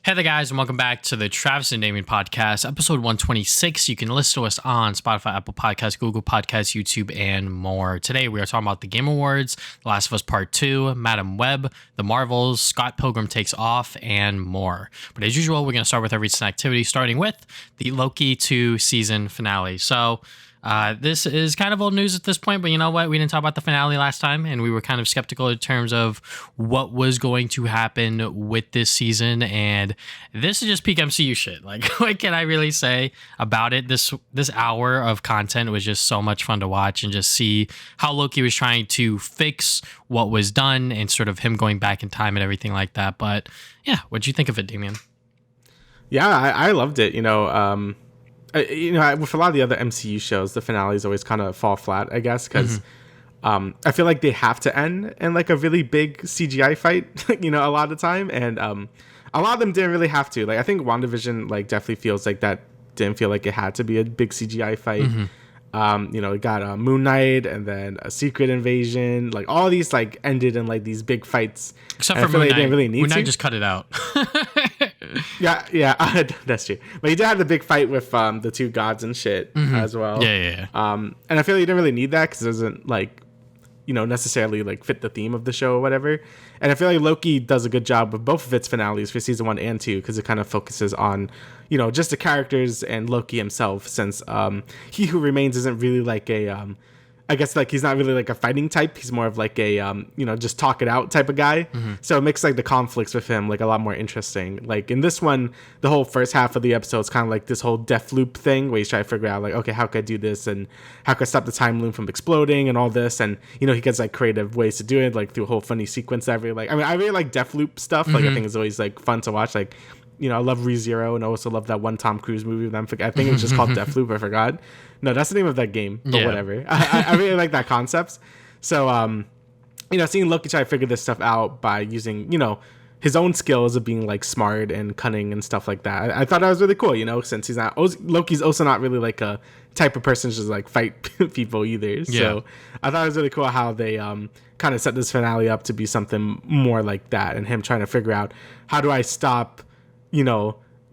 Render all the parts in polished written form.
Hey there, guys, and welcome back to the Travis and Damian podcast, episode 126. You can listen to us on Spotify, Apple Podcasts, Google Podcasts, YouTube, and more. Today, we are talking about the Game Awards, The Last of Us Part 2, Madam Web, The Marvels, Scott Pilgrim Takes Off, and more. But as usual, we're going to start with our recent activity, starting with the Loki 2 season finale. So, this is kind of old news at this point, but you know what? We didn't talk about the finale last time, and we were kind of skeptical in terms of what was going to happen with this season. And this is just peak MCU shit. Like, what can I really say about it? This hour of content was just so much fun to watch and just see how Loki was trying to fix what was done and sort of him going back in time and everything like that. But yeah, what'd you think of it, Damian? Yeah, I loved it. With a lot of the other MCU shows, the finales always kind of fall flat, I guess, because I feel like they have to end in like a really big CGI fight, a lot of the time, and a lot of them didn't really have to. Like, I think WandaVision definitely feels like that didn't feel like it had to be a big CGI fight. It got Moon Knight and then a Secret Invasion. Like, all these ended in these big fights. Except for Moon Knight. They didn't really need Moon Knight just cut it out. Yeah, that's true. But he did have the big fight with the two gods and shit as well. Yeah. And I feel like you didn't really need that because it doesn't necessarily fit the theme of the show or whatever. And I feel like Loki does a good job with both of its finales for season 1 and 2 because it kind of focuses on just the characters and Loki himself, since He Who Remains isn't really I guess he's not really a fighting type. He's more of a just talk it out type of guy. So it makes the conflicts with him a lot more interesting. Like in this one, the whole first half of the episode is kind of this whole death loop thing where he's trying to figure out okay, how could I do this and how could I stop the time loop from exploding and all this, and he gets creative ways to do it through a whole funny sequence that I really like. I mean, I really like death loop stuff. I think it's always fun to watch. I love ReZero, and I also love that one Tom Cruise movie with them. I think it was just called Deathloop. I forgot. No, that's the name of that game, but whatever. I really like that concept. So, seeing Loki try to figure this stuff out by using, his own skills of being smart and cunning and stuff like that. I thought that was really cool, since Loki's also not really a type of person to just fight people either. Yeah. So I thought it was really cool how they kind of set this finale up to be something more like that, and him trying to figure out, how do I stop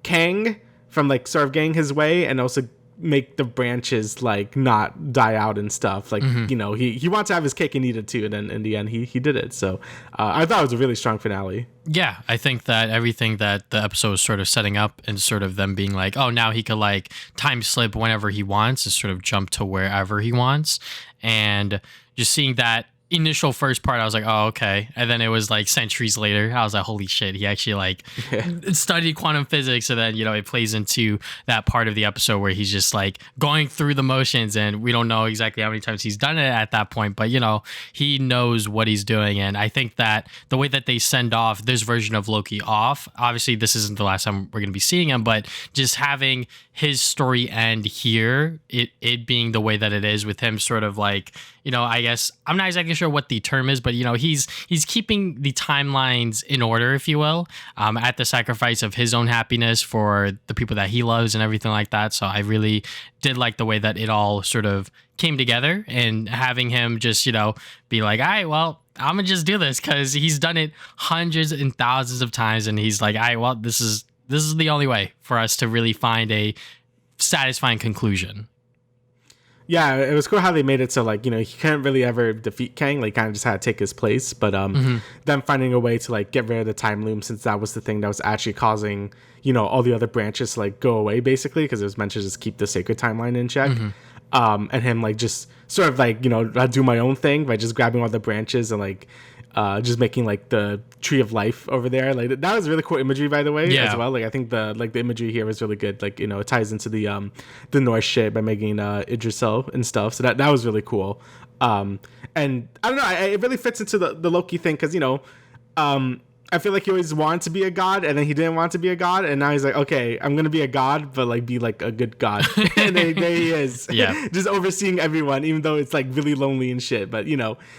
Kang from sort of getting his way and also make the branches not die out and stuff. He wants to have his cake and eat it too, and then in the end he did it. So I thought it was a really strong finale. Yeah, I think that everything that the episode is sort of setting up and sort of them being oh, now he could time slip whenever he wants and sort of jump to wherever he wants, and just seeing that initial first part, I was oh, okay. And then it was centuries later, I was holy shit, he actually studied quantum physics. And then, it plays into that part of the episode where he's just going through the motions, and we don't know exactly how many times he's done it at that point, but he knows what he's doing. And I think that the way that they send off this version of Loki off, obviously this isn't the last time we're going to be seeing him, but just having his story end here, it being the way that it is, with him sort of I guess I'm not exactly sure what the term is, but he's keeping the timelines in order, if you will, at the sacrifice of his own happiness for the people that he loves and everything like that. So I really did like the way that it all sort of came together, and having him just be all right, well, I'm gonna just do this because he's done it hundreds and thousands of times, and he's all right, well, this is the only way for us to really find a satisfying conclusion. Yeah, it was cool how they made it so he couldn't really ever defeat Kang, kind of just had to take his place, but them finding a way to get rid of the time loom, since that was the thing that was actually causing all the other branches to go away, basically, because it was meant to just keep the sacred timeline in check. And him just sort of I do my own thing by just grabbing all the branches and just making the tree of life over there. That was really cool imagery, by the way, as well. I think the imagery here was really good. It ties into the Norse shit by making Idrisil and stuff. So that was really cool. And I don't know, it really fits into the Loki thing, because I feel like he always wanted to be a god, and then he didn't want to be a god, and now he's okay, I'm gonna be a god, but be a good god. And there he is, just overseeing everyone, even though it's really lonely and shit. But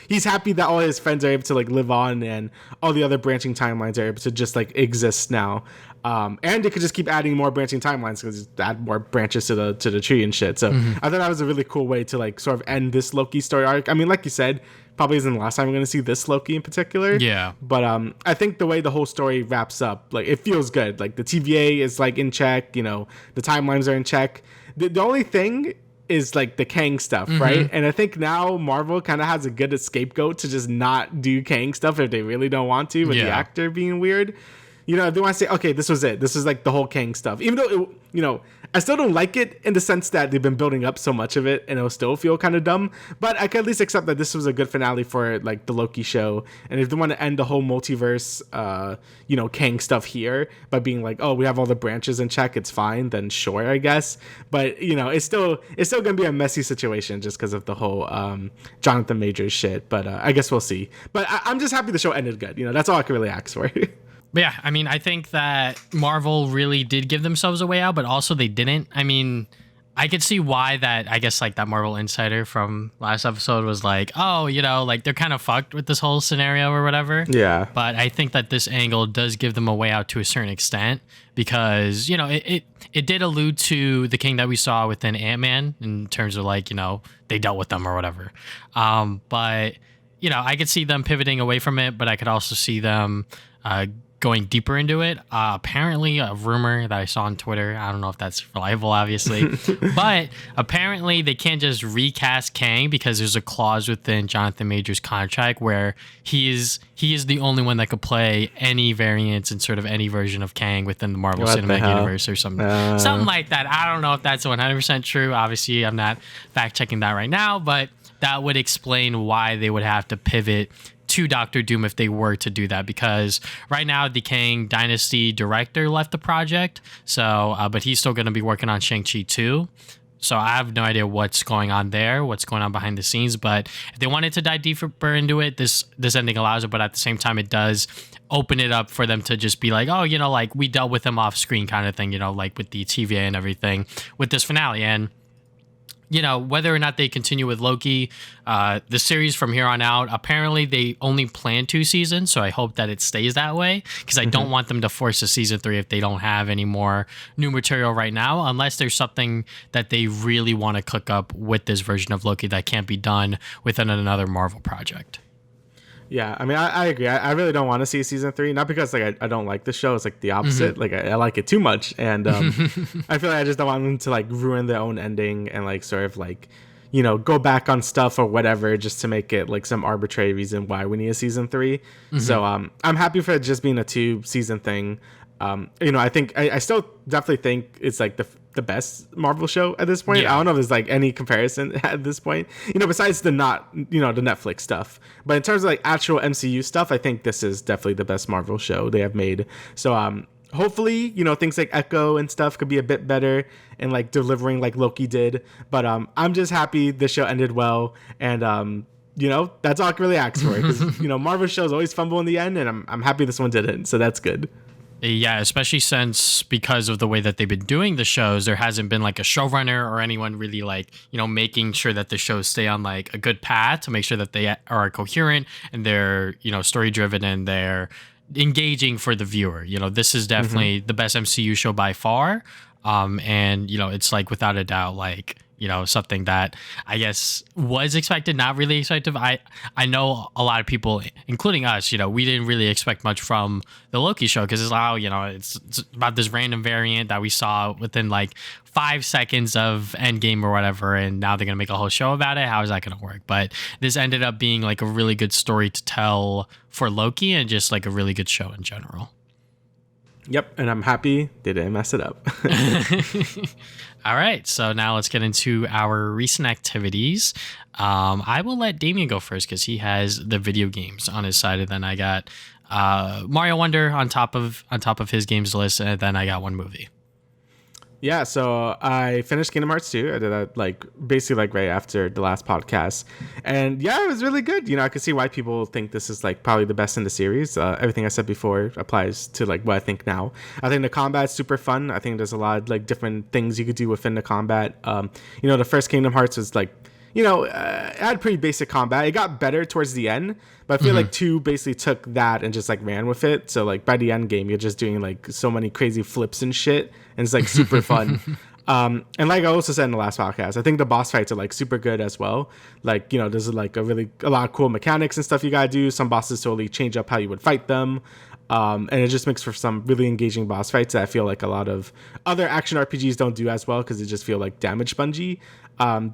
he's happy that all his friends are able to live on, and all the other branching timelines are able to just exist now. And they could just keep adding more branching timelines because add more branches to the tree and shit. So I thought that was a really cool way to like sort of end this Loki story arc. I mean, like you said, probably isn't the last time we're going to see this Loki in particular. Yeah. But I think the way the whole story wraps up, like it feels good. Like the TVA is like in check, you know, the timelines are in check. The only thing is like the Kang stuff, right? And I think now Marvel kind of has a good scapegoat to just not do Kang stuff if they really don't want to, with the actor being weird. You know, they want to say, okay, this was it. This is like the whole Kang stuff. Even though, you know, I still don't like it in the sense that they've been building up so much of it and it'll still feel kind of dumb. But I can at least accept that this was a good finale for like the Loki show. And if they want to end the whole multiverse, you know, Kang stuff here by being like, oh, we have all the branches in check, it's fine, then sure, I guess. But, you know, it's still going to be a messy situation just because of the whole Jonathan Majors shit. But I guess we'll see. But I'm just happy the show ended good. You know, that's all I can really ask for. But yeah, I mean, I think that Marvel really did give themselves a way out, but also they didn't. I mean, I could see why that, I guess, like that Marvel Insider from last episode was like, oh, you know, like they're kind of fucked with this whole scenario or whatever. Yeah. But I think that this angle does give them a way out to a certain extent because, you know, it did allude to the King that we saw within Ant-Man in terms of like, you know, they dealt with them or whatever. But, you know, I could see them pivoting away from it, but I could also see them going deeper into it. Apparently a rumor that I saw on Twitter, I don't know if that's reliable obviously, but apparently they can't just recast Kang because there's a clause within Jonathan Majors' contract where he is the only one that could play any variants and sort of any version of Kang within the Marvel Cinematic Universe or something like that. I don't know if that's 100% true. Obviously I'm not fact checking that right now, but that would explain why they would have to pivot to Doctor Doom if they were to do that, because right now the Kang Dynasty director left the project, so but he's still going to be working on Shang-Chi 2. So I have no idea what's going on there, what's going on behind the scenes. But if they wanted to dive deeper into it, this ending allows it. But at the same time, it does open it up for them to just be like, oh, you know, like we dealt with him off screen kind of thing, you know, like with the TVA and everything with this finale. And you know, whether or not they continue with Loki, the series from here on out, apparently they only plan 2 seasons, so I hope that it stays that way, because I don't want them to force a season 3 if they don't have any more new material right now, unless there's something that they really want to cook up with this version of Loki that can't be done within another Marvel project. Yeah, I mean, I agree. I really don't want to see season 3, not because like I don't like the show. It's like the opposite. Like I like it too much, and I feel like I just don't want them to like ruin their own ending and like sort of like, you know, go back on stuff or whatever just to make it like some arbitrary reason why we need a season 3. So I'm happy for it just being a 2-season thing. You know, I think I still definitely think it's like the best Marvel show at this point. I don't know if there's like any comparison at this point, you know, besides the Netflix stuff. But in terms of like actual MCU stuff, I think this is definitely the best Marvel show they have made. So hopefully, you know, things like Echo and stuff could be a bit better and like delivering like Loki did. But I'm just happy the show ended well, and you know, that's all I can really ask for, because you know, Marvel shows always fumble in the end, and I'm happy this one didn't. So that's good. Yeah, especially since because of the way that they've been doing the shows, there hasn't been like a showrunner or anyone really like, you know, making sure that the shows stay on like a good path to make sure that they are coherent and they're, you know, story driven and they're engaging for the viewer. You know, this is definitely the best MCU show by far. And, you know, it's like without a doubt, like, you know, something that I guess was expected, not really expected. I know a lot of people, including us, you know, we didn't really expect much from the Loki show because it's like, oh, you know, it's about this random variant that we saw within like 5 seconds of Endgame or whatever, and now they're gonna make a whole show about it. How is that gonna work? But this ended up being like a really good story to tell for Loki and just like a really good show in general. Yep, and I'm happy they didn't mess it up. All right, so now let's get into our recent activities. I will let Damian go first because he has the video games on his side, and then I got Mario Wonder on top of his games list, and then I got one movie. Yeah, so I finished Kingdom Hearts 2. I did that like basically like right after the last podcast. And yeah, it was really good. You know, I could see why people think this is like probably the best in the series. Everything I said before applies to like what I think now. I think the combat's super fun. I think there's a lot of like different things you could do within the combat. You know, the first Kingdom Hearts was like it had pretty basic combat. It got better towards the end, but I feel like 2 basically took that and just like ran with it. So like by the end game, you're just doing like so many crazy flips and shit, and it's like super fun. And like I also said in the last podcast, I think the boss fights are like super good as well. Like, there's like a lot of cool mechanics and stuff you gotta do. Some bosses totally change up how you would fight them. And it just makes for some really engaging boss fights that I feel like a lot of other action RPGs don't do as well, because they just feel like damage spongy.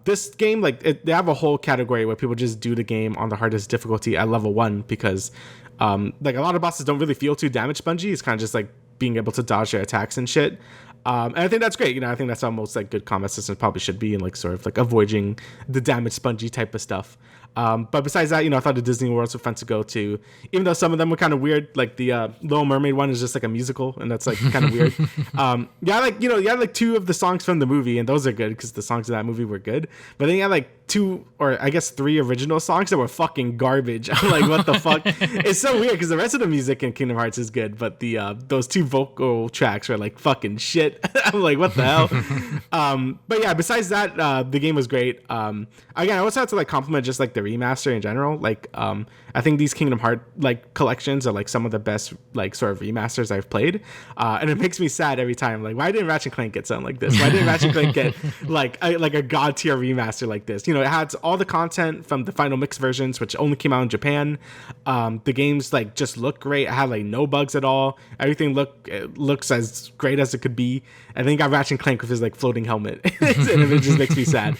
This game, like they have a whole category where people just do the game on the hardest difficulty at level 1, because like a lot of bosses don't really feel too damage spongy. It's kind of just like being able to dodge their attacks and shit. And I think that's great. I think that's how most like good combat systems probably should be, and like sort of like avoiding the damage spongy type of stuff. But besides that, I thought the Disney Worlds were fun to go to, even though some of them were kind of weird. Like the Little Mermaid one is just like a musical, and that's like kind of weird. You had like 2 of the songs from the movie, and those are good because the songs of that movie were good. But then you had like 2 or I guess 3 original songs that were fucking garbage. I'm like, what the fuck? It's so weird because the rest of the music in Kingdom Hearts is good, but the those 2 vocal tracks were like fucking shit. I'm like, what the hell? But yeah, besides that, the game was great. Again, I also have to like compliment just like the remaster in general. Like I think these Kingdom Heart like collections are like some of the best like sort of remasters I've played, and it makes me sad every time. Like, why didn't Ratchet and Clank get something like this? Why didn't Ratchet and Clank get like a god tier remaster like this? It had all the content from the final mix versions, which only came out in Japan. The games like just look great. It had like no bugs at all. Everything looks as great as it could be. And then you got Ratchet and Clank with his like floating helmet, and it just makes me sad.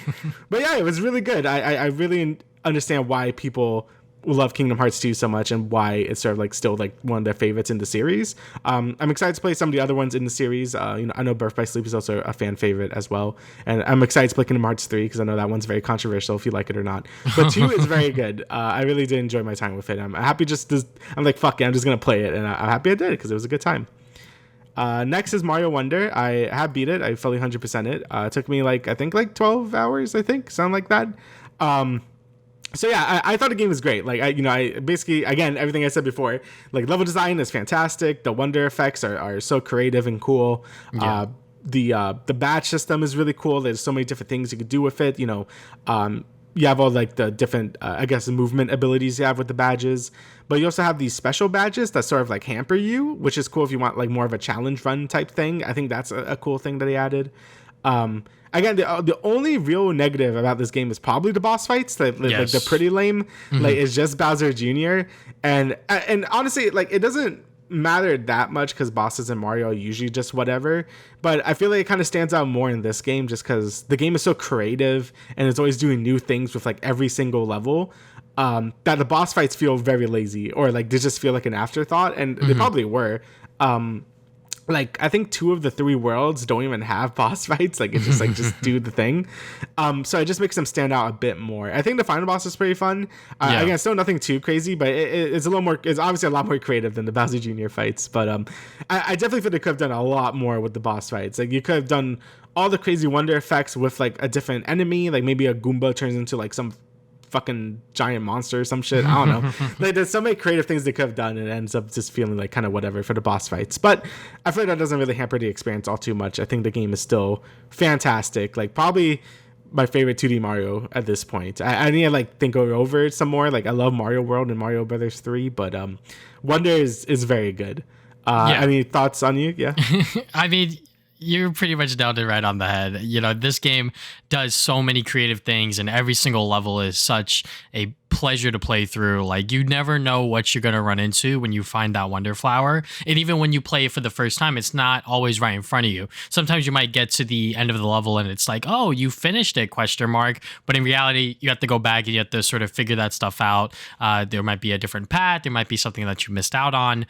But yeah, it was really good. I really understand why people love Kingdom Hearts 2 so much, and why it's sort of like still like one of their favorites in the series. I'm excited to play some of the other ones in the series. I know Birth by Sleep is also a fan favorite as well, and I'm excited to play Kingdom Hearts 3 because I know that one's very controversial if you like it or not. But 2 is very good. I really did enjoy my time with it. I'm happy I'm like, fuck it, I'm just gonna play it, and I'm happy I did it because it was a good time. Next is Mario Wonder. I have beat it. I fully 100% it. It took me like 12 hours, something like that. So yeah, I thought the game was great. Like I basically, again, everything I said before, like level design is fantastic. The wonder effects are so creative and cool. Yeah. The badge system is really cool. There's so many different things you could do with it. You have all like the different, movement abilities you have with the badges, but you also have these special badges that sort of like hamper you, which is cool if you want like more of a challenge run type thing. I think that's a cool thing that they added. Again, the only real negative about this game is probably the boss fights. Like they're pretty lame. Like it's just Bowser Jr. and honestly, like it doesn't matter that much because bosses in Mario are usually just whatever. But I feel like it kind of stands out more in this game just because the game is so creative and it's always doing new things with like every single level. That the boss fights feel very lazy, or like they just feel like an afterthought, and they probably were. Like I think 2 of the 3 worlds don't even have boss fights. Like it's just like just do the thing. So it just makes them stand out a bit more. I think the final boss is pretty fun. Again, still nothing too crazy, but it's a little more. It's obviously a lot more creative than the Bowser Jr. fights. But I definitely think they could have done a lot more with the boss fights. Like you could have done all the crazy wonder effects with like a different enemy. Like maybe a Goomba turns into like some fucking giant monster or some shit. I don't know. Like there's so many creative things they could have done, and it ends up just feeling like kind of whatever for the boss fights. But I feel like that doesn't really hamper the experience all too much. I think the game is still fantastic. Like probably my favorite 2D Mario at this point. I need to like think over it some more. Like I love Mario World and Mario Brothers 3, but Wonder is very good. Any thoughts on you? Yeah. I mean, you're pretty much nailed it right on the head. This game does so many creative things, and every single level is such a pleasure to play through. Like you never know what you're going to run into when you find that wonder flower. And even when you play it for the first time, it's not always right in front of you. Sometimes you might get to the end of the level and it's like, oh, you finished it, ? But in reality, you have to go back and you have to sort of figure that stuff out. There might be a different path. There might be something that you missed out on.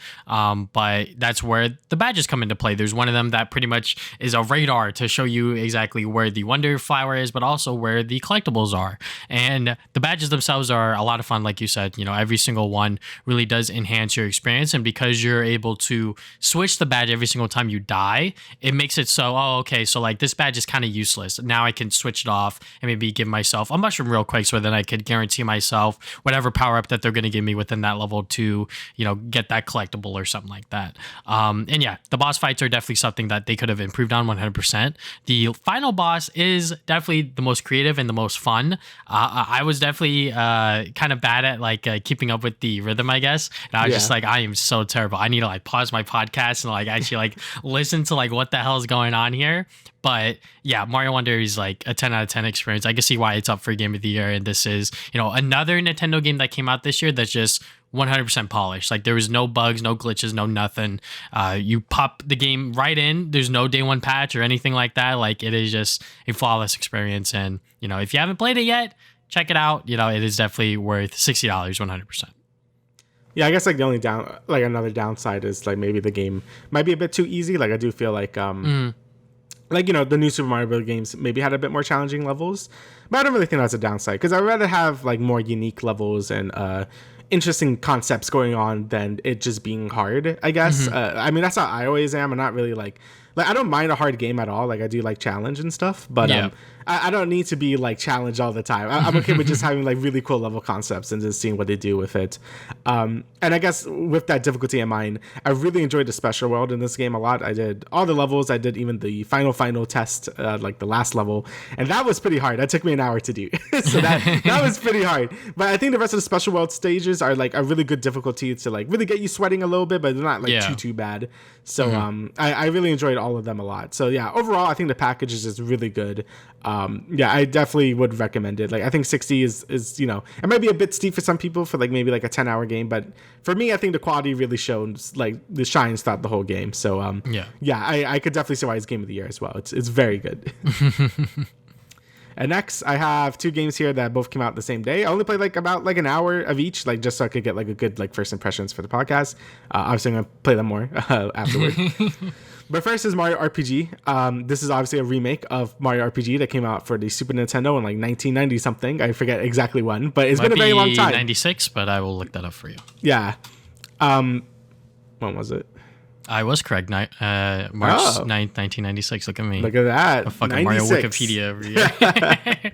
But that's where the badges come into play. There's one of them that pretty much is a radar to show you exactly where the wonder flower is, but also where the collectibles are. And the badges themselves are a lot of fun, like you said. Every single one really does enhance your experience, and because you're able to switch the badge every single time you die, it makes it so, oh, okay, so like this badge is kind of useless. Now I can switch it off and maybe give myself a mushroom real quick, so then I could guarantee myself whatever power up that they're going to give me within that level to, get that collectible or something like that. And yeah, the boss fights are definitely something that they could have improved on 100%. The final boss is definitely the most creative and the most fun. I was definitely kind of bad at like keeping up with the rhythm, I guess. And I was just like, I am so terrible. I need to like pause my podcast and like actually like listen to like what the hell is going on here. But yeah, Mario Wonder is like a 10 out of 10 experience. I can see why it's up for Game of the Year. And this is, another Nintendo game that came out this year that's just 100% polished. Like there was no bugs, no glitches, no nothing. You pop the game right in. There's no day one patch or anything like that. Like it is just a flawless experience. And, if you haven't played it yet, check it out. It is definitely worth $60, 100%. Yeah, I guess like the only another downside is like maybe the game might be a bit too easy. Like I do feel like like, the new Super Mario Bros. Games maybe had a bit more challenging levels, but I don't really think that's a downside because I'd rather have like more unique levels and interesting concepts going on than it just being hard, I guess. I mean, that's how I always am. I'm not really like I don't mind a hard game at all. Like I do like challenge and stuff, but I don't need to be like challenged all the time. I'm okay with just having like really cool level concepts and just seeing what they do with it. And I guess with that difficulty in mind, I really enjoyed the special world in this game a lot. I did all the levels. I did even the final test, like the last level, and that was pretty hard. That took me an hour to do. So that was pretty hard. But I think the rest of the special world stages are like a really good difficulty to like really get you sweating a little bit, but they're not like too bad. So I really enjoyed all of them a lot. So yeah, overall, I think the package is just really good. Yeah, I definitely would recommend it. Like I think 60 is it might be a bit steep for some people for like maybe like a 10-hour game, but for me, I think the quality really shows like the shines throughout the whole game. So I could definitely see why it's Game of the Year as well. It's very good. And next, I have two games here that both came out the same day. I only played like about like an hour of each, like just so I could get like a good like first impressions for the podcast. Obviously, I'm gonna play them more afterward. But first is Mario RPG. This is obviously a remake of Mario RPG that came out for the Super Nintendo in like 1990 something. I forget exactly when, but it's been a very long time. 96, but I will look that up for you. Yeah. When was it? I was correct. March 9th, 1996. Look at me. Look at that. A fucking 96. Mario Wikipedia over here.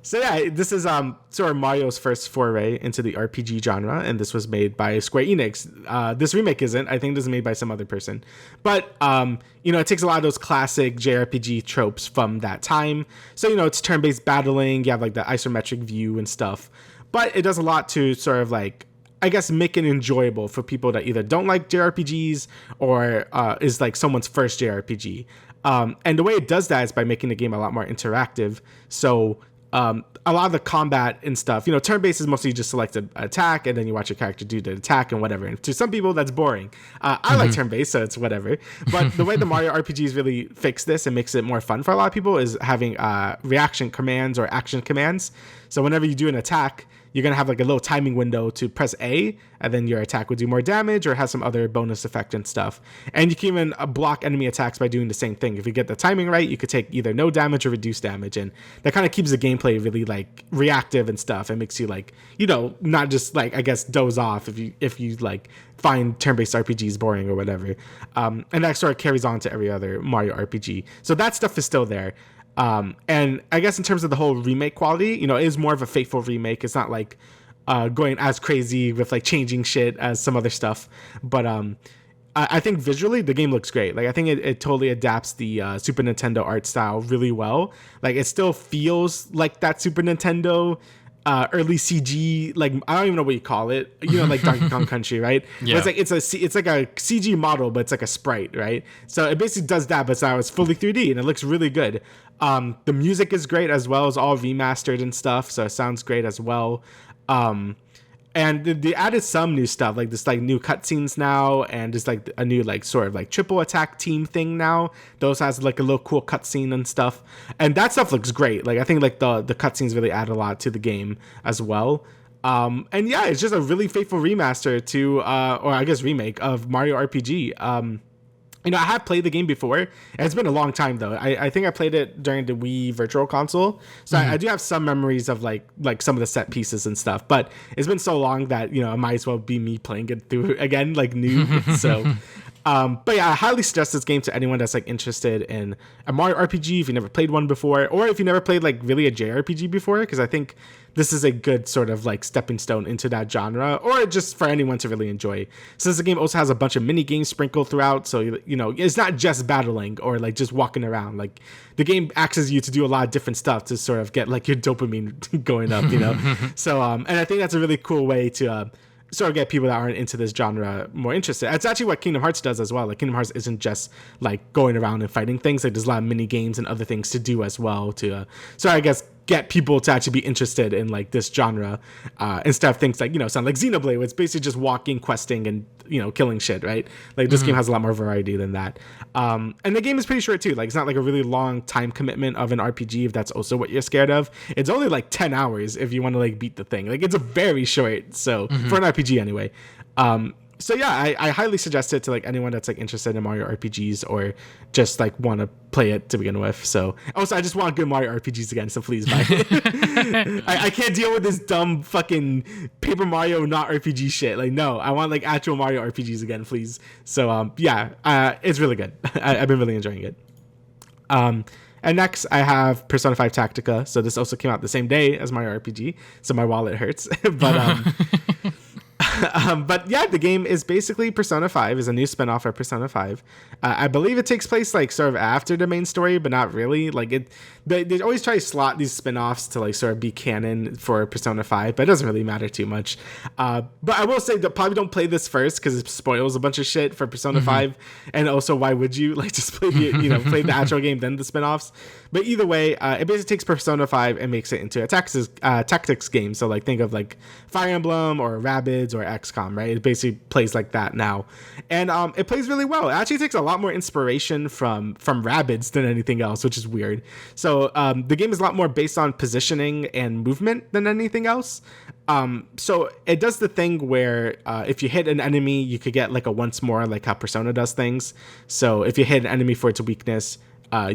So yeah, this is sort of Mario's first foray into the RPG genre, and this was made by Square Enix. This remake isn't. I think this is made by some other person. But it takes a lot of those classic JRPG tropes from that time. So it's turn-based battling. You have like the isometric view and stuff. But it does a lot to sort of like, I guess, make it enjoyable for people that either don't like JRPGs or is like someone's first JRPG. And the way it does that is by making the game a lot more interactive. So a lot of the combat and stuff, turn-based is mostly just select an attack and then you watch your character do the attack and whatever. And to some people, that's boring. I like turn-based, so it's whatever. But the way the Mario RPGs really fix this and makes it more fun for a lot of people is having reaction commands or action commands. So whenever you do an attack, you're going to have like a little timing window to press A, and then your attack would do more damage or has some other bonus effect and stuff. And you can even block enemy attacks by doing the same thing. If you get the timing right, you could take either no damage or reduce damage. And that kind of keeps the gameplay really like reactive and stuff. It makes you like, not just like, I guess, doze off if you like find turn-based RPGs boring or whatever. And that sort of carries on to every other Mario RPG. So that stuff is still there. And I guess in terms of the whole remake quality, it is more of a faithful remake. It's not like going as crazy with like changing shit as some other stuff. But I think visually the game looks great. Like I think it totally adapts the Super Nintendo art style really well. Like it still feels like that Super Nintendo early CG, like I don't even know what you call it, like Donkey Kong Country, right? Yeah. But it's like a CG model, but it's like a sprite, right? So it basically does that, but now it's fully 3D and it looks really good. The music is great as well, as all remastered and stuff, so it sounds great as well. And they added some new stuff, like this like new cutscenes now, and just like a new like sort of like triple attack team thing now. Those has like a little cool cutscene and stuff, and that stuff looks great. Like I think like the cutscenes really add a lot to the game as well. And yeah, it's just a really faithful remaster to, or I guess remake of Mario RPG. I have played the game before, and it's been a long time though. I think I played it during the Wii Virtual Console, so I do have some memories of like some of the set pieces and stuff. But it's been so long that it might as well be me playing it through again, like new. So, but yeah, I highly suggest this game to anyone that's like interested in a Mario RPG if you never played one before, or if you never played like really a JRPG before, because I think this is a good sort of like stepping stone into that genre, or just for anyone to really enjoy. Since the game also has a bunch of mini games sprinkled throughout, so it's not just battling or like just walking around. Like the game asks you to do a lot of different stuff to sort of get like your dopamine going up, So and I think that's a really cool way to sort of get people that aren't into this genre more interested. It's actually what Kingdom Hearts does as well. Like Kingdom Hearts isn't just like going around and fighting things. Like there's a lot of mini games and other things to do as well to so I guess get people to actually be interested in like this genre instead of things like sound like Xenoblade, where it's basically just walking, questing, and killing shit, right? Like this game has a lot more variety than that. And the game is pretty short too. Like it's not like a really long time commitment of an RPG if that's also what you're scared of. It's only like 10 hours if you want to like beat the thing. Like it's a very short, so for an RPG anyway. So yeah, I highly suggest it to like anyone that's like interested in Mario RPGs or just like want to play it to begin with. So also I just want good Mario RPGs again, so please buy it. I can't deal with this dumb fucking Paper Mario not RPG shit. Like no, I want like actual Mario RPGs again, please. So it's really good. I've been really enjoying it. And next I have Persona 5 Tactica. So this also came out the same day as Mario RPG, so my wallet hurts. But yeah, the game is basically Persona 5, is a new spinoff of Persona 5. I believe it takes place like sort of after the main story, but not really. Like they always try to slot these spinoffs to like sort of be canon for Persona 5, but it doesn't really matter too much. But I will say that probably don't play this first because it spoils a bunch of shit for Persona 5. And also, why would you like just play play the actual game then the spinoffs? But either way, it basically takes Persona 5 and makes it into a tactics game. So like think of like Fire Emblem or Rabbids or XCOM, right? It basically plays like that now, and it plays really well. It actually takes a lot more inspiration from Rabbids than anything else, which is weird. So the game is a lot more based on positioning and movement than anything else. So it does the thing where if you hit an enemy, you could get like a once more, like how Persona does things. So if you hit an enemy for its weakness,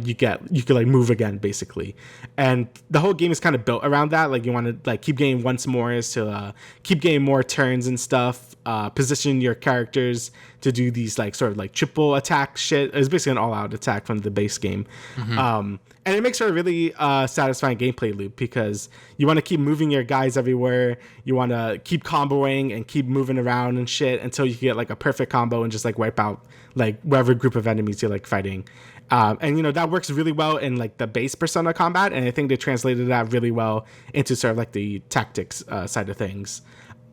you could like move again basically, and the whole game is kind of built around that. Like you want to like keep getting once more is to keep getting more turns and stuff, position your characters to do these like sort of like triple attack shit. It's basically an all-out attack from the base game. And it makes for a really satisfying gameplay loop because you want to keep moving your guys everywhere. You want to keep comboing and keep moving around and shit until you get like a perfect combo and just like wipe out like whatever group of enemies you're like fighting. And that works really well in like the base Persona combat, and I think they translated that really well into sort of like the tactics side of things.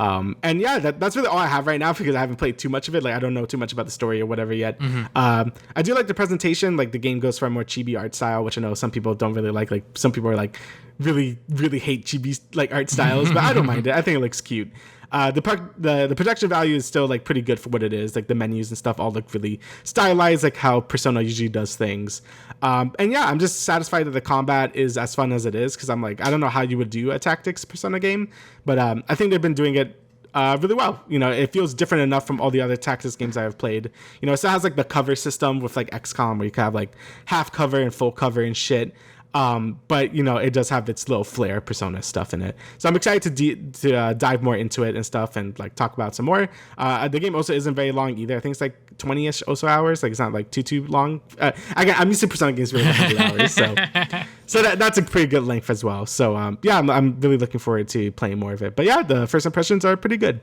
And yeah, that's really all I have right now because I haven't played too much of it. Like I don't know too much about the story or whatever yet. I do like the presentation. Like the game goes for a more chibi art style, which I know some people don't really like. Like some people are like really really hate chibi like art styles, but I don't mind it. I think it looks cute. The production value is still like pretty good for what it is. Like the menus and stuff all look really stylized, like how Persona usually does things. And yeah, I'm just satisfied that the combat is as fun as it is because I'm like, I don't know how you would do a tactics Persona game, but I think they've been doing it really well. It feels different enough from all the other tactics games I have played. It still has like the cover system with like XCOM where you can have like half cover and full cover and shit. But it does have its little flair Persona stuff in it. So I'm excited to dive more into it and stuff and like talk about some more. The game also isn't very long either. I think it's like 20-ish also hours. Like it's not like too long. I'm used to Persona games being like 100 hours. So that's a pretty good length as well. So yeah, I'm really looking forward to playing more of it. But yeah, the first impressions are pretty good.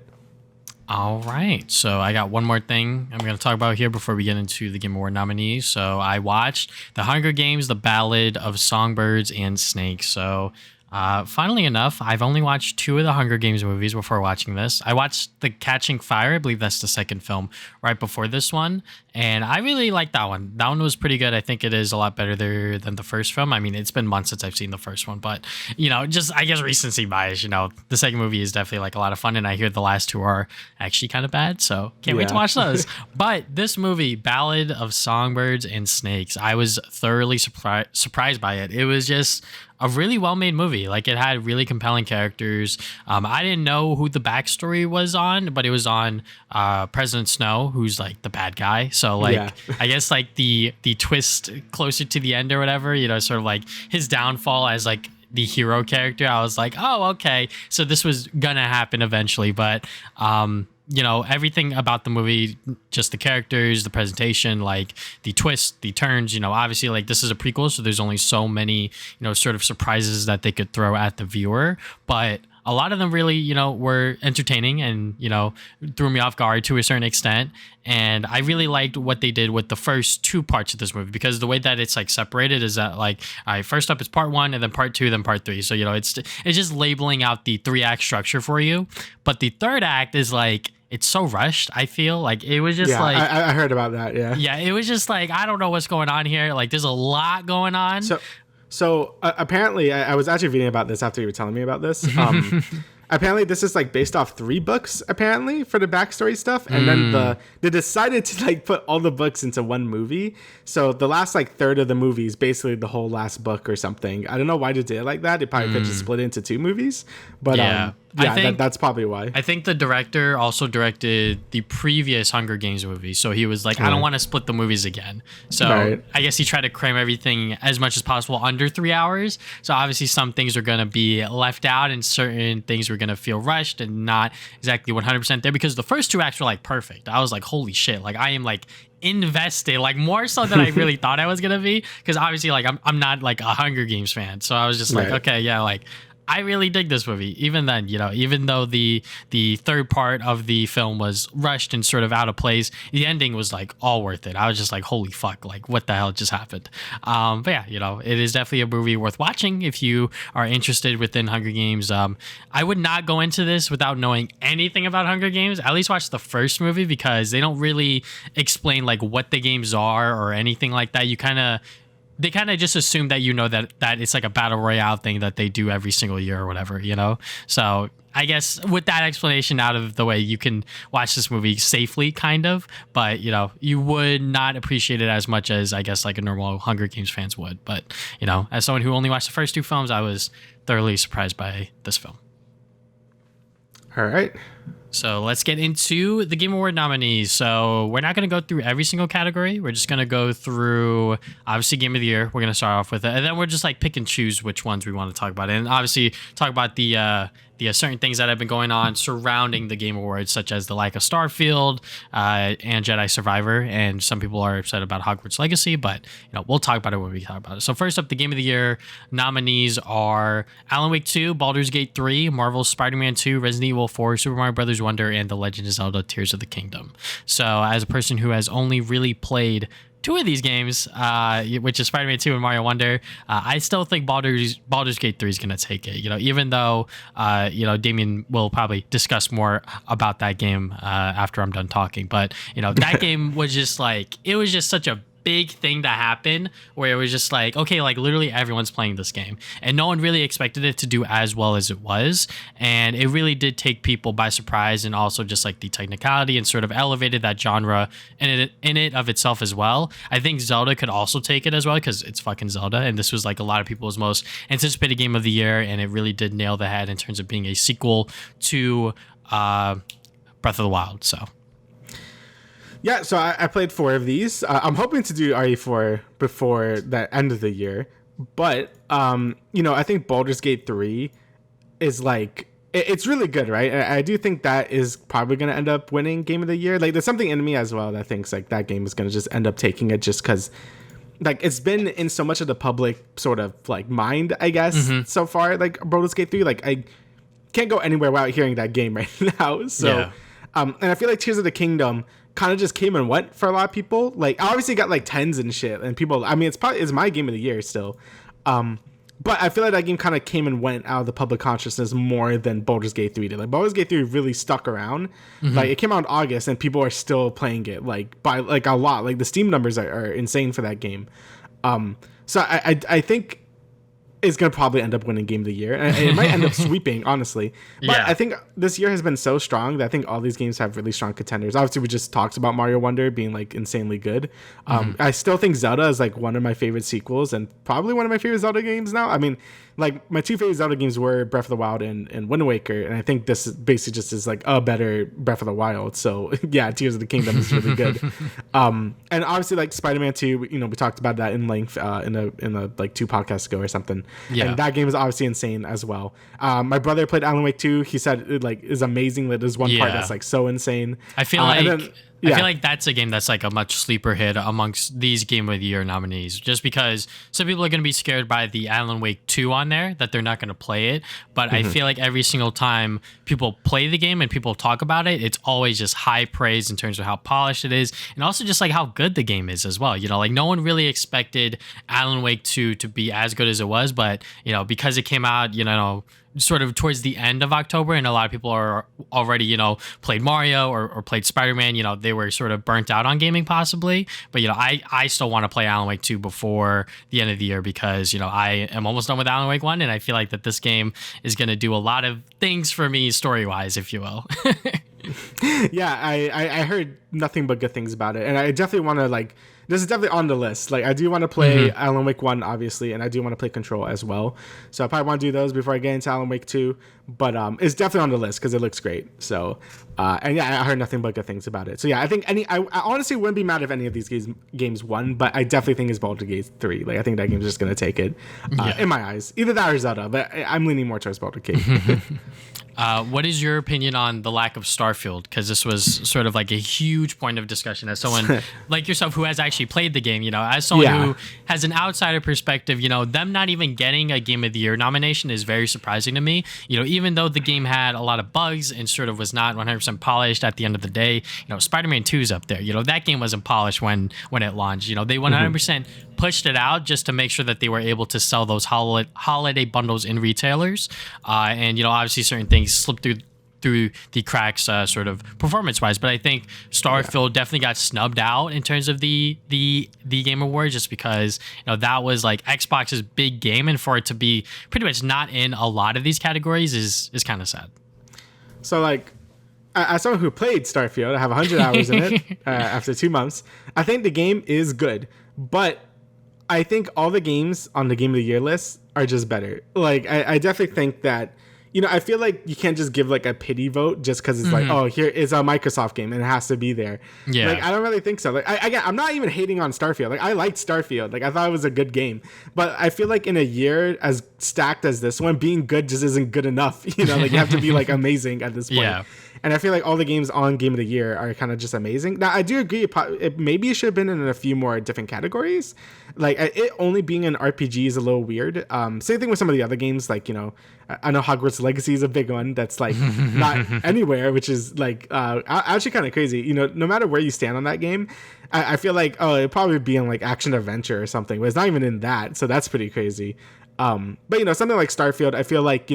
All right. So I got one more thing I'm going to talk about here before we get into the Game Award nominees. So I watched The Hunger Games, The Ballad of Songbirds and Snakes. So funnily enough, I've only watched 2 of the Hunger Games movies before watching this. I watched The Catching Fire. I believe that's the second film right before this one. And I really liked that one. That one was pretty good. I think it is a lot better there than the first film. I mean, it's been months since I've seen the first one, but just I guess recency bias, the second movie is definitely like a lot of fun. And I hear the last 2 are actually kind of bad. So can't wait to watch those. But this movie, Ballad of Songbirds and Snakes, I was thoroughly surprised by it. It was just a really well-made movie. Like, it had really compelling characters. I didn't know who the backstory was on, but it was on President Snow, who's like the bad guy. So like, Yeah. I guess like the twist closer to the end or whatever, you know, sort of like his downfall as like the hero character. I was like, oh, okay, so this was gonna happen eventually. But you know, everything about the movie, just the characters, the presentation, like the twists, the turns, you know, obviously like this is a prequel, so there's only so many, you know, sort of surprises that they could throw at the viewer. But a lot of them really, you know, were entertaining and, you know, threw me off guard to a certain extent. And I really liked what they did with the first two parts of this movie, because the way that it's like separated is that like, all right, first up is part one, and then part two, then part three. So, you know, it's just labeling out the 3-act structure for you. But the third act is like, it's so rushed. I feel like it was just like, I heard about that. Yeah. It was just like, I don't know what's going on here. Like, there's a lot going on. So apparently, I was actually reading about this after you were telling me about this. Apparently, this is like based off 3 books, apparently, for the backstory stuff. And then they decided to like put all the books into one movie. So the last like third of the movie is basically the whole last book or something. I don't know why they did it like that. They probably could just split it into 2 movies. But that's probably why. I think the director also directed the previous Hunger Games movie. So he was like, I don't want to split the movies again. So I guess he tried to cram everything as much as possible under 3 hours. So obviously some things are going to be left out and certain things were going to feel rushed and not exactly 100% there, because the first 2 acts were like perfect. I was like, holy shit. Like, I am like invested, like more so than I really thought I was going to be. Because obviously like I'm not like a Hunger Games fan. So I was just like, okay, yeah, like I really dig this movie. Even then, you know, even though the third part of the film was rushed and sort of out of place, the ending was like all worth it. I was just like, holy fuck, like what the hell just happened? But yeah, you know, it is definitely a movie worth watching if you are interested within Hunger Games. I would not go into this without knowing anything about Hunger Games. At least watch the first movie, because they don't really explain like what the games are or anything like that. They kind of just assume that you know that it's like a battle royale thing that they do every single year or whatever, you know? So I guess with that explanation out of the way, you can watch this movie safely, kind of, but, you know, you would not appreciate it as much as, I guess, like a normal Hunger Games fans would. But, you know, as someone who only watched the first 2 films, I was thoroughly surprised by this film. All right. So let's get into the Game Award nominees. So we're not going to go through every single category. We're just going to go through, obviously, Game of the Year. We're going to start off with it. And then we're just like pick and choose which ones we want to talk about. And obviously talk about the certain things that have been going on surrounding the Game Awards, such as the like of Starfield and Jedi Survivor. And some people are upset about Hogwarts Legacy, but you know, we'll talk about it when we talk about it. So first up, the Game of the Year nominees are Alan Wake 2, Baldur's Gate 3, Marvel's Spider-Man 2, Resident Evil 4, Super Mario Bros. Wonder, and The Legend of Zelda: Tears of the Kingdom. So as a person who has only really played 2 of these games, which is Spider-Man 2 and Mario Wonder, I still think Baldur's Gate 3 is going to take it. You know, even though, you know, Damian will probably discuss more about that game after I'm done talking. But, you know, that game was just like, it was just such a big thing that happened where it was just like, okay, like literally everyone's playing this game and no one really expected it to do as well as it was, and it really did take people by surprise, and also just like the technicality and sort of elevated that genre in it of itself as well. I think Zelda could also take it as well, because it's fucking Zelda, and this was like a lot of people's most anticipated game of the year, and it really did nail the head in terms of being a sequel to Breath of the Wild. So yeah, so I played 4 of these. I'm hoping to do RE4 before the end of the year. But, you know, I think Baldur's Gate 3 is like, it's really good, right? I do think that is probably going to end up winning Game of the Year. Like, there's something in me as well that thinks like that game is going to just end up taking it, just because like it's been in so much of the public sort of like mind, I guess, so far. Like Baldur's Gate 3, like I can't go anywhere without hearing that game right now. So, and I feel like Tears of the Kingdom kind of just came and went for a lot of people. Like I obviously got like 10s and shit, and people, I mean, it's my game of the year still. But I feel like that game kind of came and went out of the public consciousness more than Baldur's Gate 3 did. Like Baldur's Gate 3 really stuck around. Like it came out in August and people are still playing it like by like a lot. Like the Steam numbers are insane for that game. So I think it's going to probably end up winning Game of the Year. And it might end up sweeping, honestly. But I think this year has been so strong that I think all these games have really strong contenders. Obviously, we just talked about Mario Wonder being like insanely good. I still think Zelda is like one of my favorite sequels and probably one of my favorite Zelda games now. I mean, like my two favorite Zelda games were Breath of the Wild and Wind Waker, and I think this basically just is like a better Breath of the Wild. So yeah, Tears of the Kingdom is really good. And obviously like Spider-Man 2, we talked about that in length in a like 2 podcasts ago or something. Yeah. And that game is obviously insane as well. My brother played Alan Wake 2. He said it like is amazing. That there's one part that's like so insane. I feel I feel like that's a game that's like a much sleeper hit amongst these Game of the Year nominees, just because some people are going to be scared by the Alan Wake 2 on there, that they're not going to play it. But I feel like every single time people play the game and people talk about it, it's always just high praise in terms of how polished it is, and also just like how good the game is as well. Like no one really expected Alan Wake 2 to be as good as it was, but because it came out, sort of towards the end of October, and a lot of people are already, played Mario or played Spider-Man, they were sort of burnt out on gaming possibly. But, I still want to play Alan Wake 2 before the end of the year because, I am almost done with Alan Wake 1, and I feel like that this game is going to do a lot of things for me story-wise, if you will. Yeah, I heard nothing but good things about it, and I definitely want to this is definitely on the list. Like I do want to play Alan Wake 1 obviously, and I do want to play Control as well, so I probably want to do those before I get into Alan Wake 2, but it's definitely on the list because it looks great. So and yeah, I heard nothing but good things about it. So yeah, I think I honestly wouldn't be mad if any of these games won, but I definitely think it's Baldur's Gate 3. Like I think that game's just going to take it in my eyes, either that or Zelda, but I'm leaning more towards Baldur's Gate. What is your opinion on the lack of Starfield? Because this was sort of like a huge point of discussion as someone like yourself who has actually played the game, as someone who has an outsider perspective, them not even getting a Game of the Year nomination is very surprising to me. Even though the game had a lot of bugs and sort of was not 100% polished at the end of the day, Spider-Man 2 is up there. That game wasn't polished when it launched. They 100% pushed it out just to make sure that they were able to sell those holiday bundles in retailers. And, obviously certain things slipped through the cracks sort of performance-wise. But I think Starfield definitely got snubbed out in terms of the Game Awards just because, that was like Xbox's big game. And for it to be pretty much not in a lot of these categories is kind of sad. So like, as someone who played Starfield, I have 100 hours in it after 2 months. I think the game is good, but I think all the games on the Game of the Year list are just better. Like, I definitely think that, I feel like you can't just give like a pity vote just because it's like, oh, here is a Microsoft game and it has to be there. Yeah. Like, I don't really think so. Like, I'm not even hating on Starfield. Like, I liked Starfield. Like, I thought it was a good game. But I feel like in a year as stacked as this one, being good just isn't good enough. Like, you have to be like amazing at this point. Yeah. And I feel like all the games on Game of the Year are kind of just amazing. Now, I do agree. Maybe it should have been in a few more different categories. Like, it only being an RPG is a little weird. Same thing with some of the other games. Like, I know Hogwarts Legacy is a big one that's, like, not anywhere, which is, like, actually kind of crazy. No matter where you stand on that game, I feel like, it'd probably be in, like, Action Adventure or something. But it's not even in that. So that's pretty crazy. But, something like Starfield, I feel like,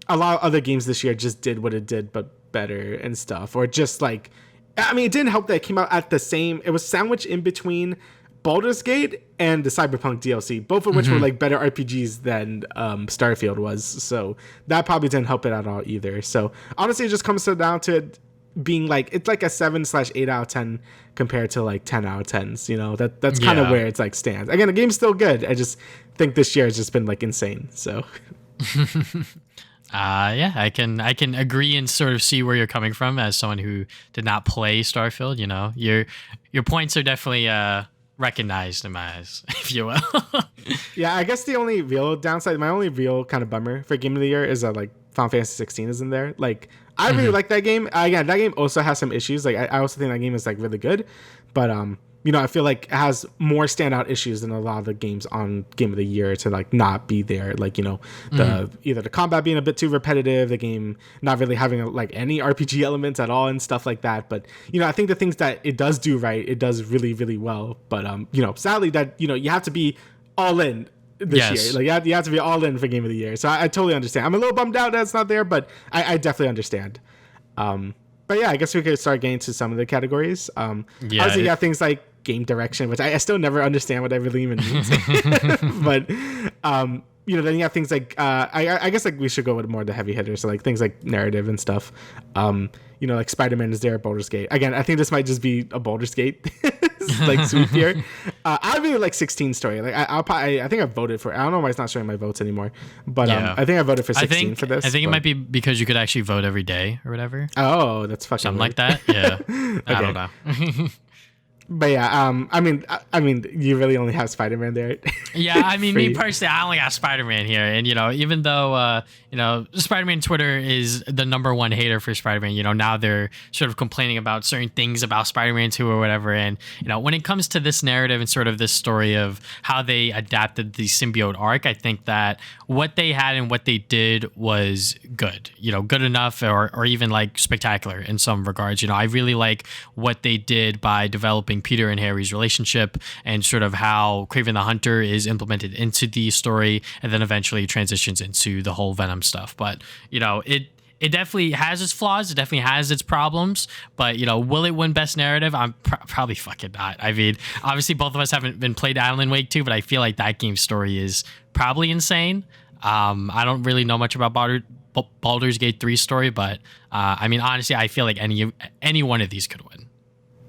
a lot of other games this year just did what it did, but better and stuff. Or just like, it didn't help that it came out at the same, it was sandwiched in between Baldur's Gate and the Cyberpunk DLC, both of which were like better RPGs than Starfield was. So that probably didn't help it at all either. So honestly, it just comes down to it being like, it's like a 7/8 out of 10 compared to like 10 out of 10s. That's kind of where it's like stands. Again, the game's still good. I just think this year has just been like insane. So. Yeah, I can agree and sort of see where you're coming from as someone who did not play Starfield. Your points are definitely recognized in my eyes, if you will. Yeah, I guess the only real downside, my only real kind of bummer for Game of the Year is that like Final Fantasy 16 is in there. Like, I really like that game. Again, that game also has some issues. Like, I also think that game is like really good, but I feel like it has more standout issues than a lot of the games on Game of the Year to like not be there. Like, either the combat being a bit too repetitive, the game not really having like any RPG elements at all and stuff like that. But, I think the things that it does do right, it does really, really well. But, sadly that, you have to be all in this year. Like, you have to be all in for Game of the Year. So I totally understand. I'm a little bummed out that it's not there, but I definitely understand. But yeah, I guess we could start getting to some of the categories. Obviously, you have things like game direction, which I still never understand what that really even means. But then you have things like I guess like we should go with more of the heavy hitters, so like things like narrative and stuff. Like Spider-Man is there, Baldur's Gate. Again, I think this might just be a Baldur's Gate like sweep here. I really like 16 story. Like I think I voted for it. I don't know why it's not showing my votes anymore, but Yeah. I think I voted for 16 for this. I think it might be because you could actually vote every day or whatever. Oh, that's fucking Something weird. like that. Yeah. I don't know. But yeah, I mean, you really only have Spider-Man there. Yeah, I mean, me personally, I only got Spider-Man here, and even though Spider-Man Twitter is the number one hater for Spider-Man, now they're sort of complaining about certain things about Spider-Man 2 or whatever, and when it comes to this narrative and sort of this story of how they adapted the symbiote arc, I think that what they had and what they did was good, good enough or even like spectacular in some regards. I really like what they did by developing Peter and Harry's relationship and sort of how Kraven the Hunter is implemented into the story and then eventually transitions into the whole Venom stuff. But, it definitely has its flaws. It definitely has its problems. But, will it win Best Narrative? I'm probably fucking not. I mean, obviously both of us haven't been played Alan Wake 2, but I feel like that game's story is probably insane. I don't really know much about Baldur's Gate 3 story, but I mean, honestly, I feel like any one of these could win.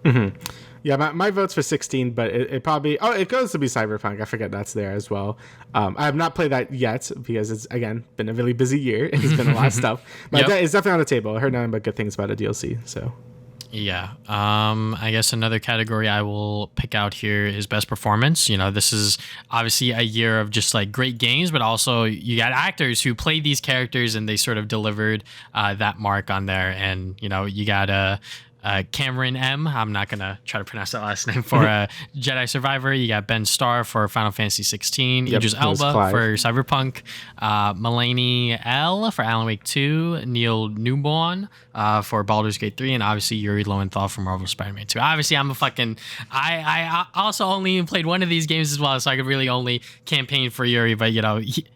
Mm-hmm. Yeah, my vote's for 16, but it probably... Oh, it goes to be Cyberpunk. I forget that's there as well. I have not played that yet because it's, again, been a really busy year. It's been a lot of stuff. But it's definitely on the table. I heard nothing but good things about a DLC, so... Yeah. I guess another category I will pick out here is Best Performance. This is obviously a year of just like great games, but also you got actors who played these characters and they sort of delivered that mark on there. And, you got Cameron M. I'm not going to try to pronounce that last name for Jedi Survivor. You got Ben Starr for Final Fantasy 16. Idris Elba for Cyberpunk. Mulaney L. for Alan Wake 2. Neil Newborn for Baldur's Gate 3. And obviously Yuri Lowenthal for Marvel Spider-Man 2. Obviously, I also only played one of these games as well, so I could really only campaign for Yuri. But,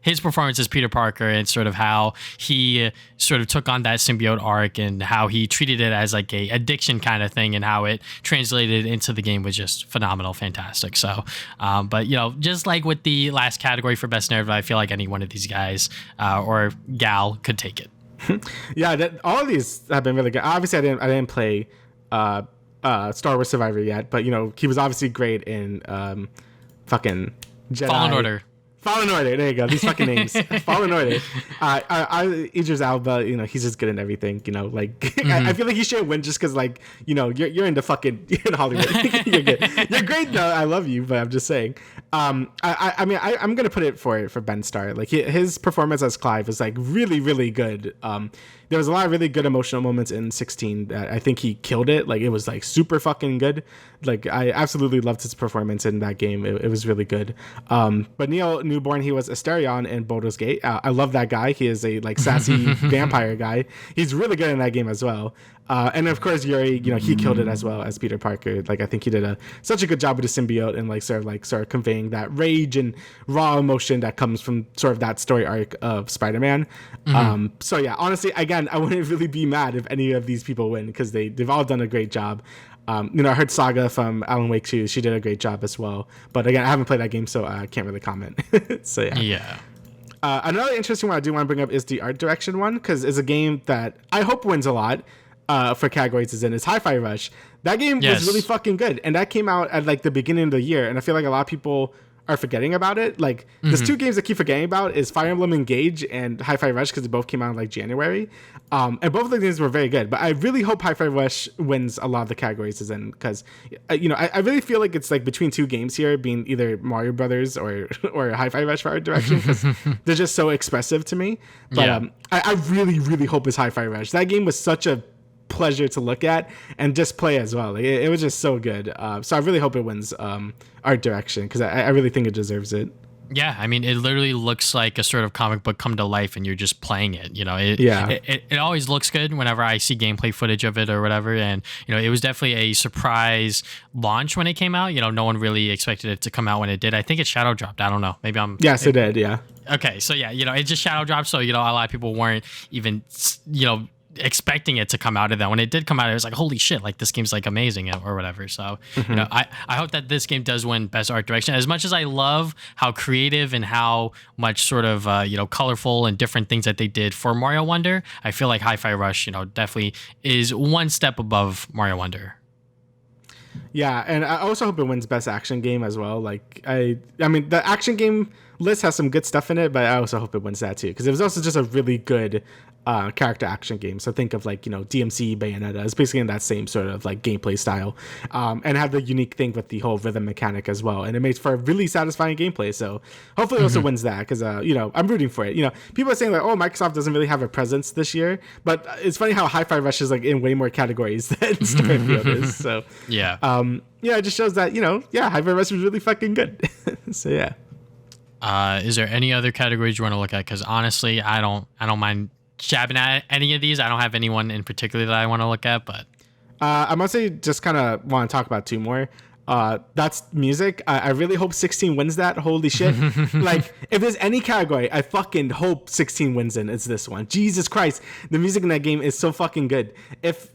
his performance as Peter Parker and sort of how he sort of took on that symbiote arc and how he treated it as like a addiction kind of thing and how it translated into the game was just phenomenal, fantastic. So, but just like with the last category for Best Narrative, I feel like any one of these guys or gal could take it. Yeah, all of these have been really good. Obviously, I didn't play Star Wars Survivor yet, but he was obviously great in fucking Jedi. Fallen Order. There you go. These fucking names. Fallen Order. Idris Elba, he's just good in everything. I feel like he should win just because, you're into fucking in Hollywood. You're good. You're great though. I love you, but I'm just saying. I'm gonna put it for Ben Starr. Like his performance as Clive was like really, really good. There was a lot of really good emotional moments in 16 that I think he killed it. Like it was like super fucking good. Like I absolutely loved his performance in that game. It was really good. But Neil Newborn, he was Asterion in Baldur's Gate. I love that guy. He is a like sassy vampire guy. He's really good in that game as well. And of course Yuri, he killed it as well as Peter Parker. Like I think he did such a good job with the symbiote and sort of conveying that rage and raw emotion that comes from sort of that story arc of Spider-Man. So yeah, honestly, again, I wouldn't really be mad if any of these people win because they've all done a great job. I heard Saga from Alan Wake 2. She did a great job as well. But again, I haven't played that game, so I can't really comment. So yeah. Yeah. Another interesting one I do want to bring up is the art direction one because it's a game that I hope wins a lot for categories it's in. It's Hi-Fi Rush. That game was really fucking good. And that came out at like the beginning of the year. And I feel like a lot of people are forgetting about it. Like there's two games I keep forgetting about is Fire Emblem Engage and Hi-Fi Rush because they both came out in like January. And both of the games were very good. But I really hope Hi-Fi Rush wins a lot of the categories it's in because, I really feel like it's like between two games here being either Mario Brothers or Hi-Fi Rush for art direction because they're just so expressive to me. But I really, really hope it's Hi-Fi Rush. That game was such a pleasure to look at and just play as well. Like, it was just so good. So I really hope it wins art direction because I really think it deserves it. Yeah, I mean, it literally looks like a sort of comic book come to life, and you're just playing it. It always looks good whenever I see gameplay footage of it or whatever. And it was definitely a surprise launch when it came out. No one really expected it to come out when it did. I think it shadow dropped. I don't know. Maybe I'm. Yes, it did. Yeah. Okay, so yeah, it just shadow dropped. So a lot of people weren't even expecting it to come out, and then when it did come out, it was like, holy shit, like this game's like amazing or whatever. So I hope that this game does win best art direction. As much as I love how creative and how much sort of colorful and different things that they did for Mario Wonder, I feel like Hi-Fi Rush definitely is one step above Mario Wonder. Yeah, and I also hope it wins Best Action Game as well. Like I mean, the action game list has some good stuff in it, but I also hope it wins that too because it was also just a really good character action game. So think of like DMC, Bayonetta. It's basically in that same sort of like gameplay style, and have the unique thing with the whole rhythm mechanic as well. And it makes for a really satisfying gameplay. So hopefully it also wins that because I'm rooting for it. People are saying like, oh, Microsoft doesn't really have a presence this year, but it's funny how Hi-Fi Rush is like in way more categories than Starfield is. So yeah. It just shows that Hi-Fi Rush was really fucking good. So yeah. Is there any other categories you want to look at? Because honestly, I don't mind jabbing at any of these. I don't have anyone in particular that I want to look at, but I must say, just kind of want to talk about two more. That's music. I really hope 16 wins that. Holy shit. Like, if there's any category I fucking hope 16 wins in, it's this one. Jesus Christ. The music in that game is so fucking good. If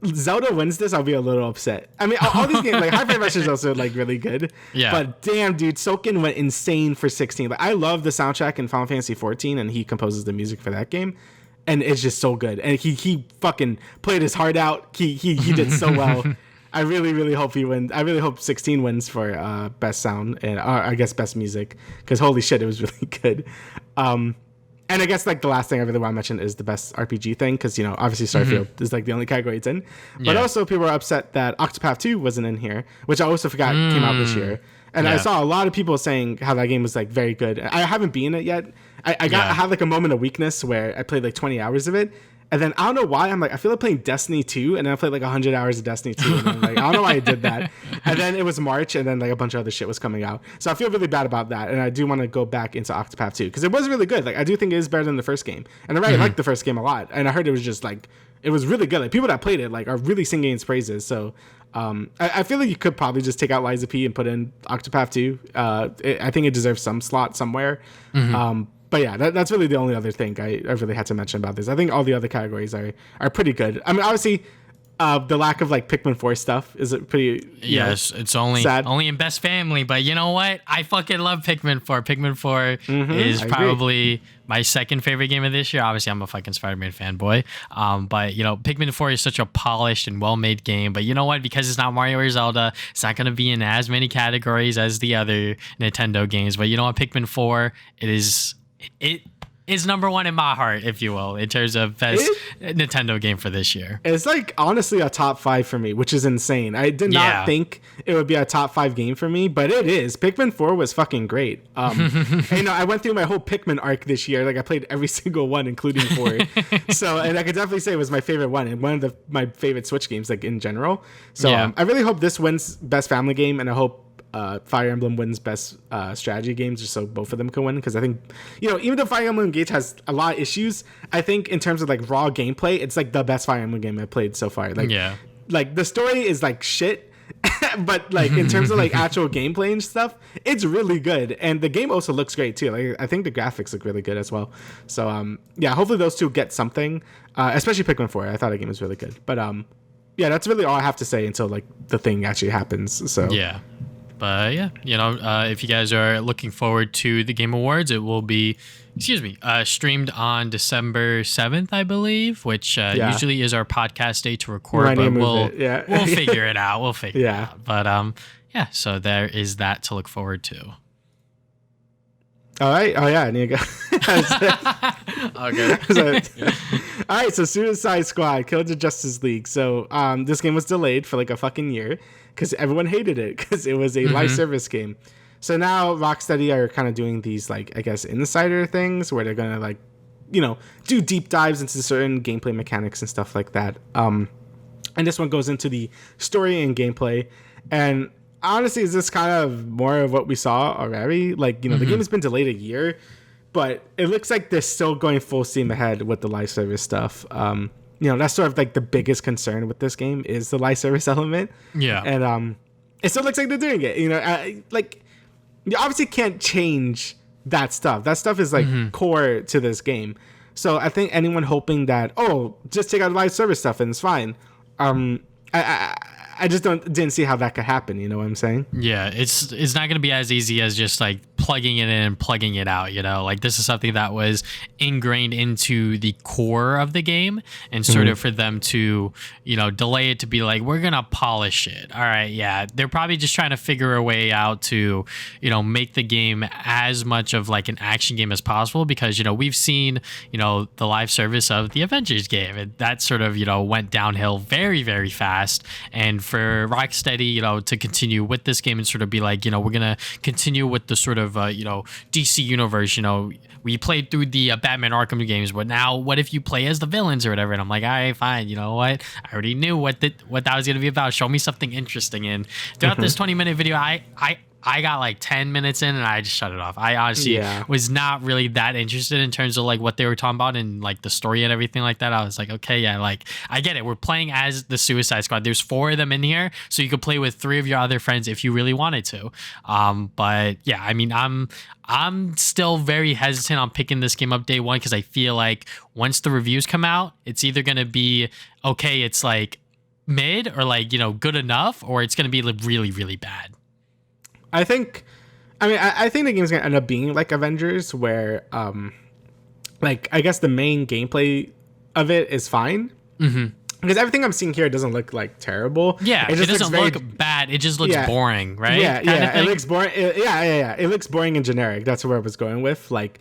Zelda wins this, I'll be a little upset. I mean, all these games, like Hi-Fi Rush is also like really good. Yeah. But damn, dude, Soken went insane for 16. Like, I love the soundtrack in Final Fantasy 14, and he composes the music for that game. And it's just so good. And he fucking played his heart out. He did so well. I really, really hope he wins. I really hope 16 wins for best sound and I guess best music. Because holy shit, it was really good. And I guess like the last thing I really want to mention is the best RPG thing. Because, obviously Starfield is like the only category it's in. But also people were upset that Octopath 2 wasn't in here. Which I also forgot came out this year. And I saw a lot of people saying how that game was like very good. I haven't beaten it yet. I had like a moment of weakness where I played like 20 hours of it. And then I don't know why I'm like, I feel like playing Destiny 2. And then I played like 100 hours of Destiny 2. And then, like, I don't know why I did that. And then it was March and then like a bunch of other shit was coming out. So I feel really bad about that. And I do want to go back into Octopath 2 because it was really good. Like I do think it is better than the first game. And I really liked the first game a lot. And I heard it was just like, it was really good. Like people that played it like are really singing its praises. So I feel like you could probably just take out Liza P and put in Octopath 2. I think it deserves some slot somewhere. But yeah, that's really the only other thing I really had to mention about this. I think all the other categories are pretty good. I mean, obviously, the lack of like Pikmin 4 stuff is pretty. It's only sad. Only in Best Family, but you know what? I fucking love Pikmin 4. Pikmin 4 is probably my second favorite game of this year. Obviously, I'm a fucking Spider-Man fanboy. But Pikmin 4 is such a polished and well-made game. But you know what? Because it's not Mario or Zelda, it's not going to be in as many categories as the other Nintendo games. But you know what? Pikmin 4, it is number one in my heart, if you will, in terms of best Nintendo game for this year. It's like honestly a top 5 for me, which is insane. I did not think it would be a top 5 game for me, but it is. Pikmin 4 was fucking great. And, I went through my whole Pikmin arc this year. Like I played every single one, including 4. So, and I could definitely say it was my favorite one and one of my favorite Switch games, like in general. So I really hope this wins best family game, and I hope Fire Emblem wins best strategy games, just so both of them can win. Because I think, even though Fire Emblem Engage has a lot of issues, I think in terms of like raw gameplay, it's like the best Fire Emblem game I've played so far. Like the story is like shit, but like in terms of like actual gameplay and stuff, it's really good. And the game also looks great too. Like I think the graphics look really good as well. So hopefully those two get something, especially Pikmin 4. I thought the game was really good. But that's really all I have to say until like the thing actually happens. So yeah. But if you guys are looking forward to the Game Awards, it will be, streamed on December 7th, I believe, which usually is our podcast day to record. But we'll figure it out. We'll figure it out. But so there is that to look forward to. All right. Oh yeah, I need to go. Okay. All right. So Suicide Squad, Killed the Justice League. So this game was delayed for like a fucking year because everyone hated it because it was a live service game. So now Rocksteady are kind of doing these like, I guess, insider things where they're gonna like, do deep dives into certain gameplay mechanics and stuff like that. And this one goes into the story and gameplay. And honestly, is this kind of more of what we saw already? Like, the game has been delayed a year, but it looks like they're still going full steam ahead with the live service stuff. That's sort of like the biggest concern with this game is the live service element. Yeah. And it still looks like they're doing it. You obviously can't change that stuff. That stuff is like core to this game. So I think anyone hoping that, just take out live service stuff and it's fine. I just didn't see how that could happen. You know what I'm saying? Yeah, it's not going to be as easy as just like plugging it in and plugging it out, like this is something that was ingrained into the core of the game, and sort of for them to, delay it to be like, we're going to polish it. All right. Yeah. They're probably just trying to figure a way out to, make the game as much of like an action game as possible, because, we've seen, the live service of the Avengers game, and that sort of, went downhill very, very fast. And for Rocksteady, to continue with this game and sort of be like, we're going to continue with the sort of, DC universe, we played through the Batman Arkham games, but now what if you play as the villains or whatever? And I'm like, all right, fine. You know what? I already knew what that was going to be about. Show me something interesting. And throughout this 20-minute video, I got like 10 minutes in and I just shut it off. I honestly was not really that interested in terms of like what they were talking about and like the story and everything like that. I was like, okay, yeah, like I get it. We're playing as the Suicide Squad. There's 4 of them in here, so you could play with 3 of your other friends if you really wanted to. But yeah, I mean, I'm still very hesitant on picking this game up day one, because I feel like once the reviews come out, it's either going to be, okay, it's like mid, or like, good enough, or it's going to be like really, really bad. I think the game's gonna end up being like Avengers, where like I guess the main gameplay of it is fine, because everything I'm seeing here doesn't look like terrible. Yeah, it doesn't look bad. It just looks boring, right? Yeah, it looks boring. It looks boring and generic. That's where I was going with. Like,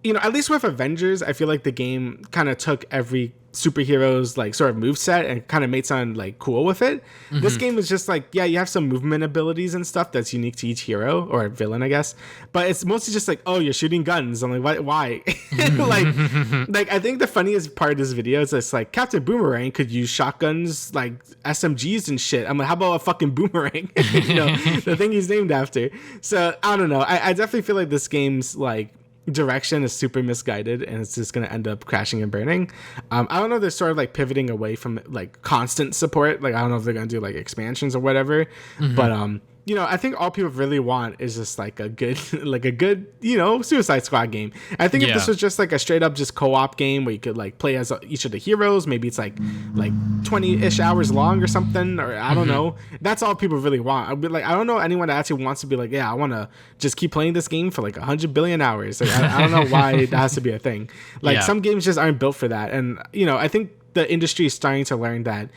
at least with Avengers, I feel like the game kind of took every superhero's like sort of moveset and kind of made something like cool with it. This game is just like, yeah, you have some movement abilities and stuff that's unique to each hero or villain, I guess, but it's mostly just like, oh, you're shooting guns. I'm like, why? like I think the funniest part of this video is it's like Captain Boomerang could use shotguns like SMGs and shit. I'm like, how about a fucking boomerang? The thing he's named after. So I don't know, I definitely feel like this game's like direction is super misguided, and it's just going to end up crashing and burning. I don't know if they're sort of like pivoting away from like constant support. Like, I don't know if they're going to do like expansions or whatever, but I think all people really want is just like a good Suicide Squad game. I think if this was just like a straight up just co-op game where you could like play as each of the heroes, maybe it's like 20-ish hours long or something, or I don't know. That's all people really want. I'd be like, I don't know anyone that actually wants to be like, yeah, I want to just keep playing this game for like 100 billion hours. Like, I don't know why that has to be a thing. Like, some games just aren't built for that. And, I think the industry is starting to learn that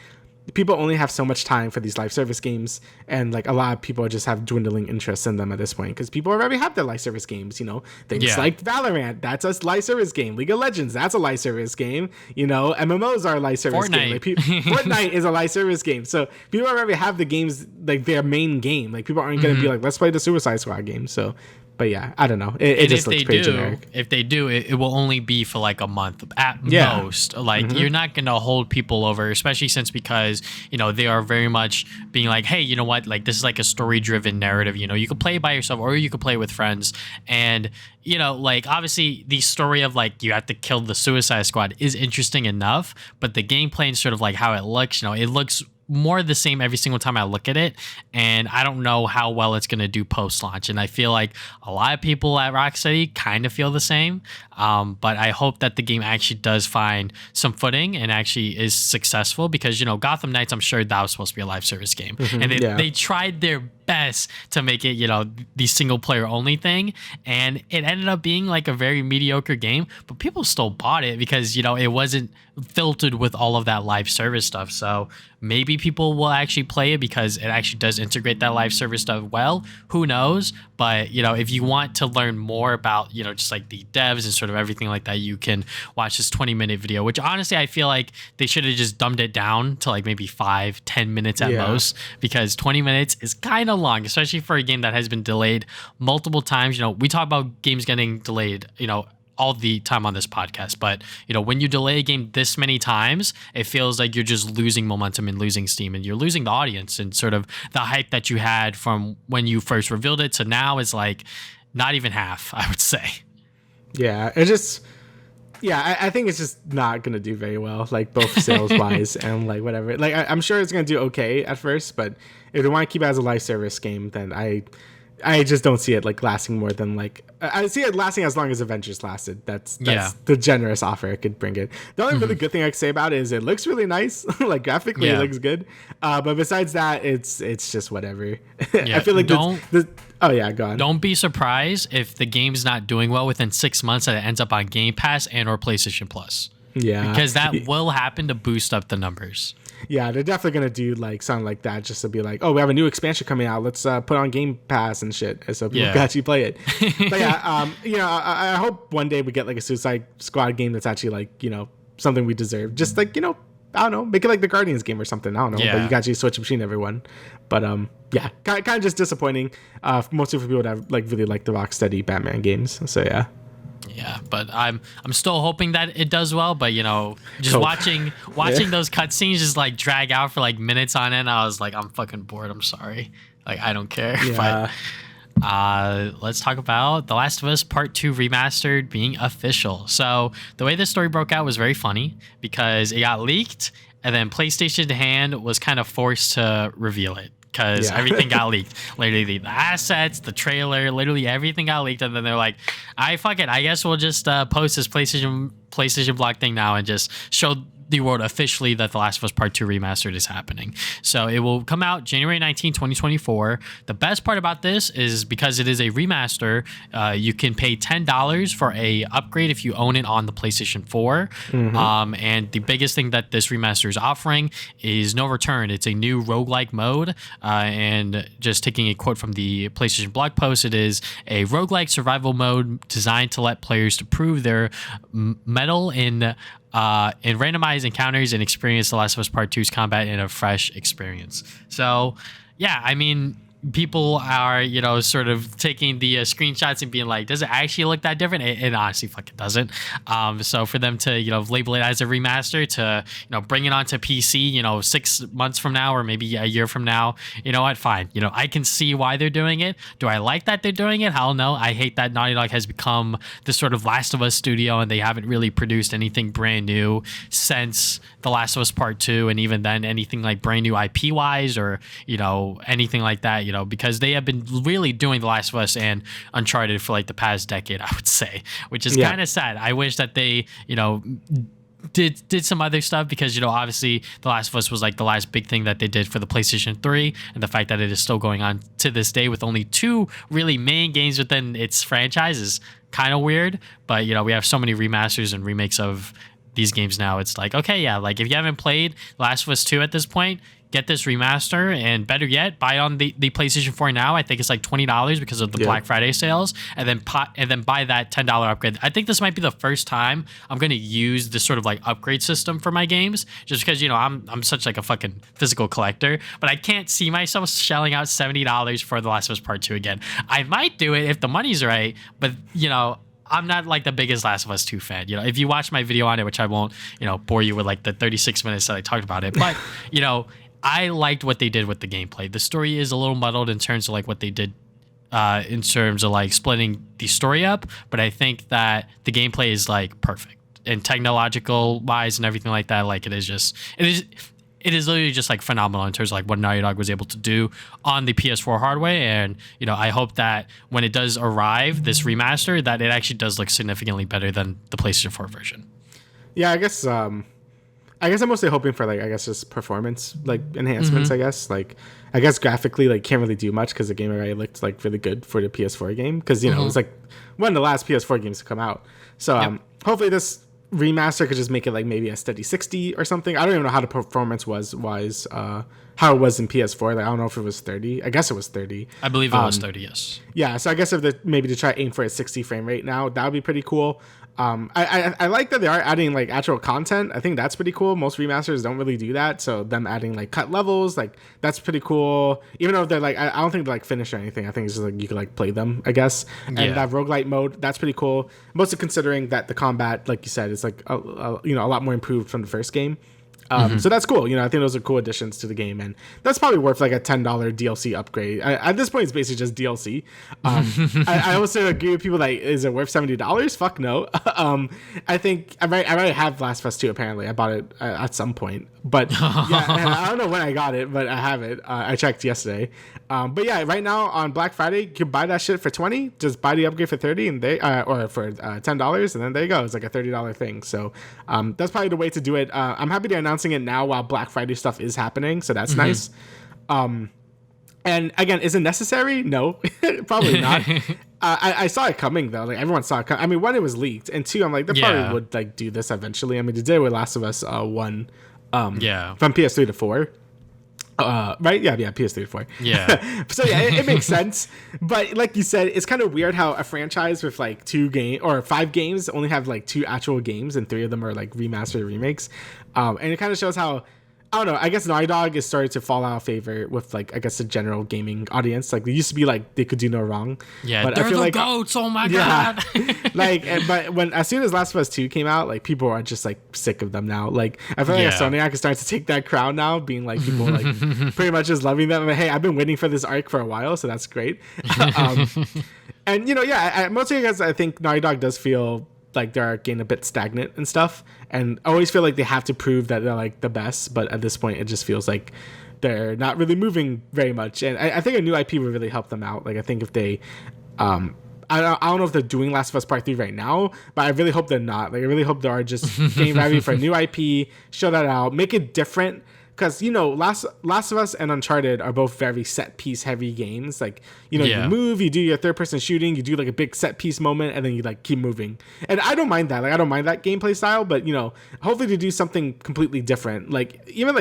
people only have so much time for these live service games, and like a lot of people just have dwindling interest in them at this point, because people already have their live service games. Things like Valorant, that's a live service game. League of Legends, that's a live service game. MMOs are a live service game. Like, Fortnite is a live service game. So people already have the games like their main game. Like, people aren't going to be like, let's play the Suicide Squad game. So, but yeah, I don't know. It just looks pretty generic. If they do, it will only be for like a month at most. Like, you're not going to hold people over, especially because, they are very much being like, hey, you know what? Like, this is like a story-driven narrative. You could play by yourself or you could play with friends. And, like, obviously the story of like, you have to kill the Suicide Squad is interesting enough, but the gameplay and sort of like how it looks, it looks more the same every single time I look at it, and I don't know how well it's going to do post-launch. And I feel like a lot of people at Rocksteady kind of feel the same, but I hope that the game actually does find some footing and actually is successful, because Gotham Knights, I'm sure that was supposed to be a live service game, and they tried their best to make it the single player only thing, and it ended up being like a very mediocre game, but people still bought it because it wasn't filtered with all of that live service stuff. So maybe people will actually play it because it actually does integrate that live service stuff well. Who knows? But if you want to learn more about just like the devs and sort of everything like that, you can watch this 20-minute video, which honestly I feel like they should have just dumbed it down to like maybe 5-10 minutes at most, because 20 minutes is kind of long, especially for a game that has been delayed multiple times. We talk about games getting delayed all the time on this podcast, but when you delay a game this many times, it feels like you're just losing momentum and losing steam, and you're losing the audience, and sort of the hype that you had from when you first revealed it to now is like not even half, I would say. I think it's just not gonna do very well, like both sales wise and like whatever. Like, I'm sure it's gonna do okay at first, but if they want to keep it as a live service game, then I just don't see it like lasting more than like I see it lasting as long as Avengers lasted. That's Yeah. the generous offer I could bring it. The only really good thing I could say about it is it looks really nice. Like graphically, Yeah. it looks good. But besides that, it's just whatever. Yeah. I feel like Don't- oh yeah, go on. Don't be surprised if the game's not doing well within 6 months and it ends up on Game Pass and or PlayStation Plus. Yeah, Because that will happen to boost up the numbers. yeah, they're definitely gonna do like something like that just to be like, oh, we have a new expansion coming out. Let's put on Game Pass and shit, so people Yeah. can actually play it. But yeah, you know, I hope one day we get like a Suicide Squad game that's actually like, you know, something we deserve. Just like, you know, I don't know, make it like the Guardians game or something. I don't know, Yeah. but you can actually switch between everyone. But yeah, kind of just disappointing. Mostly for people that like really like the Rocksteady Batman games. So yeah. Yeah, but I'm still hoping that it does well. But you know, just Hope. watching those cutscenes just like drag out for like minutes on end, I was like, I'm fucking bored. I'm sorry. Like I don't care. Yeah. But let's talk about The Last of Us Part 2 Remastered being official. So the way this story broke out was very funny because it got leaked and then PlayStation Hand was kind of forced to reveal it. Because Yeah. everything got leaked. Literally, the assets, the trailer, literally everything got leaked. And then they're like, fuck it. I guess we'll just post this PlayStation blog thing now and just show the world officially that The Last of Us Part 2 Remastered is happening. So it will come out January 19, 2024. The best part about this is because it is a remaster, you can pay $10 for a upgrade if you own it on the PlayStation 4. And the biggest thing that this remaster is offering is no return. It's a new roguelike mode. And just taking a quote from the PlayStation blog post, it is a roguelike survival mode designed to let players to prove their mettle in randomized encounters and experience The Last of Us Part 2's combat in a fresh experience. So, yeah, I mean, people are, you know, sort of taking the screenshots and being like, does it actually look that different? It honestly fucking doesn't. So for them to, you know, label it as a remaster, to, you know, bring it onto PC, you know, 6 months from now or maybe a year from now, you know what, fine. You know, I can see why they're doing it. Do I like that they're doing it? Hell no. I hate that Naughty Dog has become this sort of Last of Us studio and they haven't really produced anything brand new since The Last of Us Part 2, and even then anything like brand new IP wise or, you know, anything like that, you know, because they have been really doing The Last of Us and Uncharted for like the past decade, I would say, which is kind of sad. I wish that they, you know, did some other stuff because, you know, obviously The Last of Us was like the last big thing that they did for the PlayStation 3, and the fact that it is still going on to this day with only 2 really main games within its franchise is kind of weird. But, you know, we have so many remasters and remakes of these games now. It's like, okay, yeah, like if you haven't played Last of Us 2 at this point, get this remaster, and better yet, buy it on the PlayStation 4 now. I think it's like $20 because of the Black Friday sales, and then buy that $10 upgrade. I think this might be the first time I'm going to use this sort of like upgrade system for my games, just because, you know, I'm such like a fucking physical collector, but I can't see myself shelling out $70 for The Last of Us Part 2 again. I might do it if the money's right, but, you know, I'm not like the biggest Last of Us 2 fan. You know, if you watch my video on it, which I won't, you know, bore you with like the 36 minutes that I talked about it, but, you know, I liked what they did with the gameplay. The story is a little muddled in terms of like what they did in terms of like splitting the story up, but I think that the gameplay is like perfect and technological wise and everything like that. Like it is literally just like phenomenal in terms of like what Naughty Dog was able to do on the PS4 hardware. And, you know, I hope that when it does arrive, this remaster, that it actually does look significantly better than the PlayStation 4 version. Yeah, I guess I'm mostly hoping for like, I guess just performance like enhancements. I guess graphically like can't really do much because the game already looked like really good for the PS4 game because, you know, it was like one of the last PS4 games to come out. So hopefully this remaster could just make it like maybe a steady 60 or something. I don't even know how the performance was how it was in PS4. Like I don't know if it was 30. I guess it was 30. I believe it was 30. Yes. Yeah. So I guess if maybe to try aim for a 60 frame rate now, that would be pretty cool. I like that they are adding like actual content. I think that's pretty cool. Most remasters don't really do that. So them adding like cut levels, like that's pretty cool. Even though they're like, I don't think they're like finished or anything. I think it's just like you can like play them, I guess. And that roguelite mode, that's pretty cool. Mostly considering that the combat, like you said, is like a lot more improved from the first game. So that's cool. I think those are cool additions to the game, and that's probably worth like a $10 DLC upgrade. At this point, it's basically just DLC. I also agree with people like, is it worth $70? Fuck no. I think I might have Last of Us 2. Apparently, I bought it at some point, but yeah, and I don't know when I got it, but I have it. I checked yesterday. But yeah, right now on Black Friday, you can buy that shit for $20. Just buy the upgrade for $30, and or for $10, and then there you go. It's like a $30 thing. So that's probably the way to do it. I'm happy they're announcing it now while Black Friday stuff is happening, so that's nice. And again, is it necessary? No, probably not. I saw it coming though. Like everyone saw it coming. I mean, one, it was leaked, and two, I'm like, they probably would like do this eventually. I mean, they did it with Last of Us 1 from PS3 to 4. Right? Yeah, PS3 to 4. Yeah. So yeah, it makes sense. But like you said, it's kind of weird how a franchise with like 5 games only have like 2 actual games, and 3 of them are like remastered remakes. And it kind of shows how, I don't know, I guess Naughty Dog is starting to fall out of favor with like, I guess, the general gaming audience. Like, they used to be like, they could do no wrong. Yeah, but they're I feel the like, goats. Oh my god. Like, but as soon as Last of Us 2 came out, like, people are just like sick of them now. Like, I feel like Insomniac is starting to take that crown now, being like, people like pretty much just loving them. But hey, I've been waiting for this arc for a while, so that's great. And mostly because I think Naughty Dog does feel like they're getting a bit stagnant and stuff, and I always feel like they have to prove that they're like the best, but at this point it just feels like they're not really moving very much. And I think a new IP would really help them out. Like, I think if they I don't know if they're doing Last of Us Part 3 right now, but I really hope they're not. Like, I really hope they are just getting ready for a new IP, show that out, make it different. Because, Last of Us and Uncharted are both very set-piece heavy games. Like, you move, you do your third-person shooting, you do, like, a big set-piece moment, and then you, like, keep moving. And I don't mind that. Like, I don't mind that gameplay style, but, hopefully to do something completely different. Like, even,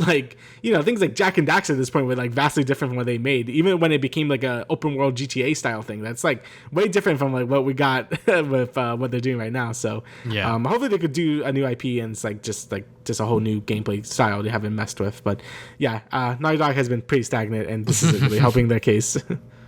like things like Jak and Dax at this point were like vastly different from what they made, even when it became like a open world GTA style thing. That's like way different from like what we got with what they're doing right now. So hopefully they could do a new IP, and it's like just a whole new gameplay style they haven't messed with. But Naughty Dog has been pretty stagnant, and this is really helping their case.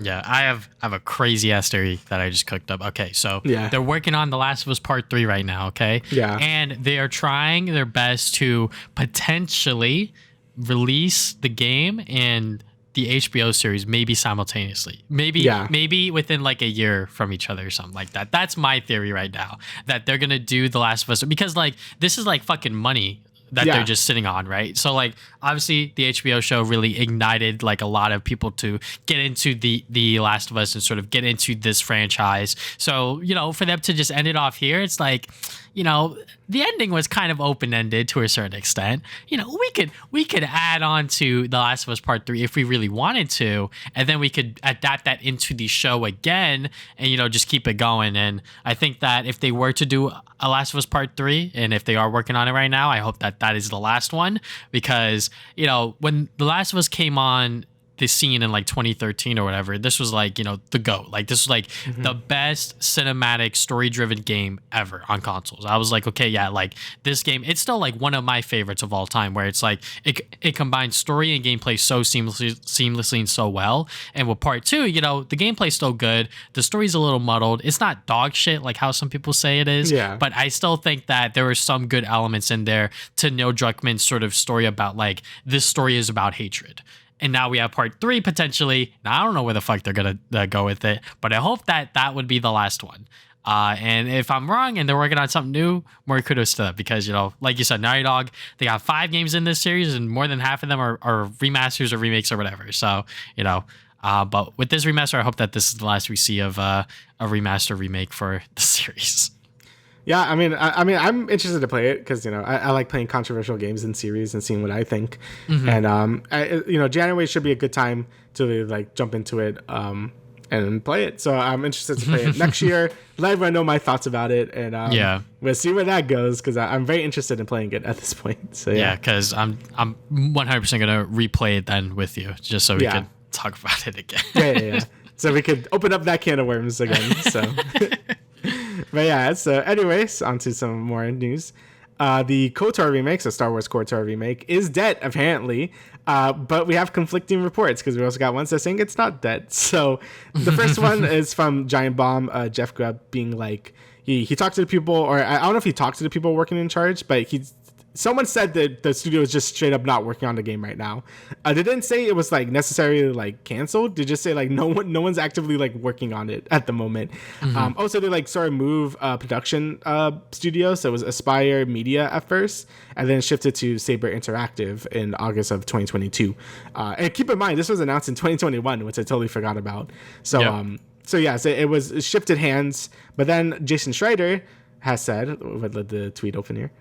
Yeah, I have a crazy ass theory that I just cooked up. Okay, so they're working on The Last of Us Part 3 right now, okay? Yeah. And they are trying their best to potentially release the game and the HBO series maybe simultaneously. Maybe within like a year from each other or something like that. That's my theory right now, that they're going to do The Last of Us, because like this is like fucking money that they're just sitting on, right? So like obviously the HBO show really ignited like a lot of people to get into the Last of Us and sort of get into this franchise. So, for them to just end it off here, it's like, the ending was kind of open-ended to a certain extent. We could add on to The Last of Us Part 3 if we really wanted to, and then we could adapt that into the show again and, just keep it going. And I think that if they were to do a Last of Us Part 3, and if they are working on it right now, I hope that is the last one, because, when The Last of Us came on the scene in like 2013 or whatever, this was like, the GOAT. Like, this was like the best cinematic story-driven game ever on consoles. I was like, okay, yeah, like this game, it's still like one of my favorites of all time, where it's like it combines story and gameplay so seamlessly and so well. And with Part 2, the gameplay's still good, the story's a little muddled, it's not dog shit like how some people say it is, but I still think that there were some good elements in there to Neil Druckmann's sort of story about like, this story is about hatred. And now we have Part 3 potentially. Now, I don't know where the fuck they're going to go with it, but I hope that would be the last one. And if I'm wrong and they're working on something new, more kudos to them, because, like you said, Naughty Dog, they got 5 games in this series, and more than half of them are remasters or remakes or whatever. So, but with this remaster, I hope that this is the last we see of a remaster remake for the series. Yeah, I mean, I'm interested to play it because, I like playing controversial games in series and seeing what I think. And, January should be a good time to really, like, jump into it and play it. So I'm interested to play it next year. Let everyone know my thoughts about it. And we'll see where that goes, because I'm very interested in playing it at this point. So yeah, because I'm 100% going to replay it then with you, just so we can talk about it again. Yeah. So we could open up that can of worms again. So... But yeah, so anyways, on to some more news. The KotOR remake, so Star Wars KotOR remake, is dead, apparently. But we have conflicting reports, because we also got ones that are saying it's not dead. So the first one is from Giant Bomb, Jeff Grubb, being like, he talked to the people, or I don't know if he talked to the people working in charge, but someone said that the studio is just straight up not working on the game right now. They didn't say it was like necessarily like canceled. They just say like no one's actively like working on it at the moment. Also, they like sort of move production studio, so it was Aspire Media at first, and then shifted to Saber Interactive in August of 2022. And keep in mind, this was announced in 2021, which I totally forgot about. So so it was shifted hands. But then Jason Schreider has said, let the tweet open here,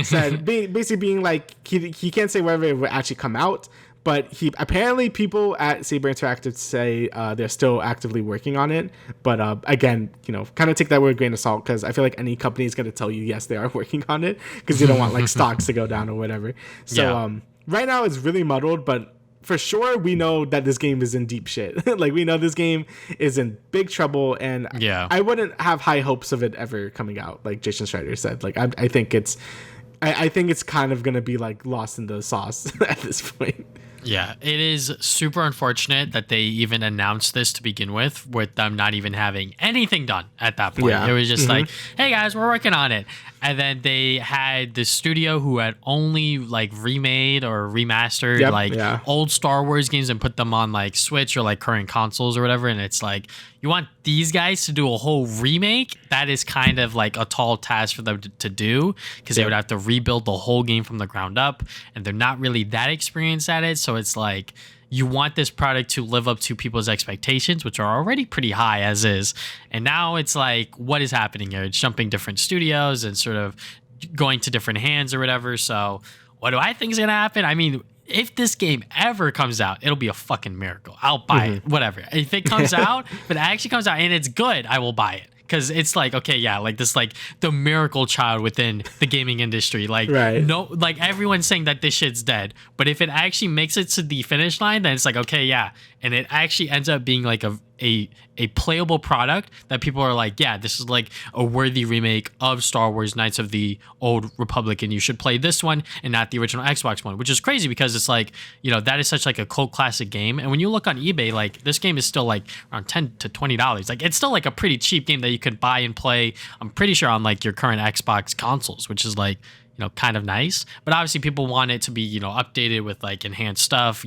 said basically being like, he can't say whether it will actually come out, but apparently people at Saber Interactive say they're still actively working on it. But again, kind of take that with a grain of salt, because I feel like any company is going to tell you, yes, they are working on it, because you don't want like stocks to go down or whatever. So right now it's really muddled, but for sure, we know that this game is in deep shit. Like, we know this game is in big trouble, and I wouldn't have high hopes of it ever coming out. Like Jason Schreider said, like I think it's kind of gonna be like lost in the sauce at this point. Yeah, it is super unfortunate that they even announced this to begin with them not even having anything done at that point. It was just like, hey guys, we're working on it. And then they had the studio who had only like remade or remastered old Star Wars games and put them on like Switch or like current consoles or whatever. And it's like, you want these guys to do a whole remake? That is kind of like a tall task for them to do, because they would have to rebuild the whole game from the ground up, and they're not really that experienced at it. So it's like, you want this product to live up to people's expectations, which are already pretty high as is. And now it's like, what is happening here? It's jumping different studios and sort of going to different hands or whatever. So what do I think is going to happen? I mean, if this game ever comes out, it'll be a fucking miracle. I'll buy it, whatever. If it comes out, if it actually comes out and it's good, I will buy it. Because it's like, okay, yeah, like this, like the miracle child within the gaming industry. Like, no, like everyone's saying that this shit's dead. But if it actually makes it to the finish line, then it's like, okay, yeah. And it actually ends up being like a playable product that people are like, yeah, this is like a worthy remake of Star Wars Knights of the Old Republic, and you should play this one and not the original Xbox one, which is crazy because it's like, that is such like a cult classic game. And when you look on eBay, like this game is still like around $10 to $20. Like it's still like a pretty cheap game that you could buy and play, I'm pretty sure, on like your current Xbox consoles, which is like, kind of nice. But obviously people want it to be, updated with like enhanced stuff,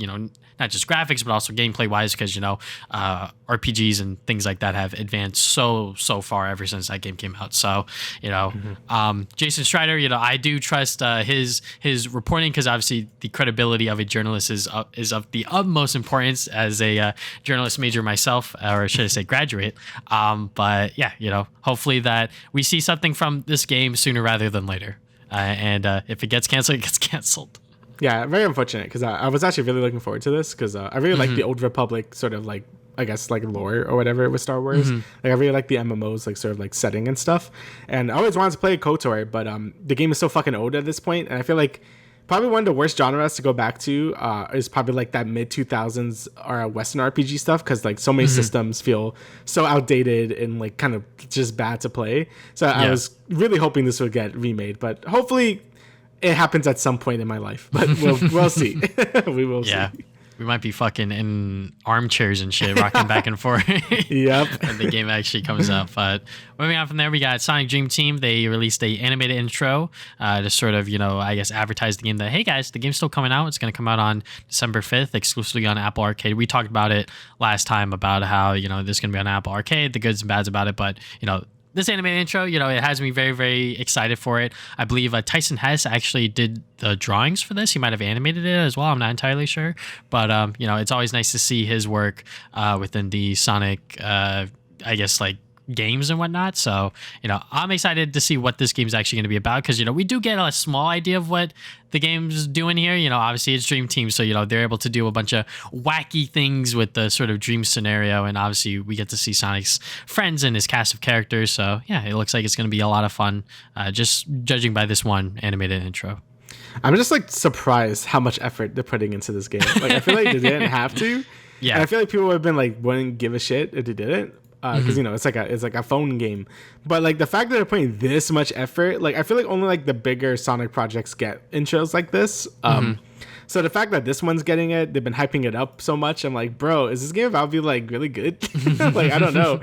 not just graphics, but also gameplay wise, because, RPGs and things like that have advanced so far ever since that game came out. So, Jason Schreider, I do trust his reporting, because obviously the credibility of a journalist is of the utmost importance as a journalist major myself, or should I say graduate. But yeah, hopefully that we see something from this game sooner rather than later. And if it gets canceled, it gets canceled. Yeah, very unfortunate, because I was actually really looking forward to this, because I really like the Old Republic sort of like, I guess, like lore or whatever with Star Wars. Like I really like the MMOs, like sort of like setting and stuff. And I always wanted to play KotOR, but the game is so fucking old at this point, and I feel like probably one of the worst genres to go back to is probably like that mid 2000s or Western RPG stuff, because like so many systems feel so outdated and like kind of just bad to play. So I was really hoping this would get remade, but hopefully it happens at some point in my life. But we'll see. We will see. We might be fucking in armchairs and shit, rocking back and forth. Yep. When the game actually comes out. But moving on from there, we got Sonic Dream Team. They released a animated intro to sort of, I guess, advertise the game that, hey guys, the game's still coming out. It's going to come out on December 5th, exclusively on Apple Arcade. We talked about it last time about how, this is going to be on Apple Arcade, the goods and bads about it. But, this animated intro, it has me very, very excited for it. I believe Tyson Hess actually did the drawings for this. He might have animated it as well. I'm not entirely sure. But, it's always nice to see his work within the Sonic, I guess, like, games and whatnot. So, I'm excited to see what this game's actually going to be about, because, we do get a small idea of what the game's doing here. Obviously it's Dream Team, so, they're able to do a bunch of wacky things with the sort of dream scenario, and obviously we get to see Sonic's friends and his cast of characters. So, yeah, it looks like it's going to be a lot of fun, just judging by this one animated intro. I'm just like surprised how much effort they're putting into this game. Like I feel like they didn't have to. Yeah. And I feel like people would have been like, wouldn't give a shit if they didn't. Because it's like a phone game, but like the fact that they're putting this much effort, like I feel like only like the bigger Sonic projects get intros like this. So So the fact that this one's getting it, they've been hyping it up so much. I'm like, bro, is this game about to be like really good? Like, I don't know.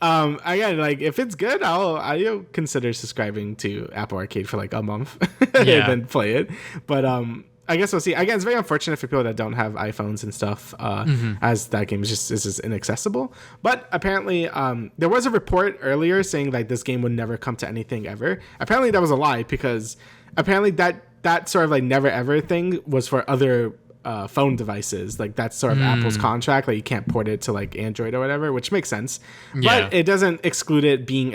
Again, like if it's good, I'll consider subscribing to Apple Arcade for like a month and then play it. But I guess we'll see. Again, it's very unfortunate for people that don't have iPhones and stuff, as that game is just inaccessible. But apparently, there was a report earlier saying like this game would never come to anything ever. Apparently, that was a lie, because apparently that sort of like never ever thing was for other phone devices. Like that's sort of Apple's contract. Like you can't port it to like Android or whatever, which makes sense. Yeah. But it doesn't exclude it being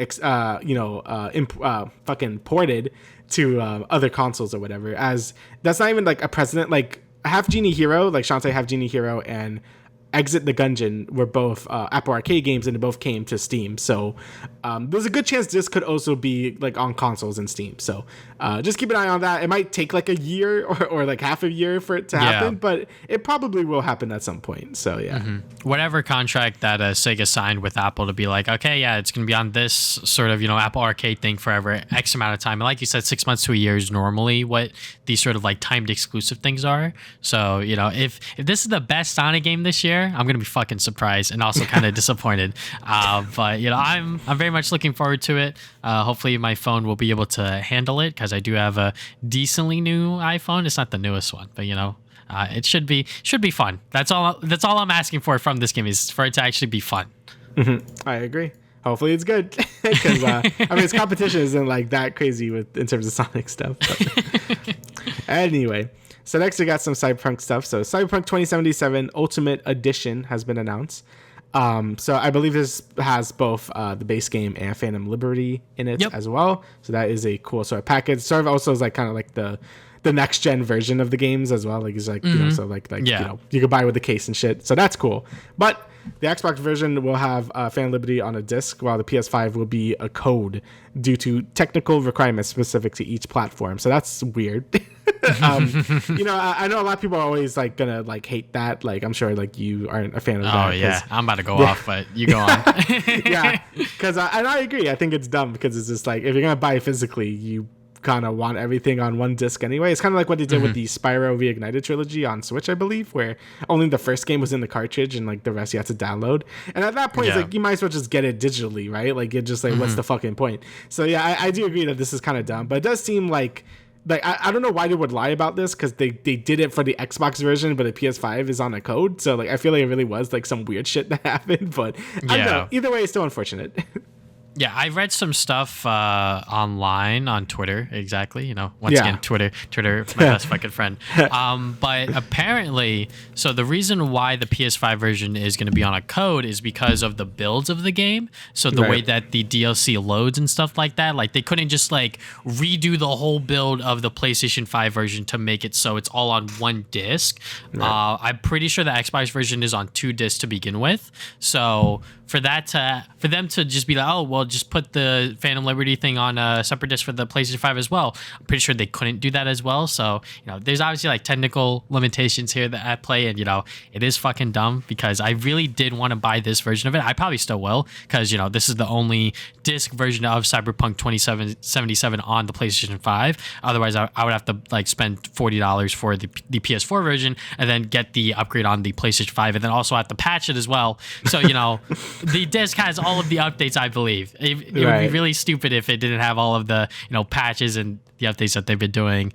fucking ported to other consoles or whatever, as that's not even like a precedent. Like Half Genie Hero, like Shantae Half Genie Hero and Exit the Gungeon were both Apple Arcade games, and they both came to Steam. So there's a good chance this could also be like on consoles and Steam. So just keep an eye on that. It might take like a year or like half a year for it to happen, but it probably will happen at some point. So yeah. Whatever contract that Sega signed with Apple to be like, okay, yeah, it's going to be on this sort of, Apple Arcade thing forever, X amount of time. And like you said, 6 months to a year is normally what these sort of like timed exclusive things are. So, if this is the best Sonic game this year, I'm going to be fucking surprised and also kind of disappointed. But, I'm very much looking forward to it. Hopefully my phone will be able to handle it, because I do have a decently new iPhone. It's not the newest one, but, it should be fun. That's all I'm asking for from this game, is for it to actually be fun. I agree. Hopefully it's good, because its competition isn't like that crazy in terms of Sonic stuff. But anyway, so next we got some Cyberpunk stuff. So Cyberpunk 2077 Ultimate Edition has been announced. So I believe this has both the base game and Phantom Liberty in it as well. So that is a cool sort of package. Sort of also is like kind of like the next gen version of the games as well. Like it's like so like you could buy with the case and shit. So that's cool. But the Xbox version will have Phantom Liberty on a disc, while the PS5 will be a code due to technical requirements specific to each platform. So that's weird. I know a lot of people are always like gonna like hate that. Like I'm sure like you aren't a fan of that. Oh yeah, I'm about to go off, but you go on. Yeah, because and I agree. I think it's dumb, because it's just like if you're gonna buy it physically, you kind of want everything on one disc anyway. It's kind of like what they did with the Spyro Reignited trilogy on Switch, I believe, where only the first game was in the cartridge and like the rest you had to download. And at that point, it's like you might as well just get it digitally, right? Like you're just like, what's the fucking point? So yeah, I do agree that this is kind of dumb, but it does seem like I don't know why they would lie about this, because they did it for the Xbox version, but the PS5 is on a code. So like I feel like it really was like some weird shit that happened. But I don't know. Either way, it's still unfortunate. Yeah, I read some stuff online on Twitter. Exactly, once again, Twitter, my best fucking friend. But apparently, so the reason why the PS5 version is going to be on a code is because of the builds of the game. So the way that the DLC loads and stuff like that, like they couldn't just like redo the whole build of the PlayStation 5 version to make it so it's all on one disc. I'm pretty sure the Xbox version is on 2 discs to begin with. So for them to just be like, oh well, just put the Phantom Liberty thing on a separate disc for the PlayStation 5 as well. I'm pretty sure they couldn't do that as well. So there's obviously like technical limitations here that at play, and it is fucking dumb, because I really did want to buy this version of it. I probably still will, because this is the only disc version of Cyberpunk 2077 on the PlayStation 5. Otherwise, I would have to like spend $40 for the PS4 version and then get the upgrade on the PlayStation 5, and then also have to patch it as well. So the disc has all of the updates, I believe. It would be really stupid if it didn't have all of the patches and the updates that they've been doing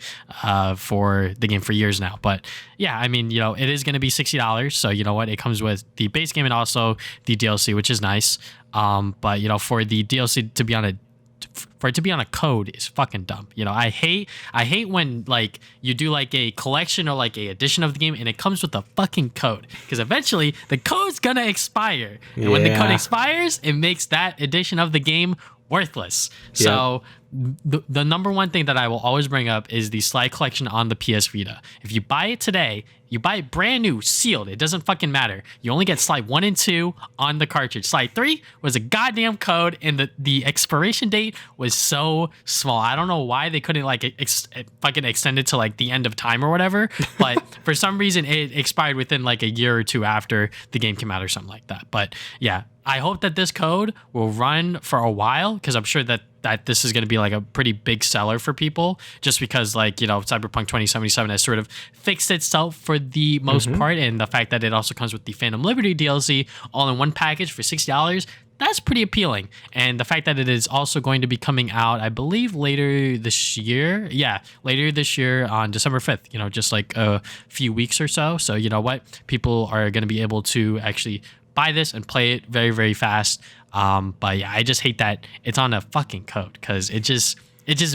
for the game for years now. But yeah, I mean, it is going to be $60. So you know what? It comes with the base game and also the DLC, which is nice. But for the DLC to be on a code is fucking dumb. I hate when like you do like a collection or like a edition of the game and it comes with a fucking code, because eventually the code's gonna expire, and when the code expires, it makes that edition of the game worthless. So the number one thing that I will always bring up is the Slide collection on the PS Vita. If you buy it today, you buy it brand new, sealed. It doesn't fucking matter. You only get Slide 1 and 2 on the cartridge. Slide 3 was a goddamn code, and the expiration date was so small. I don't know why they couldn't like fucking extend it to like the end of time or whatever. But for some reason, it expired within like a year or two after the game came out or something like that. But yeah, I hope that this code will run for a while, because I'm sure that that this is going to be like a pretty big seller for people, just because like, you know, Cyberpunk 2077 has sort of fixed itself for the most part, and the fact that it also comes with the Phantom Liberty DLC all in one package for $60, that's pretty appealing. And the fact that it is also going to be coming out, I believe, later this year. Yeah, later this year on December 5th, you know, just like a few weeks or so. So, you know what? People are going to be able to actually buy this and play it very, very fast. But yeah, I just hate that it's on a fucking code, because it just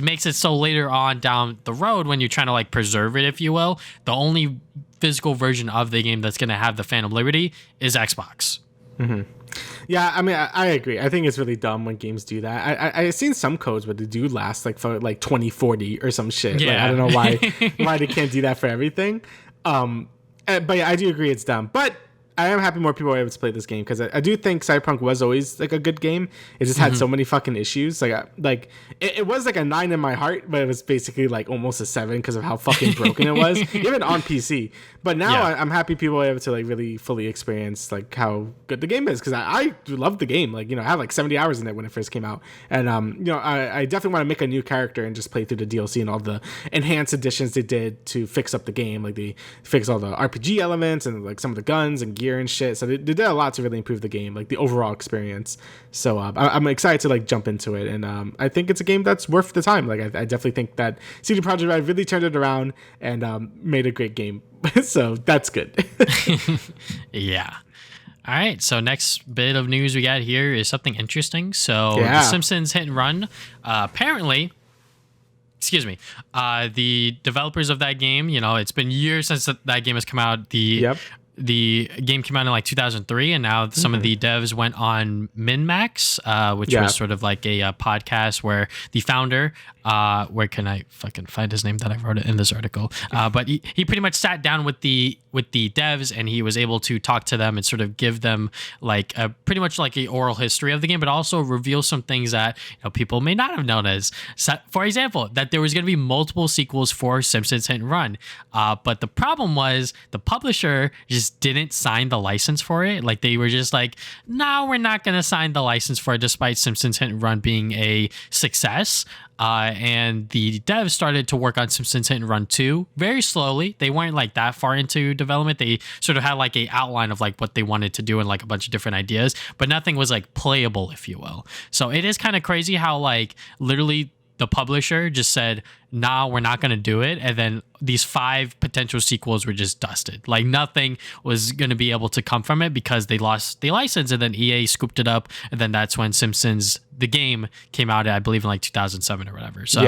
makes it so later on down the road, when you're trying to like preserve it, if you will, the only physical version of the game that's going to have the Phantom Liberty is Xbox. Yeah, I mean, I agree. I think it's really dumb when games do that. I've seen some codes where they do last like for like 2040 or some shit. Yeah. Like, I don't know why they can't do that for everything. But yeah, I do agree it's dumb. But I am happy more people are able to play this game, because I do think Cyberpunk was always like a good game. It just had so many fucking issues. Like it was like a 9 in my heart, but it was basically like almost a 7 because of how fucking broken it was, even on PC. But now I'm happy people are able to like really fully experience like how good the game is, because I love the game. Like, you know, I had like 70 hours in it when it first came out, and you know, I definitely want to make a new character and just play through the DLC and all the enhanced additions they did to fix up the game. Like they fixed all the RPG elements and like some of the guns and gear and shit. So they did a lot to really improve the game, like the overall experience. So I'm excited to like jump into it, and I think it's a game that's worth the time. Like I definitely think that CD Projekt Red really turned it around and made a great game. So that's good. Yeah. All right, so next bit of news we got here is something interesting. So The Simpsons Hit and Run, apparently, the developers of that game, you know, it's been years since that game has come out. The game came out in like 2003, and now some of the devs went on MinMax, which was sort of like a podcast where the founder, where can I fucking find his name that I wrote it in this article? But he pretty much sat down with the devs, and he was able to talk to them and sort of give them like pretty much like a oral history of the game, but also reveal some things that, you know, people may not have known as. For example, that there was going to be multiple sequels for Simpsons Hit and Run, but the problem was the publisher just didn't sign the license for it. Like they were just like, no, we're not going to sign the license for it, despite Simpsons Hit and Run being a success. And the devs started to work on Simpsons Hit and Run 2 very slowly. They weren't like that far into development. They sort of had like a outline of like what they wanted to do and like a bunch of different ideas, but nothing was like playable, if you will. So it is kind of crazy how like literally the publisher just said, nah, we're not going to do it. And then these 5 potential sequels were just dusted. Like nothing was going to be able to come from it because they lost the license, and then EA scooped it up. And then that's when Simpsons, the game, came out, I believe in like 2007 or whatever. So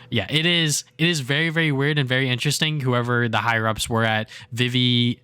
yeah, it is very, very weird and very interesting. Whoever the higher ups were at Vivendi,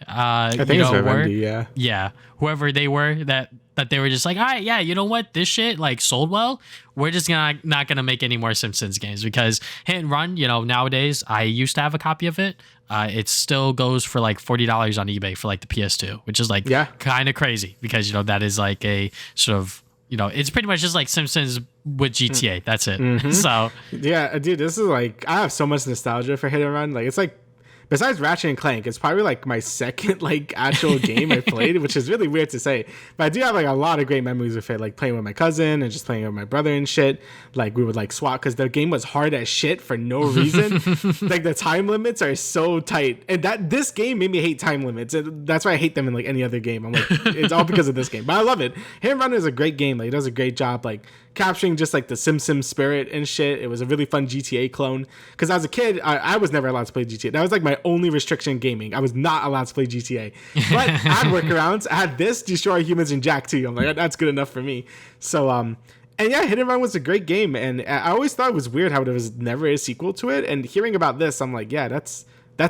I think it's Vivendi, yeah, whoever they were, that they were just like, all right, yeah, you know what, this shit like sold well, we're just not gonna make any more Simpsons games, because Hit and Run, you know, nowadays, I used to have a copy of it, it still goes for like $40 on eBay for like the PS2, which is like kind of crazy, because, you know, that is like a sort of, you know, it's pretty much just like Simpsons with GTA. That's it. So yeah, dude, this is like, I have so much nostalgia for Hit and Run. Like, it's like, besides Ratchet and Clank, it's probably like my second like actual game I played, which is really weird to say. But I do have like a lot of great memories with it, like playing with my cousin and just playing with my brother and shit. Like we would like swap, because the game was hard as shit for no reason. Like the time limits are so tight, and this game made me hate time limits. And that's why I hate them in like any other game. I'm like, it's all because of this game. But I love it. Hit and Run is a great game. Like it does a great job like capturing just like the Simpsons spirit and shit. It was a really fun GTA clone, because as a kid I was never allowed to play GTA. That was like my only restriction in gaming. I was not allowed to play GTA, but I had workarounds. I had this, Destroy Humans, and Jack 2. I'm like, that's good enough for me. So and yeah, Hit and Run was a great game, and I always thought it was weird how there was never a sequel to it. And hearing about this, I'm like, yeah, that's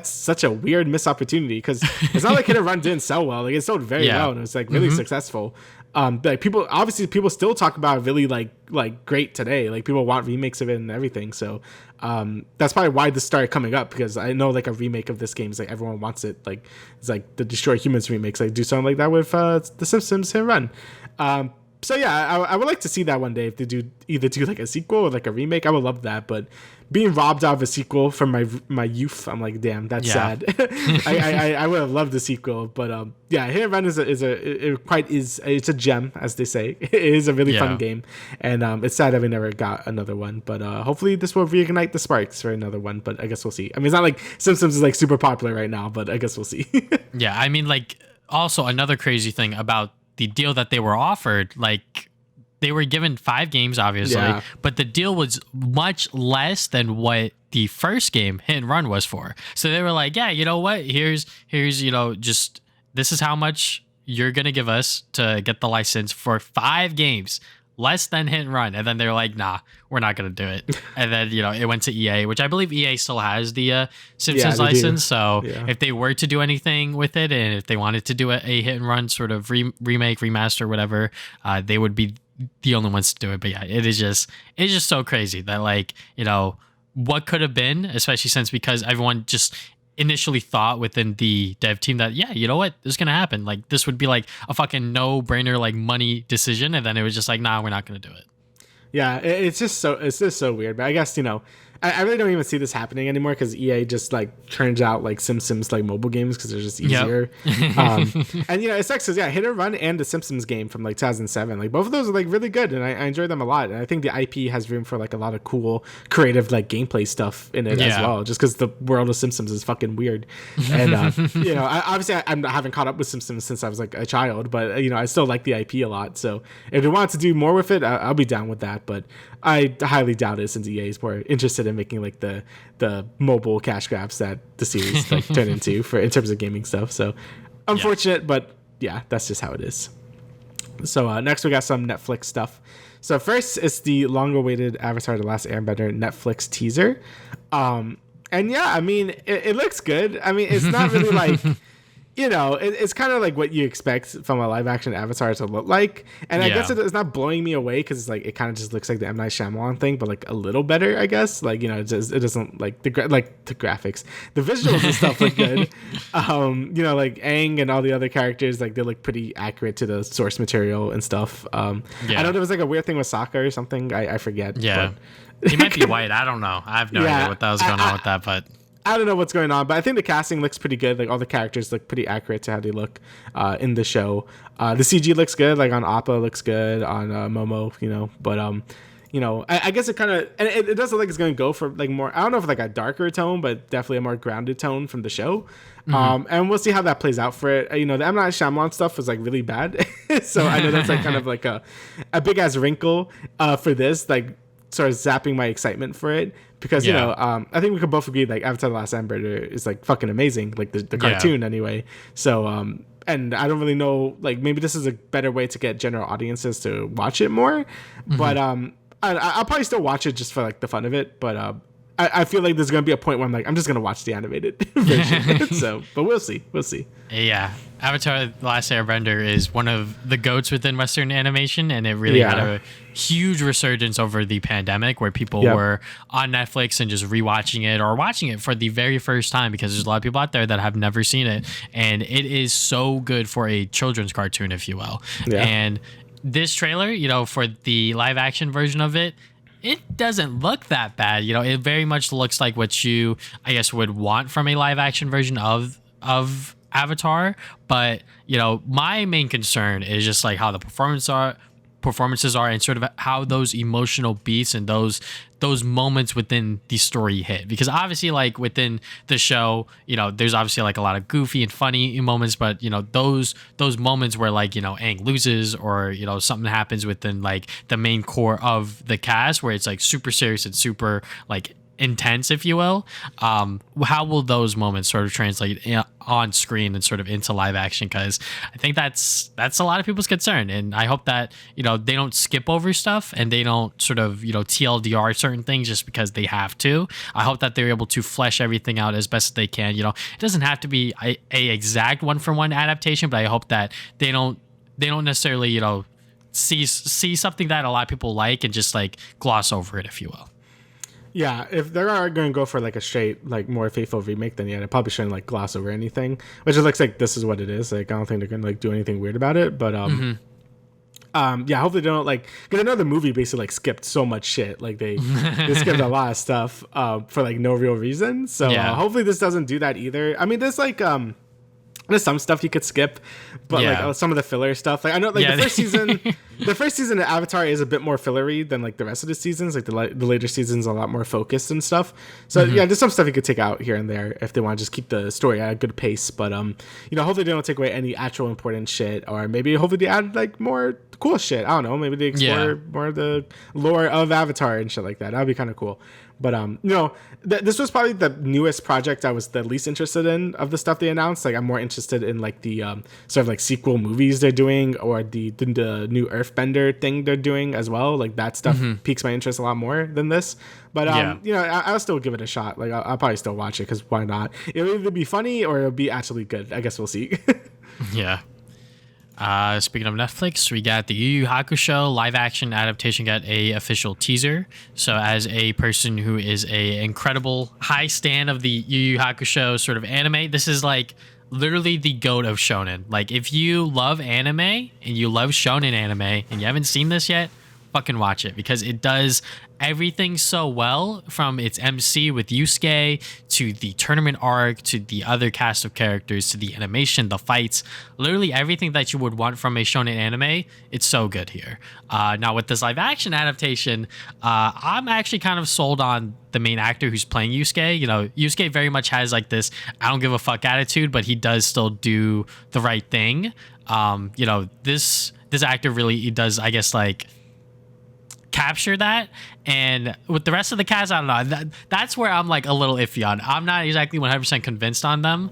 such a weird missed opportunity, because it's not like Hit and Run didn't sell well. Like it sold very well, and it was like really successful. Like people still talk about it really like great today. Like people want remakes of it and everything. So that's probably why this started coming up, because I know like a remake of this game is like everyone wants it. Like it's like the Destroy Humans remakes. Like do something like that with the Simpsons Hit and Run. So yeah, I would like to see that one day if they do either do like a sequel or like a remake. I would love that, but being robbed out of a sequel from my youth, I'm like, damn, that's sad. I would have loved the sequel, but yeah, Hit and Run it's a gem, as they say. It is a really fun game, and it's sad that we never got another one. But hopefully this will reignite the sparks for another one. But I guess we'll see. I mean, it's not like Simpsons is like super popular right now, but I guess we'll see. Yeah, I mean, like, also another crazy thing about the deal that they were offered, like, they were given 5 games, obviously, but the deal was much less than what the first game, Hit and Run, was for. So they were like, yeah, you know what? Here's just this is how much you're going to give us to get the license for 5 games, less than Hit and Run. And then they're like, nah, we're not going to do it. And then, it went to EA, which I believe EA still has the Simpsons license. So if they were to do anything with it, and if they wanted to do a Hit and Run sort of remake, remaster, whatever, they would be the only ones to do it. But yeah, it's just so crazy that, like, what could have been, especially since because everyone just initially thought within the dev team that, yeah, you know what, this is gonna happen, like this would be like a fucking no-brainer, like, money decision, and then it was just like, nah, we're not gonna do it. Yeah, it's just so weird. But I guess I really don't even see this happening anymore because EA just like turns out like Simpsons like mobile games because they're just easier. And it sucks because Hit and Run and the Simpsons game from like 2007, like both of those are like really good, and I enjoy them a lot. And I think the IP has room for like a lot of cool creative like gameplay stuff in it as well, just because the world of Simpsons is fucking weird. And I haven't caught up with Simpsons since I was like a child, but I still like the IP a lot. So if they want to do more with it, I'll be down with that. But I highly doubt it since EA is more interested in making like the mobile cash grabs that the series like turn into in terms of gaming stuff. So unfortunate, but yeah, that's just how it is. So next we got some Netflix stuff. So first is the long-awaited Avatar: The Last Airbender Netflix teaser. And yeah, I mean, it looks good. I mean, it's not really like it's kind of like what you expect from a live action Avatar to look like. And I guess it's not blowing me away because it's like it kind of just looks like the M. Night Shyamalan thing, but like a little better, I guess. Like, it doesn't like the graphics, the visuals and stuff look good. Like Aang and all the other characters, like they look pretty accurate to the source material and stuff. I know there was like a weird thing with Sokka or something. I forget. Yeah. He might be white. I don't know. I have no idea what that was going on with that, but I don't know what's going on, but I think the casting looks pretty good. Like all the characters look pretty accurate to how they look in the show. The CG looks good. Like on Appa looks good, on Momo, But I guess it kind of, and it does look like it's going to go for like more. I don't know if like a darker tone, but definitely a more grounded tone from the show. And we'll see how that plays out for it. The M. Night Shyamalan stuff was like really bad, so I know that's like kind of like a big ass wrinkle for this, like sort of zapping my excitement for it. Because I think we could both agree like Avatar: The Last Airbender is like fucking amazing, like the cartoon anyway. So and I don't really know, like maybe this is a better way to get general audiences to watch it more. But I'll probably still watch it just for like the fun of it. But I feel like there's gonna be a point where I'm like, I'm just gonna watch the animated version. So, but we'll see. Yeah, Avatar: The Last Airbender is one of the goats within Western animation, and it really had a huge resurgence over the pandemic, where people were on Netflix and just rewatching it or watching it for the very first time, because there's a lot of people out there that have never seen it, and it is so good for a children's cartoon, if you will. And this trailer, for the live action version of it doesn't look that bad. It very much looks like what you, I guess, would want from a live action version of Avatar. But, my main concern is just like how the performances are and sort of how those emotional beats and those moments within the story hit. Because obviously, like within the show, there's obviously like a lot of goofy and funny moments, but those moments where like Aang loses or something happens within like the main core of the cast where it's like super serious and super like intense, if you will, how will those moments sort of translate on screen and sort of into live action? Because I think that's a lot of people's concern, and I hope that they don't skip over stuff and they don't sort of TLDR certain things just because they have to. I hope that they're able to flesh everything out as best as they can. It doesn't have to be a exact one-for-one adaptation, but I hope that they don't necessarily see something that a lot of people like and just like gloss over it, if you will. Yeah, if they are going to go for like a straight, like more faithful remake, then they probably shouldn't like gloss over anything. Which it looks like this is what it is. Like I don't think they're going to like do anything weird about it. But Yeah, hopefully they don't like, because I know the movie basically like skipped so much shit, like they skipped a lot of stuff for like no real reason. So hopefully this doesn't do that either. I mean, there's some stuff you could skip, but like some of the filler stuff, like I know like the first season of Avatar is a bit more fillery than like the rest of the seasons. Like the later seasons are a lot more focused and stuff. So yeah, there's some stuff you could take out here and there if they want to just keep the story at a good pace. But hopefully they don't take away any actual important shit, or maybe hopefully they add like more cool shit. I don't know, maybe they explore more of the lore of Avatar and shit like that. That'd be kind of cool. But this was probably the newest project I was the least interested in of the stuff they announced. Like I'm more interested in like the sort of like sequel movies they're doing, or the new Earthbender thing they're doing as well. Like that stuff piques my interest a lot more than this. But I'll still give it a shot. Like I'll probably still watch it, because why not? It'll either be funny or it'll be actually good. I guess we'll see. Yeah. Speaking of Netflix, we got the Yu Yu Hakusho live action adaptation got a official teaser. So as a person who is a incredible high stan of the Yu Yu Hakusho sort of anime, this is like literally the goat of shonen. Like if you love anime and you love shonen anime and you haven't seen this yet, fucking watch it, because it does everything so well, from its MC with Yusuke to the tournament arc to the other cast of characters to the animation, the fights, literally everything that you would want from a shonen anime. It's so good here. Now with this live action adaptation, I'm actually kind of sold on the main actor who's playing Yusuke. Yusuke very much has like this I don't give a fuck attitude, but he does still do the right thing. This actor really, he does, I guess, like capture that. And with the rest of the cast, I don't know, that's where I'm like a little iffy on. I'm not exactly 100% convinced on them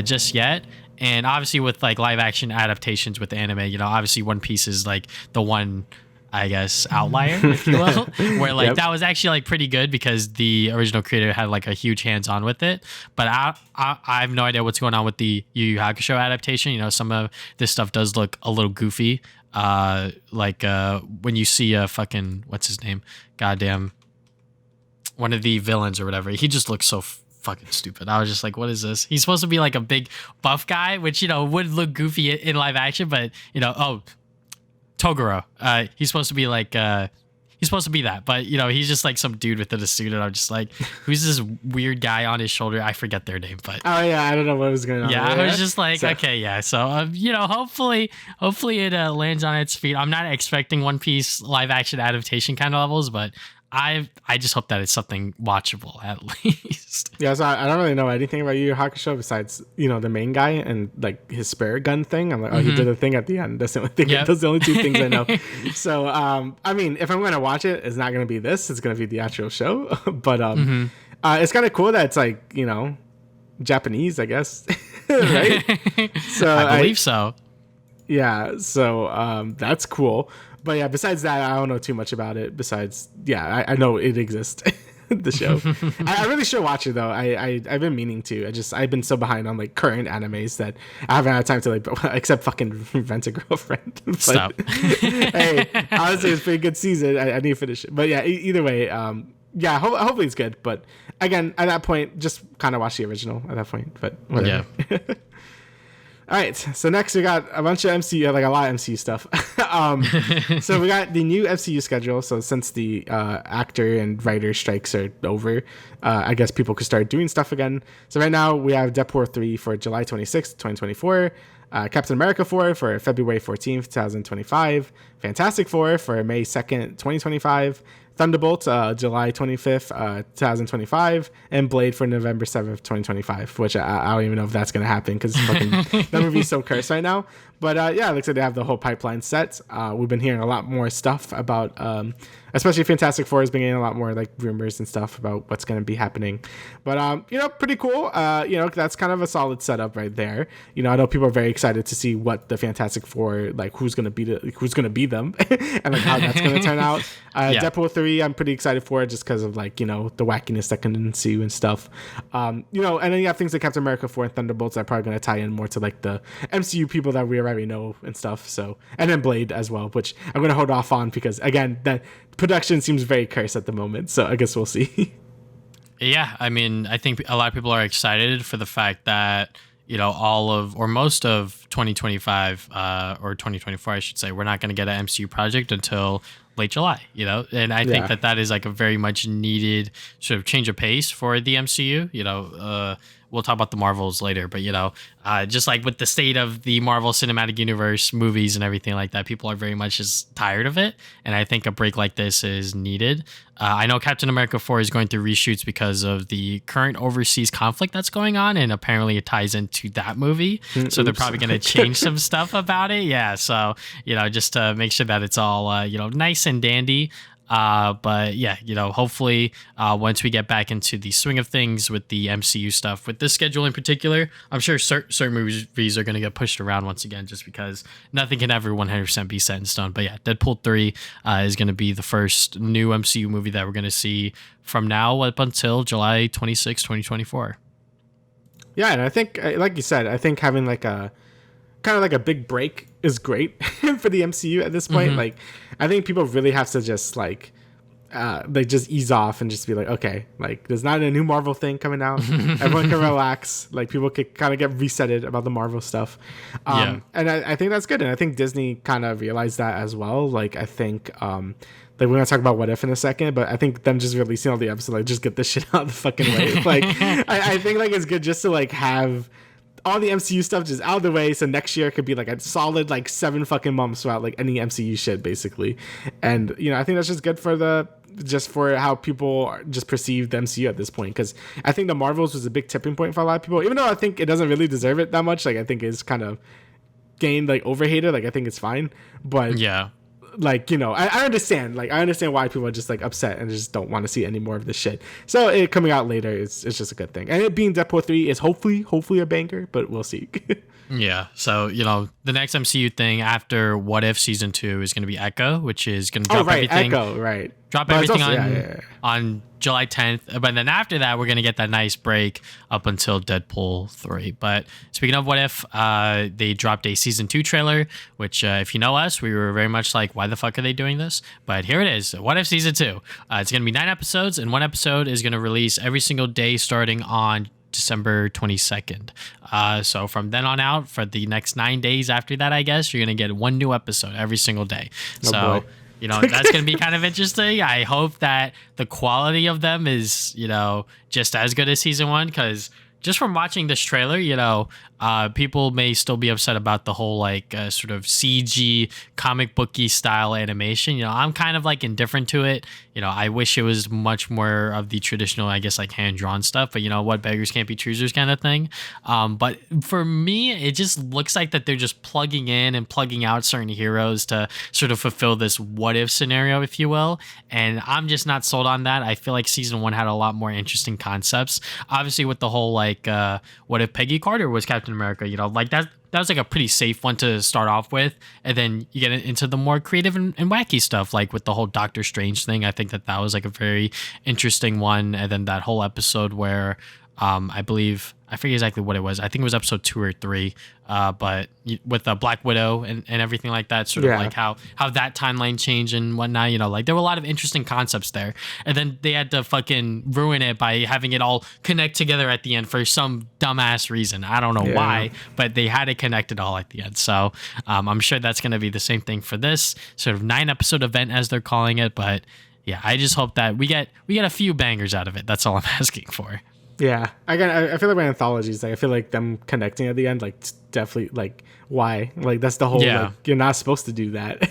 just yet. And obviously with like live action adaptations with the anime, obviously One Piece is like the one, I guess, outlier, if you will, where like that was actually like pretty good because the original creator had like a huge hands-on with it. But I have no idea what's going on with the Yu Yu Hakusho adaptation. Some of this stuff does look a little goofy. When you see a fucking, what's his name? Goddamn, one of the villains or whatever. He just looks so fucking stupid. I was just like, what is this? He's supposed to be like a big buff guy, which, would look goofy in live action, but, Toguro. He's supposed to be like, he's supposed to be that, but he's just like some dude within a suit, and I'm just like, who's this weird guy on his shoulder? I forget their name, but oh yeah, I don't know what was going on. Yeah, I was just like, okay, yeah. So hopefully it lands on its feet. I'm not expecting One Piece live action adaptation kind of levels, but I just hope that it's something watchable at least. Yeah, so I don't really know anything about Yu Yu Hakusho besides the main guy and like his spare gun thing. I'm like, oh, he did a thing at the end. That's the only thing. Yep. Those are the only two things I know. So I mean, if I'm gonna watch it, it's not gonna be this. It's gonna be the actual show. But it's kind of cool that it's like Japanese, I guess, right? So I believe so. Yeah, so that's cool. But yeah, besides that, I don't know too much about it. Besides, yeah, I know it exists, the show. I really should watch it though. I've been meaning to. I've been so behind on like current animes that I haven't had time to like except fucking Rent a Girlfriend. But, stop. Hey, honestly, it's a pretty good season. I need to finish it. But yeah, either way, yeah, hopefully it's good. But again, at that point, just kind of watch the original at that point. But whatever. Yeah. All right, so next we got a bunch of MCU, like a lot of MCU stuff. So we got the new MCU schedule. So since the actor and writer strikes are over, I guess people could start doing stuff again. So right now we have Deadpool 3 for July 26th, 2024. Captain America 4 for February 14th, 2025. Fantastic Four for May 2nd, 2025. Thunderbolt, July 25th, 2025, and Blade for November 7th, 2025, which I don't even know if that's going to happen because that movie's so cursed right now. But yeah, it looks like they have the whole pipeline set. We've been hearing a lot more stuff about, especially Fantastic Four has been getting a lot more like rumors and stuff about what's going to be happening. But, pretty cool. That's kind of a solid setup right there. I know people are very excited to see what the Fantastic Four, like who's going to be them and like how that's going to turn out. Yeah. Deadpool 3, I'm pretty excited for it just because of like, the wackiness that can ensue and stuff. And then you have things like Captain America 4 and Thunderbolts that are probably going to tie in more to like the MCU people that we already know and stuff. So, and then Blade as well, which I'm going to hold off on because again, that production seems very cursed at the moment. So I guess we'll see. Yeah. I mean, I think a lot of people are excited for the fact that, most of 2025 or 2024, I should say, we're not going to get an MCU project until late July, and I think that is like a very much needed sort of change of pace for the MCU. We'll talk about the Marvels later, but just like with the state of the Marvel Cinematic Universe movies and everything like that, people are very much just tired of it, and I think a break like this is needed. I know Captain America 4 is going through reshoots because of the current overseas conflict that's going on, and apparently it ties into that movie. So they're probably going to change some stuff about it. Yeah, so just to make sure that it's all nice and dandy. But yeah, hopefully once we get back into the swing of things with the MCU stuff, with this schedule in particular, I'm sure certain movies are going to get pushed around once again, just because nothing can ever 100% be set in stone. But yeah, Deadpool 3 is going to be the first new MCU movie that we're going to see from now up until July 26, 2024. Yeah, and I think, like you said, I think having like a kind of like a big break is great for the MCU at this point. Mm-hmm. Like, I think people really have to just like just ease off and just be like, okay, like there's not a new Marvel thing coming out. Everyone can relax. Like people can kind of get resetted about the Marvel stuff. And I think that's good. And I think Disney kind of realized that as well. Like I think like we're gonna talk about What If in a second, but I think them just releasing all the episodes, like just get this shit out of the fucking way. Like I think like it's good just to like have all the MCU stuff just out of the way, so next year could be like a solid like 7 fucking months without like any MCU shit basically. And I think that's just good for how people just perceive the MCU at this point, because I think the Marvels was a big tipping point for a lot of people, even though I think it doesn't really deserve it that much. Like I think it's kind of gained like overhated. Like I think it's fine, but yeah, like I understand why people are just like upset and just don't want to see any more of this shit. So it coming out later is just a good thing, and it being Deadpool 3 is hopefully a banger, but we'll see. Yeah, so the next MCU thing after What If season 2 is going to be Echo, which is going to drop everything. Echo, right? Drop everything on July 10th, but then after that we're going to get that nice break up until Deadpool 3. But speaking of What If, they dropped a season 2 trailer, which if you know us, we were very much like, why the fuck are they doing this? But here it is, What If season 2. It's going to be 9 episodes, and one episode is going to release every single day starting on December 22nd. So from then on out, for the next 9 days after that, I guess, you're going to get one new episode every single day. So that's going to be kind of interesting. I hope that the quality of them is, just as good as season 1, because just from watching this trailer, people may still be upset about the whole like sort of CG comic booky style animation. I'm kind of like indifferent to it. I wish it was much more of the traditional, I guess, like hand-drawn stuff, but what, beggars can't be choosers kind of thing. But for me, it just looks like that they're just plugging in and plugging out certain heroes to sort of fulfill this what if scenario, if you will. And I'm just not sold on that. I feel like season 1 had a lot more interesting concepts. Obviously with the whole like, what if Peggy Carter was Captain America, like that was like a pretty safe one to start off with, and then you get into the more creative and wacky stuff, like with the whole Doctor Strange thing. I think that was like a very interesting one. And then that whole episode where I forget exactly what it was. I think it was episode 2 or 3, but with the Black Widow and everything like that, sort of like how that timeline changed and whatnot, like there were a lot of interesting concepts there. And then they had to fucking ruin it by having it all connect together at the end for some dumbass reason. I don't know why, but they had it connected all at the end. So I'm sure that's going to be the same thing for this sort of 9-episode event, as they're calling it. But yeah, I just hope that we get a few bangers out of it. That's all I'm asking for. Yeah, I feel like my anthologies, like I feel like them connecting at the end, like definitely, like why, like that's the whole like you're not supposed to do that.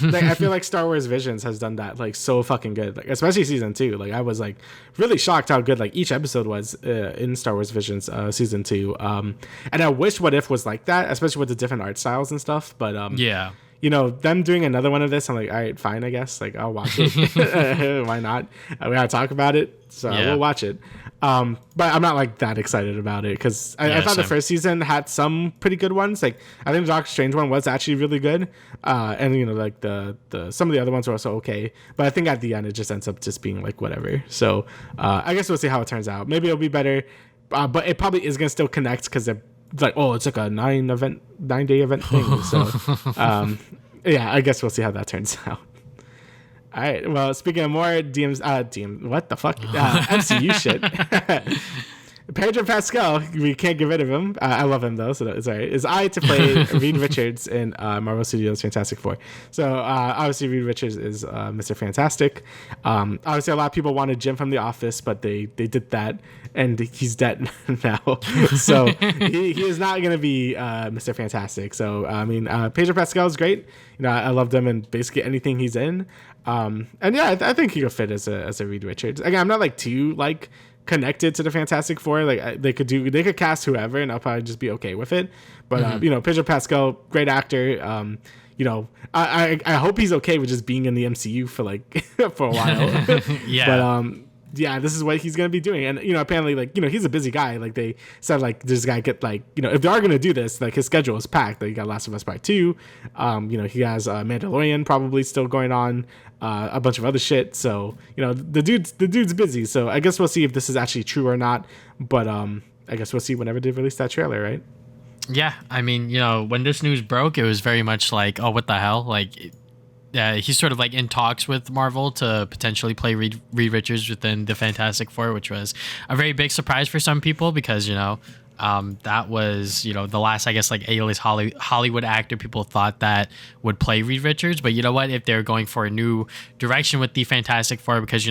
Like I feel like Star Wars Visions has done that like so fucking good, like especially season 2. Like I was like really shocked how good like each episode was in Star Wars Visions season 2. And I wish What If was like that, especially with the different art styles and stuff. But them doing another one of this, I'm like, all right, fine, I guess. Like, I'll watch it. Why not? We gotta talk about it, so I will watch it. But I'm not like that excited about it, because I thought the first season had some pretty good ones. Like, I think the Doctor Strange one was actually really good, and like the some of the other ones were also okay. But I think at the end it just ends up just being like whatever. So I guess we'll see how it turns out. Maybe it'll be better, but it probably is gonna still connect, because it's like, oh, it's like a 9-day event thing. So I guess we'll see how that turns out. All right. Well, speaking of more DMs, what the fuck? MCU shit. Pedro Pascal, we can't get rid of him. I love him though, so it's all right. Is I to play Reed Richards in Marvel Studios Fantastic Four. So obviously Reed Richards is Mr. Fantastic. Obviously a lot of people wanted Jim from The Office, but they did that, and he's dead now. So he is not going to be Mr. Fantastic. So I mean, Pedro Pascal is great. I loved him in basically anything he's in. And yeah, I think he could fit as a Reed Richards. Again, I'm not like too like connected to the Fantastic Four. Like they could cast whoever, and I'll probably just be okay with it. But Pedro Pascal, great actor. I hope he's okay with just being in the MCU for like for a while. Yeah. But yeah, this is what he's gonna be doing, and apparently, like he's a busy guy. Like they said, like this guy get like if they are gonna do this, like his schedule is packed. Like, you got Last of Us Part 2. He has Mandalorian probably still going on, a bunch of other shit. So the dude's busy. So I guess we'll see if this is actually true or not. But I guess we'll see whenever they release that trailer, right? Yeah, I mean, when this news broke, it was very much like, oh, what the hell? Like, he's sort of like in talks with Marvel to potentially play Reed Richards within the Fantastic Four, which was a very big surprise for some people because, that was, the last, I guess, like A-list Hollywood actor people thought that would play Reed Richards. But you know what? If they're going for a new direction with the Fantastic Four, because,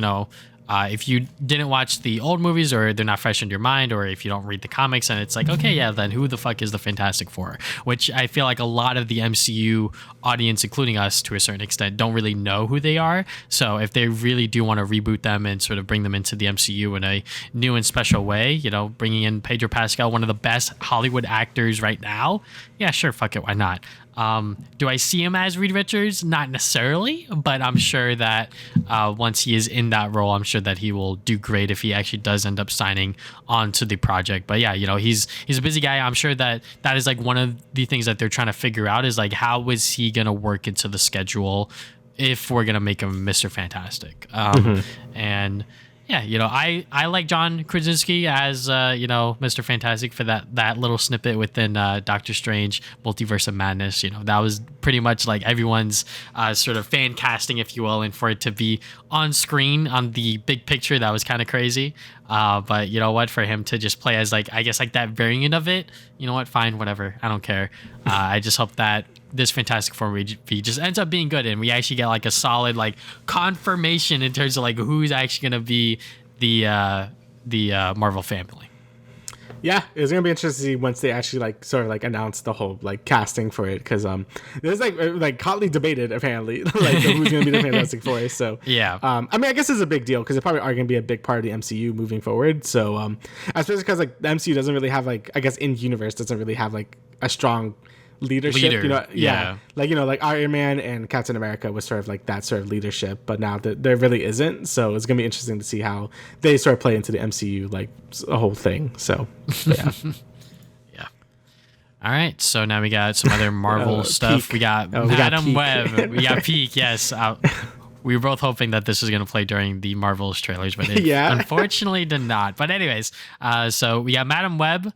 if you didn't watch the old movies or they're not fresh in your mind, or if you don't read the comics, and it's like, okay, yeah, then who the fuck is the Fantastic Four? Which I feel like a lot of the MCU audience, including us to a certain extent, don't really know who they are. So if they really do want to reboot them and sort of bring them into the MCU in a new and special way, bringing in Pedro Pascal, one of the best Hollywood actors right now, yeah, sure, fuck it, why not? Do I see him as Reed Richards? Not necessarily, but I'm sure that once he is in that role, I'm sure that he will do great if he actually does end up signing on to the project. But yeah, he's a busy guy. I'm sure that is like one of the things that they're trying to figure out is like, how is he going to work into the schedule if we're going to make him Mr. Fantastic? And yeah, I like John Krasinski as Mr. Fantastic for that little snippet within Doctor Strange Multiverse of Madness. That was pretty much like everyone's sort of fan casting, if you will, and for it to be on screen on the big picture, that was kind of crazy. But you know what, for him to just play as like, I guess like that variant of it, you know what, fine, whatever, I don't care. I just hope that this Fantastic Four movie just ends up being good, and we actually get like a solid like confirmation in terms of like who's actually gonna be the Marvel family. Yeah, it's gonna be interesting to see once they actually like sort of like announce the whole like casting for it, because there's like hotly debated apparently like who's gonna be the Fantastic Four. So yeah, I mean, I guess it's a big deal because they probably are gonna be a big part of the MCU moving forward. So especially because like the MCU doesn't really have like, I guess in universe doesn't really have like a strong leadership. Like Iron Man and Captain America was sort of like that sort of leadership, but now there really isn't. So it's gonna be interesting to see how they sort of play into the MCU like a whole thing. So yeah. Yeah. All right, so now we got some other Marvel stuff. Peak. We got we got Madam Peak. Web. We got Peak. Yes. We were both hoping that this was going to play during the Marvel's trailers, but it unfortunately did not. But anyways, so we got Madam Web.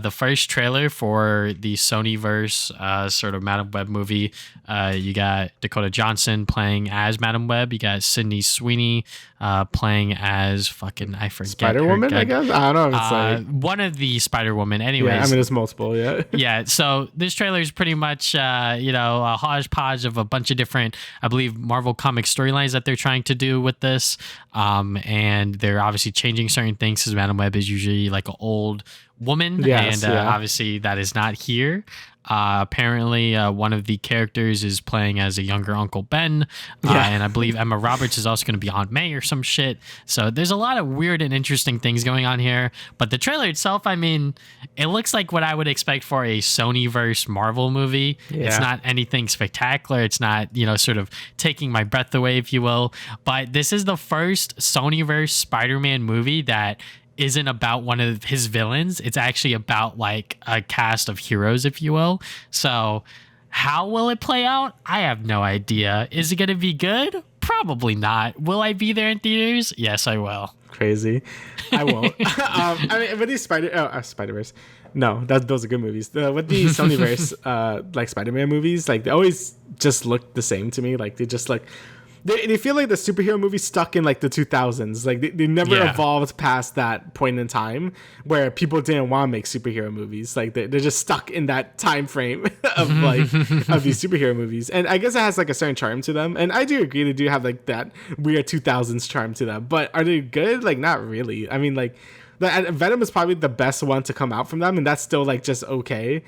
The first trailer for the Sonyverse sort of Madam Web movie. You got Dakota Johnson playing as Madam Web. You got Sydney Sweeney playing as I forget. Spider-Woman, I guess? I don't know if it's like one of the Spider-Woman. Anyways. Yeah, I mean, it's multiple, yeah. Yeah, so this trailer is pretty much, a hodgepodge of a bunch of different, I believe, Marvel comic storylines that they're trying to do with this. And they're obviously changing certain things because Madam Web is usually like an old woman, obviously that is not here. Apparently one of the characters is playing as a younger Uncle Ben, and I believe Emma Roberts is also going to be Aunt May or some shit. So there's a lot of weird and interesting things going on here, but the trailer itself, I mean, it looks like what I would expect for a Sonyverse Marvel movie. It's not anything spectacular. It's not, sort of taking my breath away, if you will, but this is the first Sonyverse Spider-Man movie that isn't about one of his villains. It's actually about like a cast of heroes, if you will. So how will it play out? I have no idea. Is it going to be good? Probably not. Will I be there in theaters? Yes, I will. Crazy. I won't. I mean, with these Spider-Verse. No, those are good movies. With the Sonyverse, like Spider-Man movies, like they always just look the same to me. Like they just like, they feel like the superhero movies stuck in like the 2000s. Like they never evolved past that point in time where people didn't want to make superhero movies. Like they're just stuck in that time frame of like of these superhero movies. And I guess it has like a certain charm to them. And I do agree they do have like that weird 2000s charm to them. But are they good? Like not really. I mean, like Venom is probably the best one to come out from them, and that's still like just okay.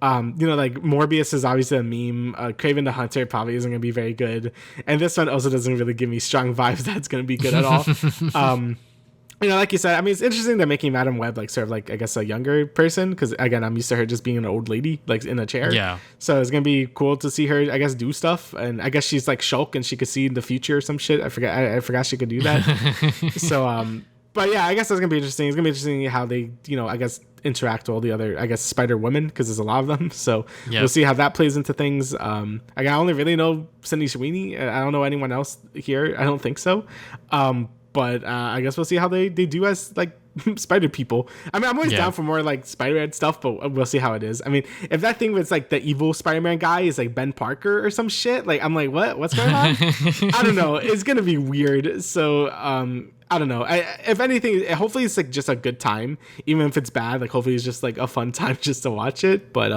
Like Morbius is obviously a meme. Kraven the Hunter probably isn't gonna be very good, and this one also doesn't really give me strong vibes that's gonna be good at all. Like you said, I mean, it's interesting they're making Madam Web like sort of like I guess a younger person, because again, I'm used to her just being an old lady like in a chair. Yeah. So it's gonna be cool to see her, I guess, do stuff, and I guess she's like Shulk and she could see in the future or some shit. I forgot she could do that. So but yeah, I guess that's gonna be interesting. It's gonna be interesting how they, I guess interact with all the other, I guess, Spider Women, because there's a lot of them. So we'll see how that plays into things. I only really know Sydney Sweeney. I don't know anyone else here. I don't think so. But I guess we'll see how they do as like Spider people. I mean, I'm always down for more like Spider-Man stuff, but we'll see how it is. I mean, if that thing was like the evil Spider-Man guy is like Ben Parker or some shit, like I'm like, what's going on? I don't know. It's gonna be weird. So I don't know. If anything, hopefully it's like just a good time, even if it's bad. Like hopefully it's just like a fun time just to watch it. But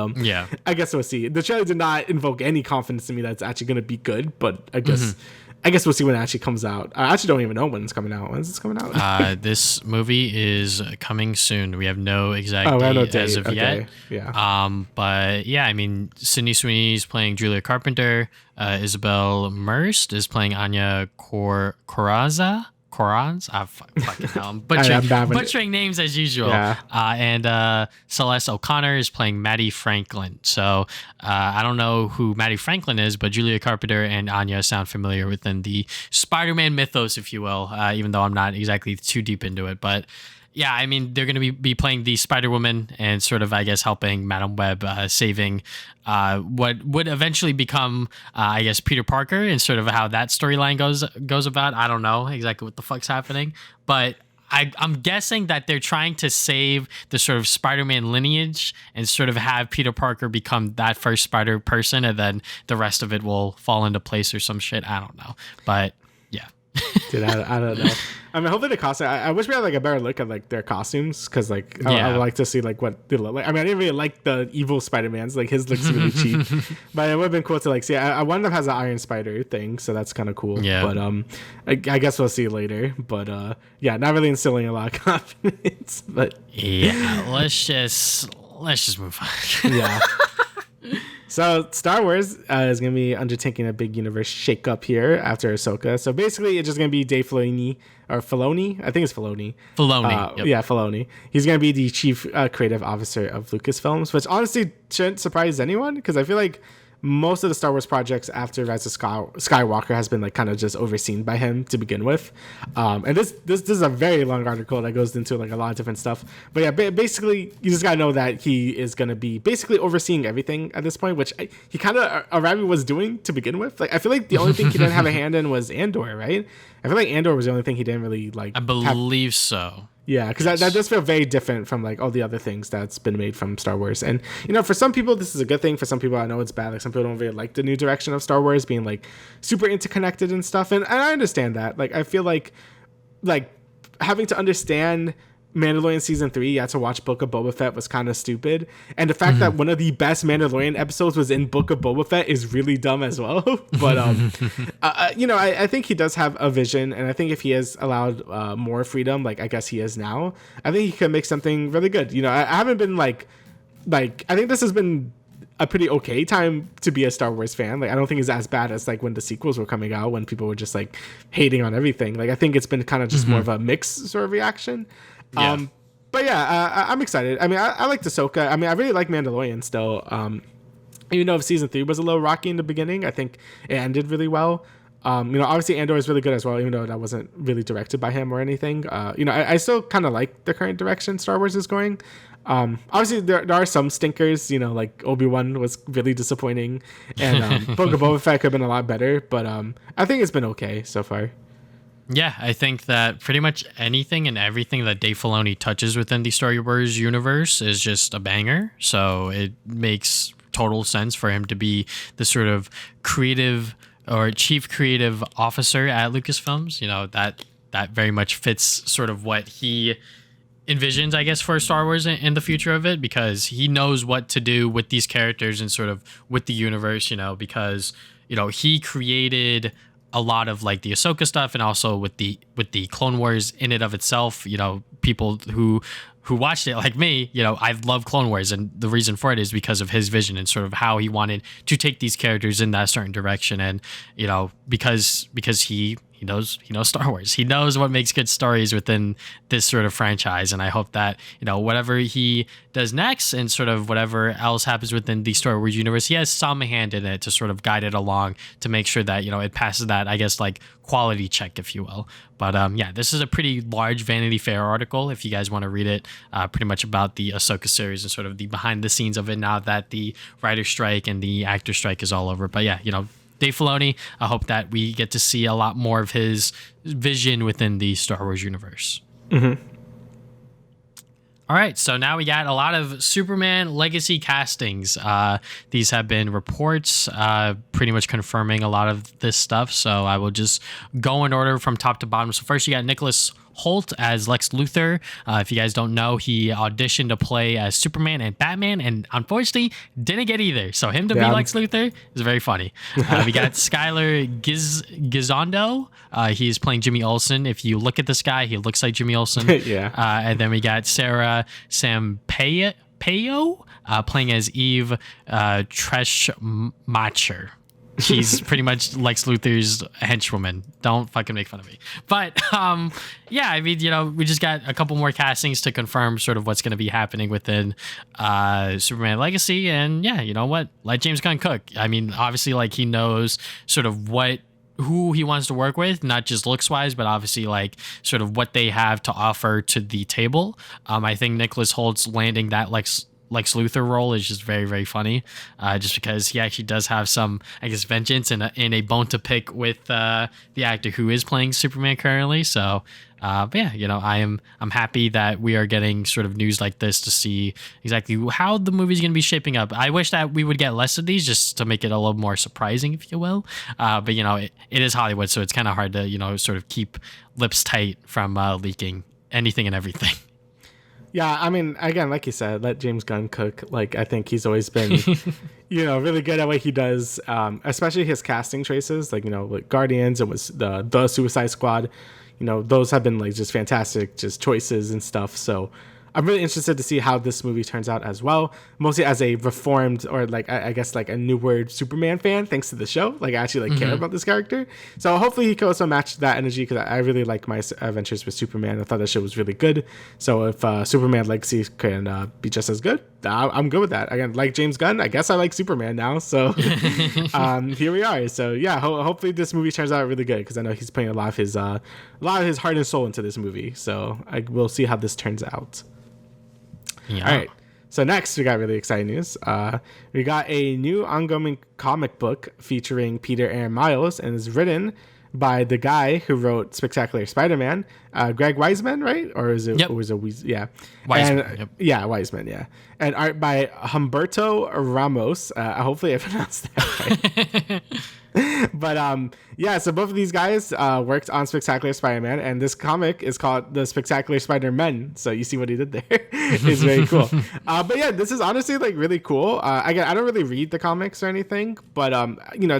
I guess we'll see. The trailer did not invoke any confidence in me that it's actually gonna be good. But I guess we'll see when it actually comes out. I actually don't even know when it's coming out. When is this coming out? This movie is coming soon. We have no exact date as of yet. Yeah. But yeah, I mean, Sydney Sweeney's playing Julia Carpenter. Isabel Merced is playing Anya Corazza. Fucking hell. I'm butchering names as usual. Yeah. And Celeste O'Connor is playing Maddie Franklin. So I don't know who Maddie Franklin is, but Julia Carpenter and Anya sound familiar within the Spider-Man mythos, if you will, even though I'm not exactly too deep into it. But yeah, I mean, they're going to be playing the Spider-Woman and sort of, I guess, helping Madam Web saving what would eventually become, I guess, Peter Parker, and sort of how that storyline goes about. I don't know exactly what the fuck's happening, but I'm guessing that they're trying to save the sort of Spider-Man lineage and sort of have Peter Parker become that first Spider person, and then the rest of it will fall into place or some shit. I don't know, but yeah. Dude, I don't know. I mean, hopefully the costume. I wish we had like a better look at like their costumes, because like I would like to see like what they look like. I mean, I didn't really like the evil Spider-Man's. Like his looks really cheap, but it would have been cool to like see. One of them has an Iron Spider thing, so that's kind of cool. Yeah. But I guess we'll see later. But yeah, not really instilling a lot of confidence. But yeah, let's just move on. Yeah. So Star Wars is going to be undertaking a big universe shakeup here after Ahsoka. So basically, it's just going to be Dave Filoni, or Filoni. I think it's Filoni. Filoni. Yeah, Filoni. He's going to be the chief creative officer of Lucasfilms, which honestly shouldn't surprise anyone, because I feel like most of the Star Wars projects after Rise of Skywalker has been like kind of just overseen by him to begin with. And this is a very long article that goes into like a lot of different stuff. But yeah, basically you just gotta know that he is gonna be basically overseeing everything at this point, which he kind of already was doing to begin with. Like I feel like the only thing he didn't have a hand in was Andor, right? I feel like Andor was the only thing he didn't really like. I believe so. Yeah, because that does feel very different from like all the other things that's been made from Star Wars. And for some people this is a good thing. For some people I know it's bad. Like some people don't really like the new direction of Star Wars being like super interconnected and stuff. And I understand that. Like I feel like having to understand Mandalorian season 3, you had to watch Book of Boba Fett was kind of stupid, and the fact that one of the best Mandalorian episodes was in Book of Boba Fett is really dumb as well. But I think he does have a vision, and I think if he is allowed more freedom, like I guess he is now, I think he could make something really good. I haven't been like I think this has been a pretty okay time to be a Star Wars fan. Like I don't think it's as bad as like when the sequels were coming out, when people were just like hating on everything. Like I think it's been kind of just more of a mixed sort of reaction. Yeah. But yeah, I'm excited. I mean, I like Ahsoka. I mean, I really like Mandalorian still. Even though season 3 was a little rocky in the beginning, I think it ended really well. Obviously Andor is really good as well, even though that wasn't really directed by him or anything. I still kind of like the current direction Star Wars is going. Obviously there are some stinkers, like Obi-Wan was really disappointing, and Book of Boba Fett could have been a lot better, but I think it's been okay so far. Yeah, I think that pretty much anything and everything that Dave Filoni touches within the Star Wars universe is just a banger. So it makes total sense for him to be the sort of creative or chief creative officer at Lucasfilms. That very much fits sort of what he envisions, I guess, for Star Wars in the future of it, because he knows what to do with these characters and sort of with the universe, because he created a lot of like the Ahsoka stuff, and also with the Clone Wars in and of itself. People who watched it like me, I love Clone Wars, and the reason for it is because of his vision and sort of how he wanted to take these characters in that certain direction. And because he knows Star Wars, he knows what makes good stories within this sort of franchise. And I hope that whatever he does next and sort of whatever else happens within the Star Wars universe, he has some hand in it to sort of guide it along to make sure that it passes that, I guess, like quality check, if you will. But this is a pretty large Vanity Fair article if you guys want to read it, pretty much about the Ahsoka series and sort of the behind the scenes of it now that the writer strike and the actor strike is all over. But Dave Filoni, I hope that we get to see a lot more of his vision within the Star Wars universe. Mm-hmm. All right, so now we got a lot of Superman legacy castings. These have been reports pretty much confirming a lot of this stuff, so I will just go in order from top to bottom. So first you got Nicholas Hoult as Lex Luthor. If you guys don't know, he auditioned to play as Superman and Batman, and unfortunately didn't get either. So him to be Lex Luthor is very funny. We got Skyler Gisondo. He's playing Jimmy Olsen. If you look at this guy, he looks like Jimmy Olsen. Yeah. And then we got Sara Sampaio playing as Eve Treshmacher. She's pretty much Lex Luthor's henchwoman. Don't fucking make fun of me. But we just got a couple more castings to confirm sort of what's going to be happening within Superman Legacy. And you know what? Let James Gunn cook. I mean, obviously, like, he knows sort of who he wants to work with, not just looks wise, but obviously like sort of what they have to offer to the table. I think Nicholas Holt's landing that Lex Luthor role is just very, very funny, just because he actually does have some, I guess, vengeance and a bone to pick with the actor who is playing Superman currently. So I'm happy that we are getting sort of news like this to see exactly how the movie's going to be shaping up. I wish that we would get less of these just to make it a little more surprising, if you will. But it is Hollywood, so it's kind of hard to sort of keep lips tight from leaking anything and everything. Yeah, I mean, again, like you said, let James Gunn cook. Like, I think he's always been, really good at what he does, especially his casting choices. Like, like Guardians, it was the Suicide Squad. Those have been like just fantastic, just choices and stuff. So I'm really interested to see how this movie turns out as well. Mostly as a reformed, or like I guess like a newer Superman fan, thanks to the show. Like, I actually care about this character. So hopefully he can also match that energy, because I really like my adventures with Superman. I thought that show was really good. So if Superman Legacy can be just as good, I'm good with that. Again, like James Gunn, I guess I like Superman now. So here we are. So yeah, hopefully this movie turns out really good, because I know he's putting a lot of his heart and soul into this movie. So we'll see how this turns out. Yeah. All right. So next, we got really exciting news. We got a new ongoing comic book featuring Peter and Miles, and is written by the guy who wrote Spectacular Spider-Man, Greg Weisman, right? Or is it? Yep. Or was it? Yeah. Weisman. And, yeah, Weisman. Yeah. And art by Humberto Ramos. Hopefully, I pronounced that right. But so both of these guys worked on Spectacular Spider-Man, and this comic is called The Spectacular Spider-Men. So you see what he did there. It's very cool. But yeah, this is honestly like really cool. Again, I don't really read the comics or anything, but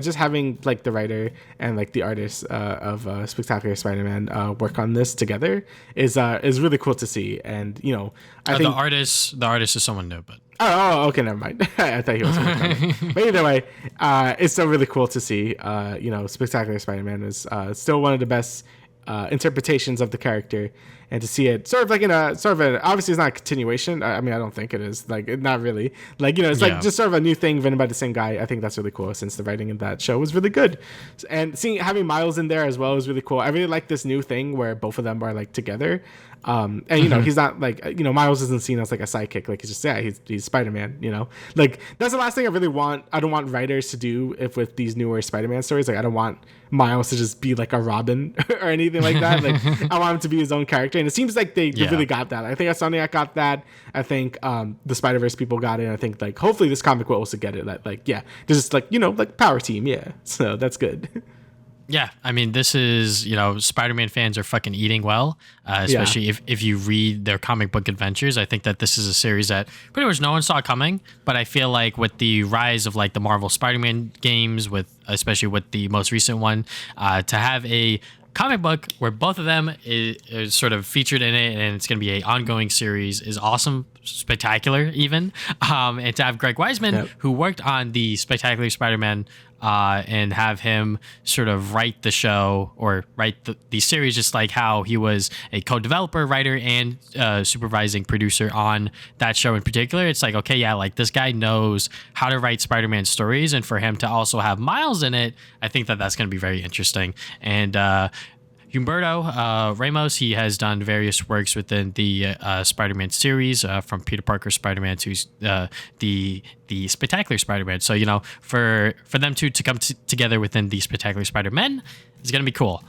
just having like the writer and like the artist of Spectacular Spider-Man work on this together is really cool to see. And I think the artist is someone new, but. Oh, okay, never mind. I thought he was but either way, it's still really cool to see. Spectacular Spider-Man is still one of the best interpretations of the character, and to see it sort of like in a obviously it's not a continuation. I mean, I don't think it is, like, not really, like, it's like just sort of a new thing written by the same guy. I think that's really cool, since the writing in that show was really good, and having Miles in there as well is really cool. I really like this new thing where both of them are like together. And he's not like, Miles isn't seen as like a sidekick. Like, he's just he's Spider-Man. Like, that's the last thing I really want. I don't want writers to do with these newer Spider-Man stories. Like, I don't want Miles to just be like a Robin or anything like that. Like, I want him to be his own character. character, and it seems like they really got that. I think Insomniac got that. I think the Spider-Verse people got it. And I think like hopefully this comic will also get it. That like just like like power team, so that's good. Yeah, I mean, this is, Spider-Man fans are fucking eating well, especially if you read their comic book adventures. I think that this is a series that pretty much no one saw coming, but I feel like with the rise of like the Marvel Spider-Man games, especially with the most recent one, to have a comic book where both of them is sort of featured in it, and it's going to be an ongoing series, is awesome, spectacular even. And to have Greg Weisman, who worked on the Spectacular Spider-Man, and have him sort of write the show or write the series, just like how he was a co-developer, writer, and supervising producer on that show in particular. It's like, okay, like this guy knows how to write Spider-Man stories, and for him to also have Miles in it, I think that that's going to be very interesting. And Humberto Ramos, he has done various works within the Spider-Man series, from Peter Parker Spider-Man to the Spectacular Spider-Man. So, for them two to come together within the Spectacular Spider-Men is going to be cool.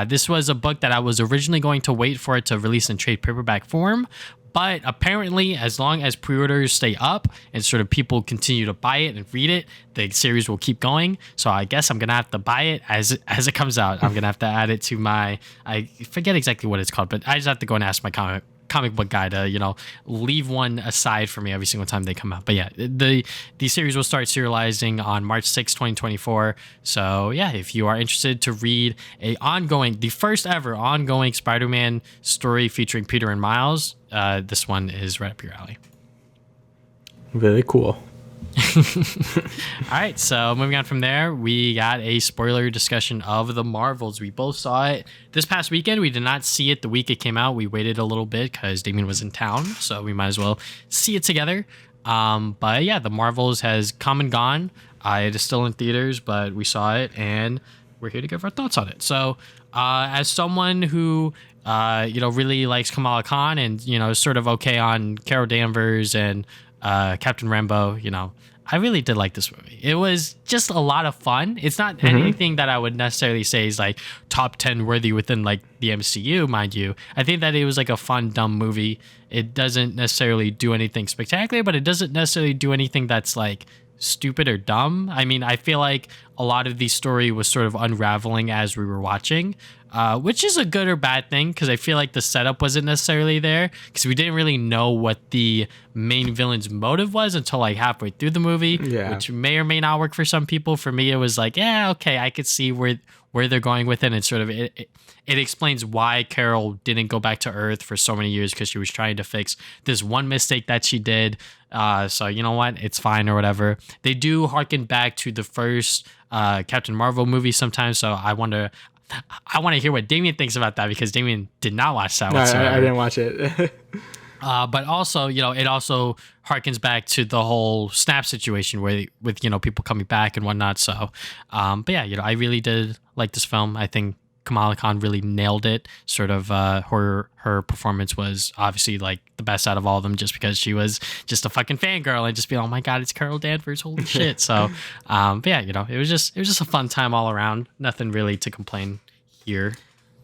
This was a book that I was originally going to wait for it to release in trade paperback form. But apparently, as long as pre-orders stay up and sort of people continue to buy it and read it, the series will keep going. So I guess I'm going to have to buy it as it comes out. I'm going to have to add it to I forget exactly what it's called, but I just have to go and ask my comic book guy to, leave one aside for me every single time they come out. But yeah, the series will start serializing on March 6, 2024. So yeah, if you are interested to read the first ever ongoing Spider-Man story featuring Peter and Miles, this one is right up your alley. Very cool. All right, so moving on from there, we got a spoiler discussion of the Marvels. We both saw it this past weekend. We did not see it the week it came out. We waited a little bit because Damian was in town, so we might as well see it together. But yeah, the Marvels has come and gone. It is still in theaters, but we saw it, and we're here to give our thoughts on it. So as someone who really likes Kamala Khan and is sort of okay on Carol Danvers and Captain Rambeau, I really did like this movie. It was just a lot of fun. It's not anything that I would necessarily say is like top 10 worthy within like the MCU, mind you. I think that it was like a fun, dumb movie. It doesn't necessarily do anything spectacular, but it doesn't necessarily do anything that's like stupid or dumb. I mean, I feel like a lot of the story was sort of unraveling as we were watching, which is a good or bad thing, because I feel like the setup wasn't necessarily there, because we didn't really know what the main villain's motive was until like halfway through the movie, which may or may not work for some people. For me, it was like, okay, I could see where they're going with it, and sort of it explains why Carol didn't go back to Earth for so many years, because she was trying to fix this one mistake that she did. So you know what, it's fine or whatever. They do harken back to the first Captain Marvel movie sometimes, so I want to hear what Damian thinks about that, because Damian did not watch that whatsoever. I didn't watch it. But also, it also harkens back to the whole Snap situation with people coming back and whatnot. So, but yeah, I really did like this film. I think Kamala Khan really nailed it. Sort of her performance was obviously like the best out of all of them, just because she was just a fucking fangirl and just be, oh my god, it's Carol Danvers, holy shit. So, but yeah, it was just a fun time all around. Nothing really to complain here.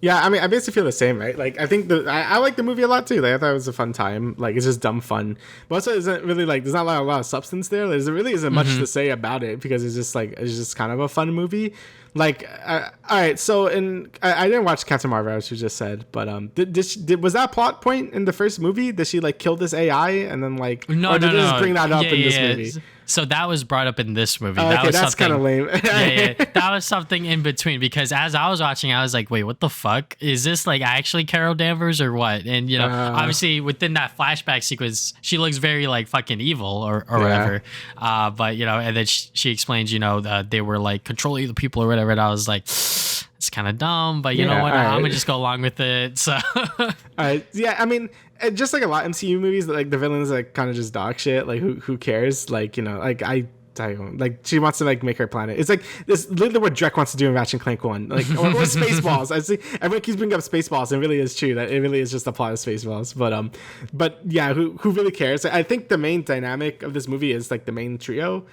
Yeah, I mean, I basically feel the same, right? Like, I think I like the movie a lot too. Like, I thought it was a fun time. Like, it's just dumb fun. But also, isn't really like there's not a lot of substance there. There really isn't much to say about it, because it's just kind of a fun movie. Like, all right. So, I didn't watch Captain Marvel, as you just said, but was that plot point in the first movie? Did she like kill this AI and then like did they just bring that up in this movie? So that was brought up in this movie. Okay, that's kind of lame. That was something in between, because as I was watching, I was like, wait, what the fuck? Is this like actually Carol Danvers or what? And, obviously within that flashback sequence, she looks very like fucking evil or whatever. But, and then she explains, that they were like controlling the people or whatever. And I was like, it's kind of dumb, but you know what? I'm gonna just go along with it. So, all right. Yeah, I mean, just like a lot of MCU movies, like the villains like kind of just dog shit. Like who cares? Like like I don't like, she wants to like make her planet. It's like this literally what Drek wants to do in Ratchet and Clank 1, like or Spaceballs. I see everyone keeps bringing up Spaceballs, and it really is true that it really is just a plot of Spaceballs. But yeah, who really cares? I think the main dynamic of this movie is like the main trio.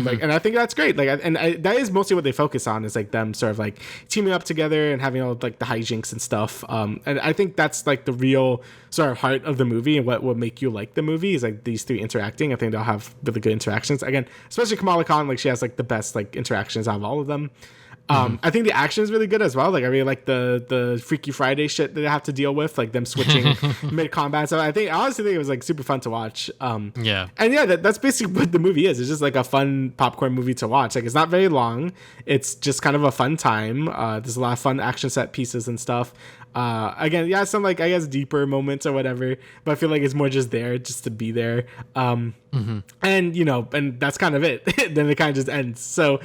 Like, and I think that's great. Like, that is mostly what they focus on, is like them sort of like teaming up together and having all like the hijinks and stuff. And I think that's like the real sort of heart of the movie, and what will make you like the movie is like these three interacting. I think they'll have really good interactions. Again, especially Kamala Khan, like she has like the best like interactions out of all of them. I think the action is really good as well. Like I really like the Freaky Friday shit that they have to deal with, like them switching mid combat. So I honestly think it was like super fun to watch. And that's basically what the movie is. It's just like a fun popcorn movie to watch. Like it's not very long. It's just kind of a fun time. There's a lot of fun action set pieces and stuff. Again, some like I guess deeper moments or whatever, but I feel like it's more just there just to be there. And and that's kind of it. Then it kind of just ends. So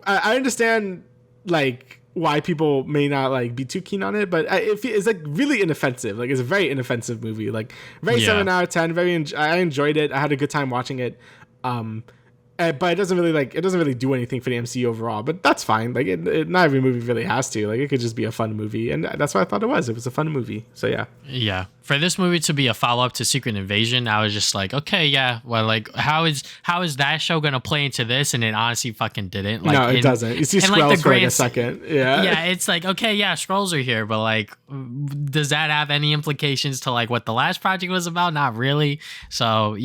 I understand like why people may not like be too keen on it, but it's like really inoffensive. Like it's a very inoffensive movie. Like very 7 out of 10. I enjoyed it. I had a good time watching it. But it doesn't really do anything for the MCU overall. But that's fine. Like not every movie really has to. Like it could just be a fun movie, and that's what I thought it was. It was a fun movie. So yeah. Yeah. For this movie to be a follow up to Secret Invasion, I was just like, okay, yeah. Well, like how is that show gonna play into this? And it honestly fucking didn't. Like, no, it doesn't. You see Skrulls for like a second. Yeah. Yeah. It's like, okay, yeah, Skrulls are here, but like, does that have any implications to like what the last project was about? Not really. So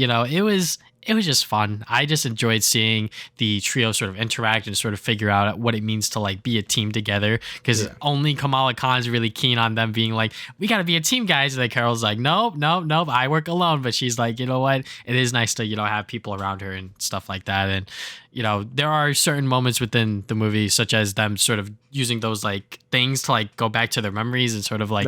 it was just fun. I just enjoyed seeing the trio sort of interact and sort of figure out what it means to like be a team together. Because only Kamala Khan's really keen on them being like, we got to be a team, guys. And then Carol's like, nope, I work alone. But she's like, you know what? It is nice to, have people around her and stuff like that. And, there are certain moments within the movie, such as them sort of using those like things to like go back to their memories, and sort of like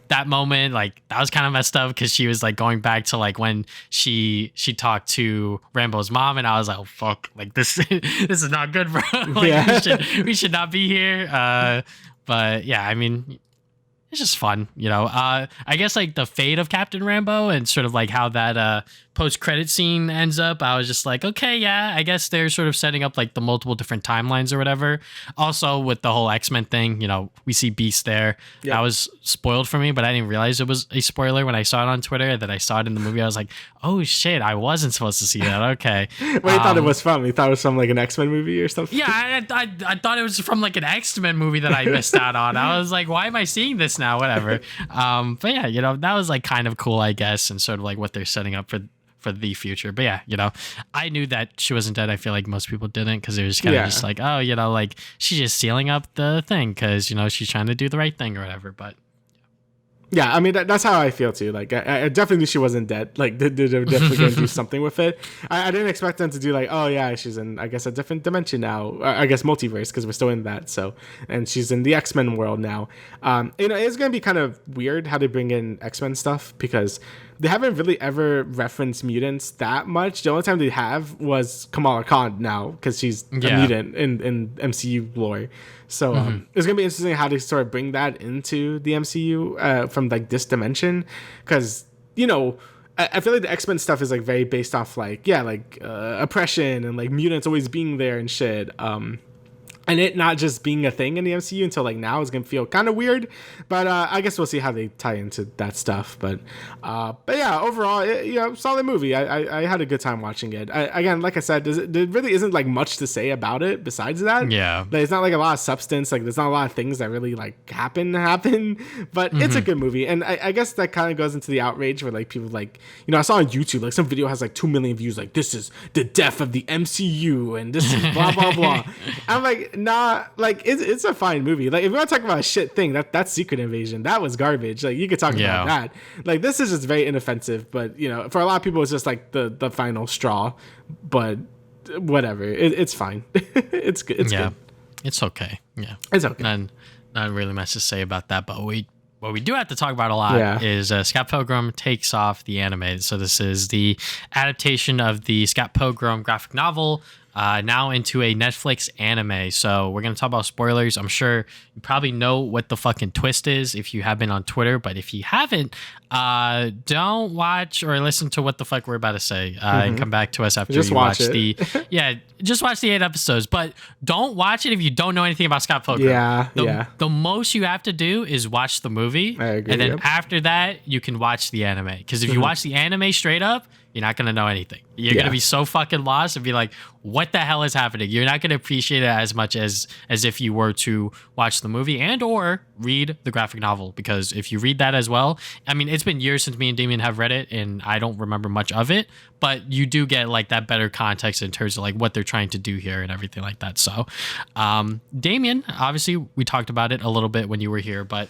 that moment, like that was kind of messed up because she was like going back to like when she talked to Rambo's mom, and I was like, oh fuck, like this is not good, bro. Like we should not be here. But yeah, I mean, it's just fun, I guess like the fate of Captain Rambo and sort of like how that post-credit scene ends up, I was just like, okay, yeah, I guess they're sort of setting up like the multiple different timelines or whatever. Also with the whole X-Men thing, we see Beast there. That was spoiled for me, but I didn't realize it was a spoiler when I saw it on Twitter, and then I saw it in the movie. I was like, oh shit, I wasn't supposed to see that. Okay. What you thought it was from? You thought it was from like an X-Men movie or something? Yeah, I thought it was from like an X-Men movie that I missed out on. I was like, why am I seeing this now? Whatever. But yeah, that was like kind of cool, I guess, and sort of like what they're setting up for the future. But yeah, I knew that she wasn't dead. I feel like most people didn't, because it was kind of just like, oh, like she's just sealing up the thing because she's trying to do the right thing or whatever. But yeah, I mean that's how I feel too. Like I definitely knew she wasn't dead. Like they're definitely going to do something with it. I didn't expect them to do like, oh yeah, she's in I guess a different dimension now. I guess multiverse, because we're still in that. So, and she's in the X-Men world now. It's going to be kind of weird how they bring in X-Men stuff, because they haven't really ever referenced mutants that much. The only time they have was Kamala Khan now, because she's a mutant in MCU lore. So it's gonna be interesting how they sort of bring that into the MCU from like this dimension, because I feel like the X-Men stuff is like very based off like oppression and like mutants always being there and shit. And it not just being a thing in the MCU until like now is gonna feel kind of weird, but I guess we'll see how they tie into that stuff. But yeah, overall, solid movie. I had a good time watching it. Again, like I said, there really isn't like much to say about it besides that. Yeah, like, it's not like a lot of substance. Like there's not a lot of things that really like happen, but it's a good movie. And I guess that kind of goes into the outrage where like people like I saw on YouTube like some video has like 2 million views. Like, this is the death of the MCU and this is blah blah blah. I'm like, nah, like it's a fine movie. Like if you want to talk about a shit thing, that's Secret Invasion. That was garbage. Like you could talk about that. Like this is just very inoffensive, but for a lot of people it's just like the final straw. But whatever, it's fine. It's good. It's good. It's okay. Yeah, it's okay. Not really much to say about that, but what we do have to talk about a lot is Scott Pilgrim Takes Off, the anime. So this is the adaptation of the Scott Pilgrim graphic novel, now into a Netflix anime. So we're going to talk about spoilers. I'm sure you probably know what the fucking twist is if you have been on Twitter, but if you haven't, don't watch or listen to what the fuck we're about to say, and come back to us after just you watch it. Just watch the 8 episodes, but don't watch it if you don't know anything about Scott Pilgrim. The most you have to do is watch the movie, I agree, and then after that you can watch the anime, because if you watch the anime straight up, you're not going to know anything. You're going to be so fucking lost and be like, what the hell is happening? You're not going to appreciate it as much as if you were to watch the movie and or read the graphic novel. Because if you read that as well, I mean, it's been years since me and Damian have read it and I don't remember much of it, but you do get like that better context in terms of like what they're trying to do here and everything like that. So Damian, obviously we talked about it a little bit when you were here, but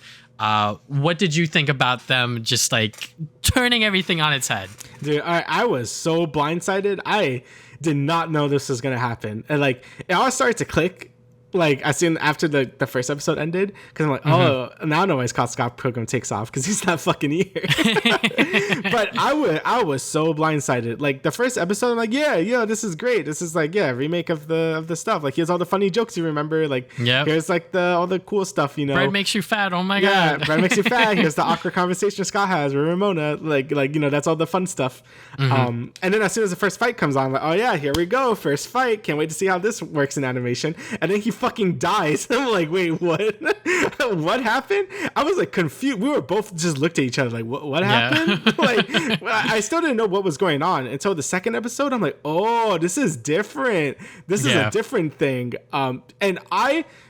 what did you think about them just like turning everything on its head? Dude, I was so blindsided. I did not know this was gonna happen, and like it all started to click. Like I seen after the first episode ended, because I'm like, oh, now I know why it's called Scott Pilgrim Takes Off, because he's not fucking here. But I was so blindsided. Like the first episode, I'm like, yeah, this is great. This is like, remake of the stuff. Like here's all the funny jokes you remember. Like here's like all the cool stuff, you know. Bread makes you fat. Oh my god. Yeah, bread makes you fat. Here's the awkward conversation Scott has with Ramona. Like you know, that's all the fun stuff. And then as soon as the first fight comes on, I'm like, oh yeah, here we go, first fight. Can't wait to see how this works in animation. And then he fucking dies. I'm like, wait, what? What happened? I was like confused. We were both just looked at each other like, what happened? Like I still didn't know what was going on until the second episode. I'm like, oh, this is different. This is a different thing. And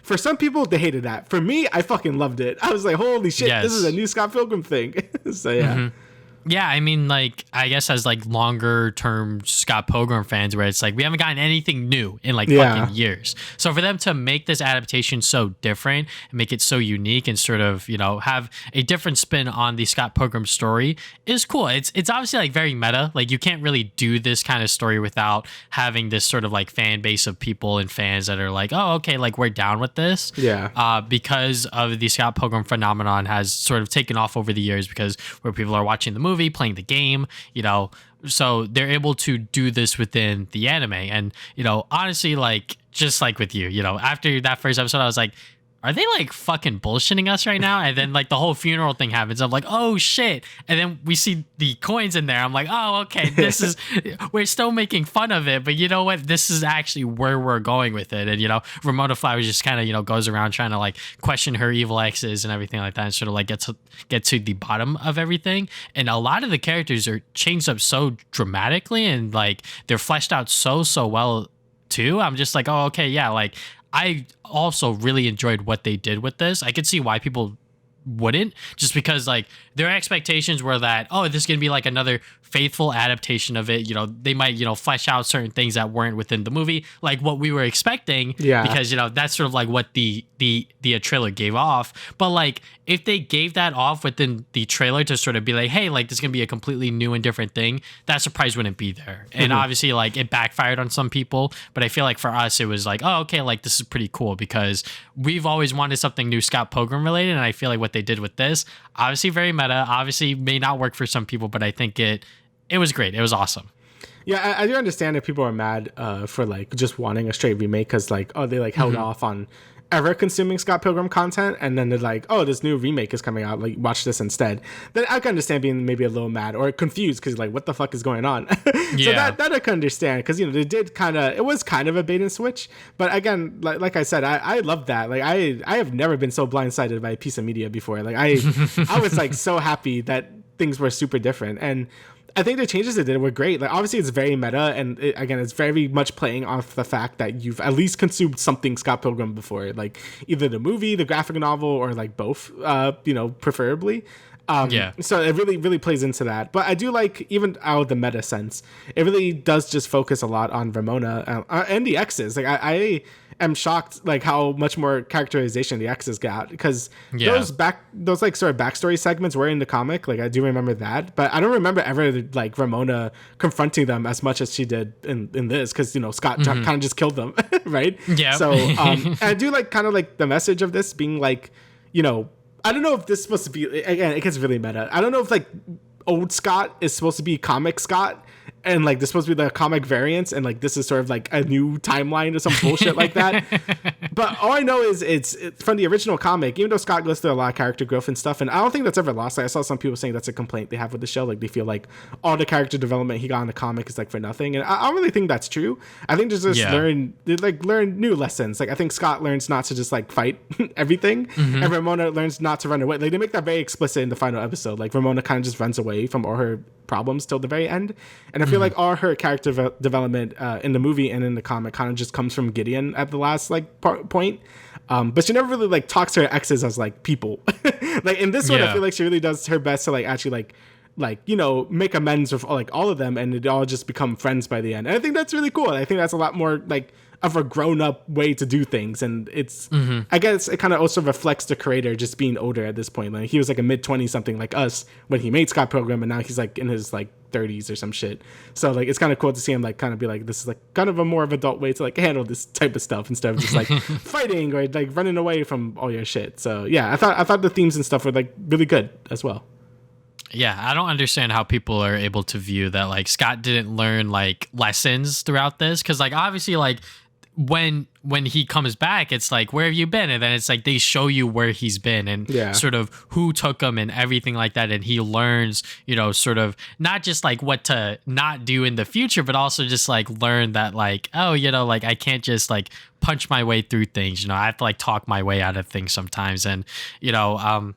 for some people they hated that. For me, I fucking loved it. I was like, holy shit, this is a new Scott Pilgrim thing. So yeah. Yeah, I mean, like, I guess as like longer term Scott Pilgrim fans, where it's like we haven't gotten anything new in like fucking years. So for them to make this adaptation so different and make it so unique and sort of, you know, have a different spin on the Scott Pilgrim story is cool. It's obviously like very meta. Like you can't really do this kind of story without having this sort of like fan base of people and fans that are like, oh, okay, like we're down with this. Yeah. Because of the Scott Pilgrim phenomenon has sort of taken off over the years because where people are watching the movie, playing the game, you know, so they're able to do this within the anime. And, you know, honestly, like, just like with you, you know, after that first episode, I was like, are they like fucking bullshitting us right now? And then like the whole funeral thing happens. I'm like, oh shit. And then we see the coins in there. I'm like, oh, okay, we're still making fun of it, but you know what? This is actually where we're going with it. And, you know, Ramona Flowers just kind of, you know, goes around trying to like question her evil exes and everything like that and sort of like get to the bottom of everything. And a lot of the characters are changed up so dramatically and like they're fleshed out so well too. I'm just like, oh, okay, yeah, like I also really enjoyed what they did with this. I could see why people wouldn't, just because like their expectations were that, oh, this is gonna be like another faithful adaptation of it. You know, they might, you know, flesh out certain things that weren't within the movie, like what we were expecting. Yeah. Because, you know, that's sort of like what the trailer gave off. But like if they gave that off within the trailer to sort of be like, hey, like this is gonna be a completely new and different thing, that surprise wouldn't be there. And obviously like it backfired on some people, but I feel like for us it was like, oh, okay, like this is pretty cool because we've always wanted something new Scott Pilgrim related, and I feel like what they did with this, obviously very meta, obviously may not work for some people, but I think it was great. It was awesome. Yeah, I do understand if people are mad for like just wanting a straight remake because like, oh, they like held off on ever consuming Scott Pilgrim content, and then they're like, oh, this new remake is coming out, like watch this instead. Then I can understand being maybe a little mad or confused because like, what the fuck is going on? So that I can understand because, you know, it was kind of a bait and switch, but again, like I said, I love that. Like I have never been so blindsided by a piece of media before. Like I was like so happy that things were super different, and I think the changes they did were great. Like obviously it's very meta, and it's very much playing off the fact that you've at least consumed something Scott Pilgrim before, like either the movie, the graphic novel, or like both, you know, preferably. So it really plays into that. But I do like, even out of the meta sense, it really does just focus a lot on Ramona and the exes. Like I am shocked like how much more characterization the exes got, because those like sort of backstory segments were in the comic. Like I do remember that, but I don't remember ever like Ramona confronting them as much as she did in this, because, you know, Scott kind of just killed them. Right. Yeah. So and I do like kind of like the message of this being like, you know, I don't know if this is supposed to be, again, it gets really meta. I don't know if like old Scott is supposed to be comic Scott, and like this is supposed to be the comic variants, and like this is sort of like a new timeline or some bullshit like that. But all I know is it's from the original comic, even though Scott goes through a lot of character growth and stuff, and I don't think that's ever lost. Like, I saw some people saying that's a complaint they have with the show. Like they feel like all the character development he got in the comic is like for nothing. And I don't really think that's true. I think just learn new lessons. Like I think Scott learns not to just like fight everything, and Ramona learns not to run away. Like they make that very explicit in the final episode. Like Ramona kind of just runs away from all her problems till the very end, and I feel feel like all her character development in the movie and in the comic kind of just comes from Gideon at the last like point. But she never really like talks to her exes as like people. Like in this one, I feel like she really does her best to like actually like you know, make amends with like all of them, and it all just become friends by the end. And I think that's really cool. I think that's a lot more like of a grown-up way to do things, and it's I guess it kind of also reflects the creator just being older at this point. Like he was like a mid-20 something like us when he made Scott Pilgrim, and now he's like in his like 30s or some shit. So like it's kind of cool to see him like kind of be like, this is like kind of a more of adult way to like handle this type of stuff instead of just like fighting or like running away from all your shit. So yeah, I thought the themes and stuff were like really good as well. Yeah, I don't understand how people are able to view that like Scott didn't learn like lessons throughout this, because like obviously like when he comes back, it's like, where have you been? And then it's like they show you where he's been and sort of who took him and everything like that. And he learns, you know, sort of not just like what to not do in the future, but also just like learn that like, oh, you know, like I can't just like punch my way through things. You know, I have to like talk my way out of things sometimes. And, you know,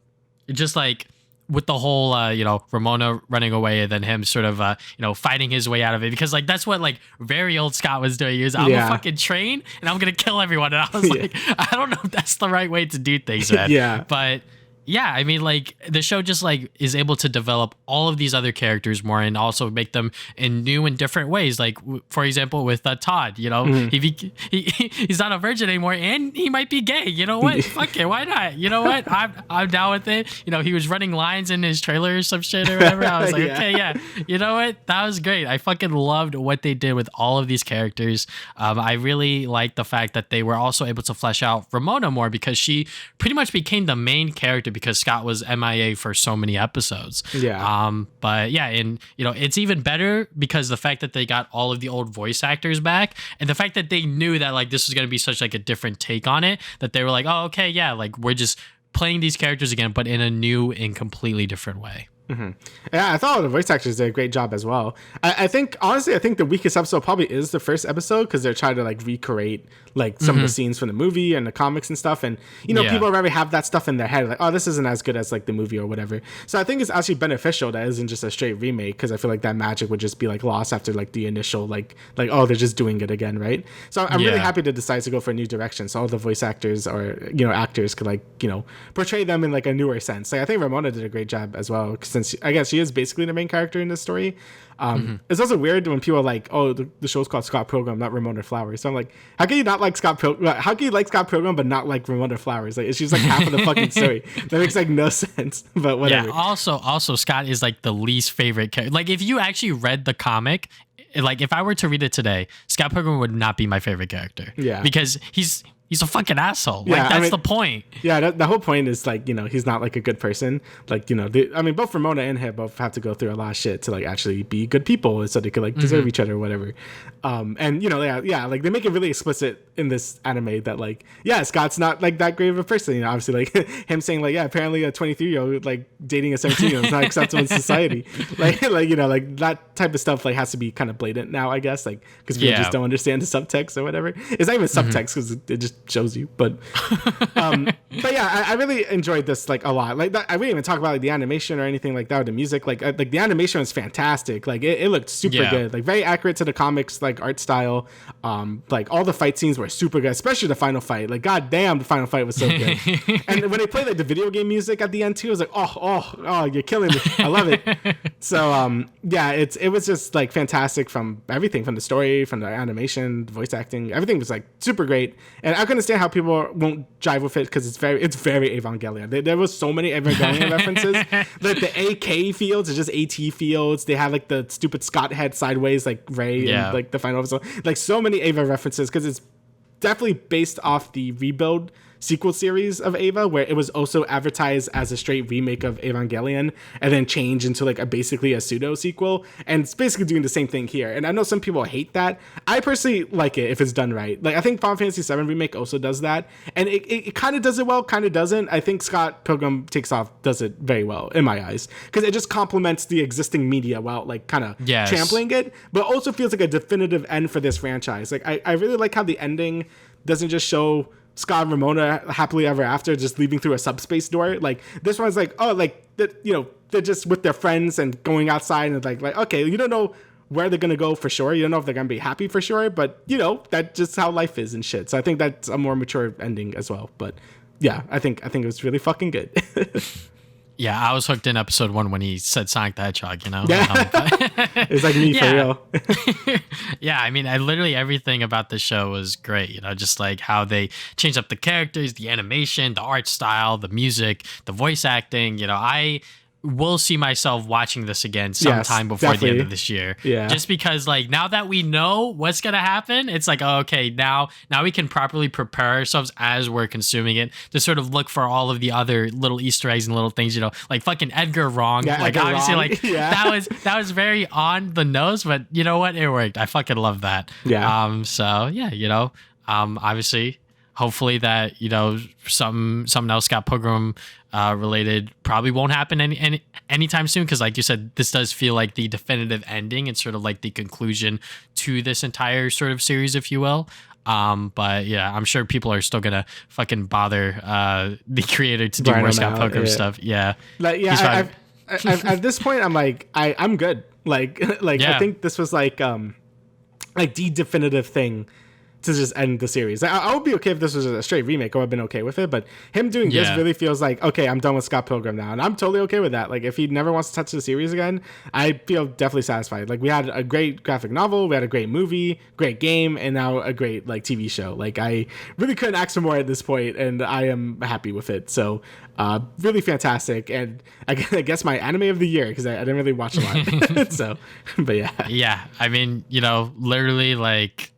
just like with the whole, you know, Ramona running away and then him sort of, you know, fighting his way out of it, because like that's what like very old Scott was doing. He was, I'm a fucking train and I'm gonna kill everyone. And I was like, I don't know if that's the right way to do things, man. But yeah, I mean, like the show just like is able to develop all of these other characters more and also make them in new and different ways. Like for example, with Todd, you know, he's not a virgin anymore and he might be gay. You know what? Fuck it, why not? You know what? I'm down with it. You know, he was running lines in his trailer or some shit or whatever. I was like, okay, yeah. You know what? That was great. I fucking loved what they did with all of these characters. I really liked the fact that they were also able to flesh out Ramona more, because she pretty much became the main character because Scott was MIA for so many episodes. But yeah, and you know, it's even better because the fact that they got all of the old voice actors back, and the fact that they knew that like this was going to be such like a different take on it, that they were like, oh, okay, yeah, like we're just playing these characters again, but in a new and completely different way. Yeah, I thought the voice actors did a great job as well. I think honestly, I think the weakest episode probably is the first episode, because they're trying to like recreate like some of the scenes from the movie and the comics and stuff, and you know, people already have that stuff in their head like, oh, this isn't as good as like the movie or whatever. So I think it's actually beneficial that isn't just a straight remake, because I feel like that magic would just be like lost after like the initial like oh, they're just doing it again, right? So I'm really happy to decide to go for a new direction, so all the voice actors or you know actors could like you know portray them in like a newer sense. Like I think Ramona did a great job as well, since I guess she is basically the main character in this story. It's also weird when people are like, oh, the show's called Scott Pilgrim, not Ramona Flowers. So I'm like, how can you not like Scott Pilgrim? How can you like Scott Pilgrim but not like Ramona Flowers? Like she's like half of the fucking story. That makes like no sense. But whatever. Yeah. Also Scott is like the least favorite character. Like if you actually read the comic, like if I were to read it today, Scott Pilgrim would not be my favorite character. Yeah. Because he's a fucking asshole. Like that's the point. Yeah, the whole point is like, you know, he's not like a good person. Like, you know, both Ramona and him both have to go through a lot of shit to like actually be good people, so they could like deserve each other or whatever. And you know, like they make it really explicit in this anime that like, yeah, Scott's not like that great of a person. You know, obviously like him saying like, yeah, apparently a 23-year-old like dating a 17-year-old is not acceptable in society. Like you know, like that type of stuff like has to be kind of blatant now, I guess, like because people just don't understand the subtext or whatever. It's not even subtext because it just shows you, but yeah, I really enjoyed this like a lot. Like I wouldn't even talk about like the animation or anything like that, or the music. Like the animation was fantastic. Like it looked super good, like very accurate to the comics like art style. Like all the fight scenes were super good, especially the final fight. Like goddamn, the final fight was so good. And when they played like the video game music at the end too, I was like, oh, you're killing me. I love it. So yeah, it was just like fantastic from everything, from the story, from the animation, the voice acting, everything was like super great. And I can understand how people won't jive with it because it's very Evangelion. There was so many Evangelion references. Like the AK fields are just AT fields. They have like the stupid Scott head sideways like Ray and like the final episode. Like so many Ava references because it's definitely based off the Rebuild sequel series of Ava, where it was also advertised as a straight remake of Evangelion and then changed into like basically a pseudo sequel, and it's basically doing the same thing here. And I know some people hate that. I personally like it if it's done right. Like I think Final Fantasy VII Remake also does that, and it kind of does it well, kind of doesn't. I think Scott Pilgrim Takes Off does it very well in my eyes, because it just complements the existing media while like kind of trampling it, but also feels like a definitive end for this franchise. Like I really like how the ending doesn't just show Scott and Ramona happily ever after just leaving through a subspace door. Like this one's like, oh, like that, you know, they're just with their friends and going outside and like okay, you don't know where they're going to go for sure. You don't know if they're going to be happy for sure, but you know, that's just how life is and shit. So I think that's a more mature ending as well. But yeah, I think it was really fucking good. Yeah, I was hooked in episode 1 when he said Sonic the Hedgehog, you know? Yeah. It's like me for real. Yeah, I mean, literally everything about the show was great, you know, just like how they changed up the characters, the animation, the art style, the music, the voice acting. You know, I will see myself watching this again sometime before the end of this year. Yeah. Just because like now that we know what's gonna happen, it's like, oh, okay, now we can properly prepare ourselves as we're consuming it to sort of look for all of the other little Easter eggs and little things, you know, like fucking Edgar Wrong. Yeah, like Edgar obviously Wrong. like Yeah. that was very on the nose, but you know what? It worked. I fucking love that. Yeah. So yeah, you know, obviously hopefully that, you know, something else got Pilgrim related probably won't happen anytime soon, because like you said, this does feel like the definitive ending. It's sort of like the conclusion to this entire sort of series, if you will. But yeah, I'm sure people are still gonna fucking bother the creator to do more Scott Pilgrim stuff. Yeah, like yeah, at this point I'm like I'm good. Like yeah. I think this was like the definitive thing to just end the series. I would be okay if this was a straight remake. I would have been okay with it, but him doing this really feels like, okay, I'm done with Scott Pilgrim now, and I'm totally okay with that. Like, if he never wants to touch the series again, I feel definitely satisfied. Like, we had a great graphic novel, we had a great movie, great game, and now a great like TV show. Like, I really couldn't ask for more at this point, and I am happy with it. So, really fantastic, and I guess my anime of the year, because I didn't really watch a lot. So, but yeah, I mean, you know, literally like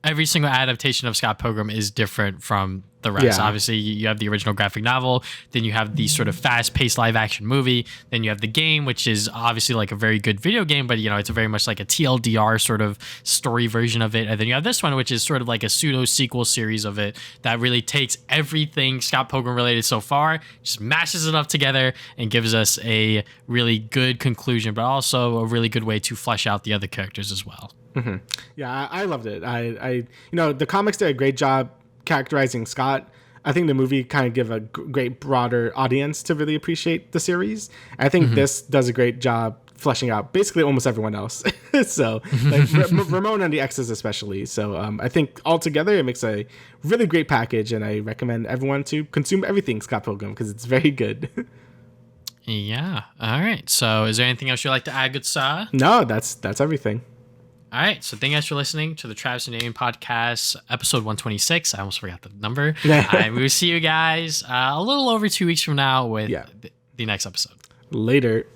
every single adaptation of Scott Pilgrim is different from the rest. Obviously, you have the original graphic novel, then you have the sort of fast-paced live-action movie, then you have the game, which is obviously like a very good video game, but you know, it's very much like a TLDR sort of story version of it. And then you have this one, which is sort of like a pseudo sequel series of it that really takes everything Scott Pilgrim related so far, just mashes it up together and gives us a really good conclusion, but also a really good way to flesh out the other characters as well. Mm-hmm. Yeah, I loved it. I you know, the comics did a great job characterizing Scott. I think the movie kind of give a great broader audience to really appreciate the series. I think this does a great job fleshing out basically almost everyone else. So like Ramon and the X's especially. So I think altogether it makes a really great package, and I recommend everyone to consume everything Scott Pilgrim because it's very good. Yeah. All right. So is there anything else you'd like to add, good Sara? No, that's everything. All right, so thank you guys for listening to the Travis and Damian podcast, episode 126. I almost forgot the number. And we will see you guys a little over 2 weeks from now with the next episode. Later.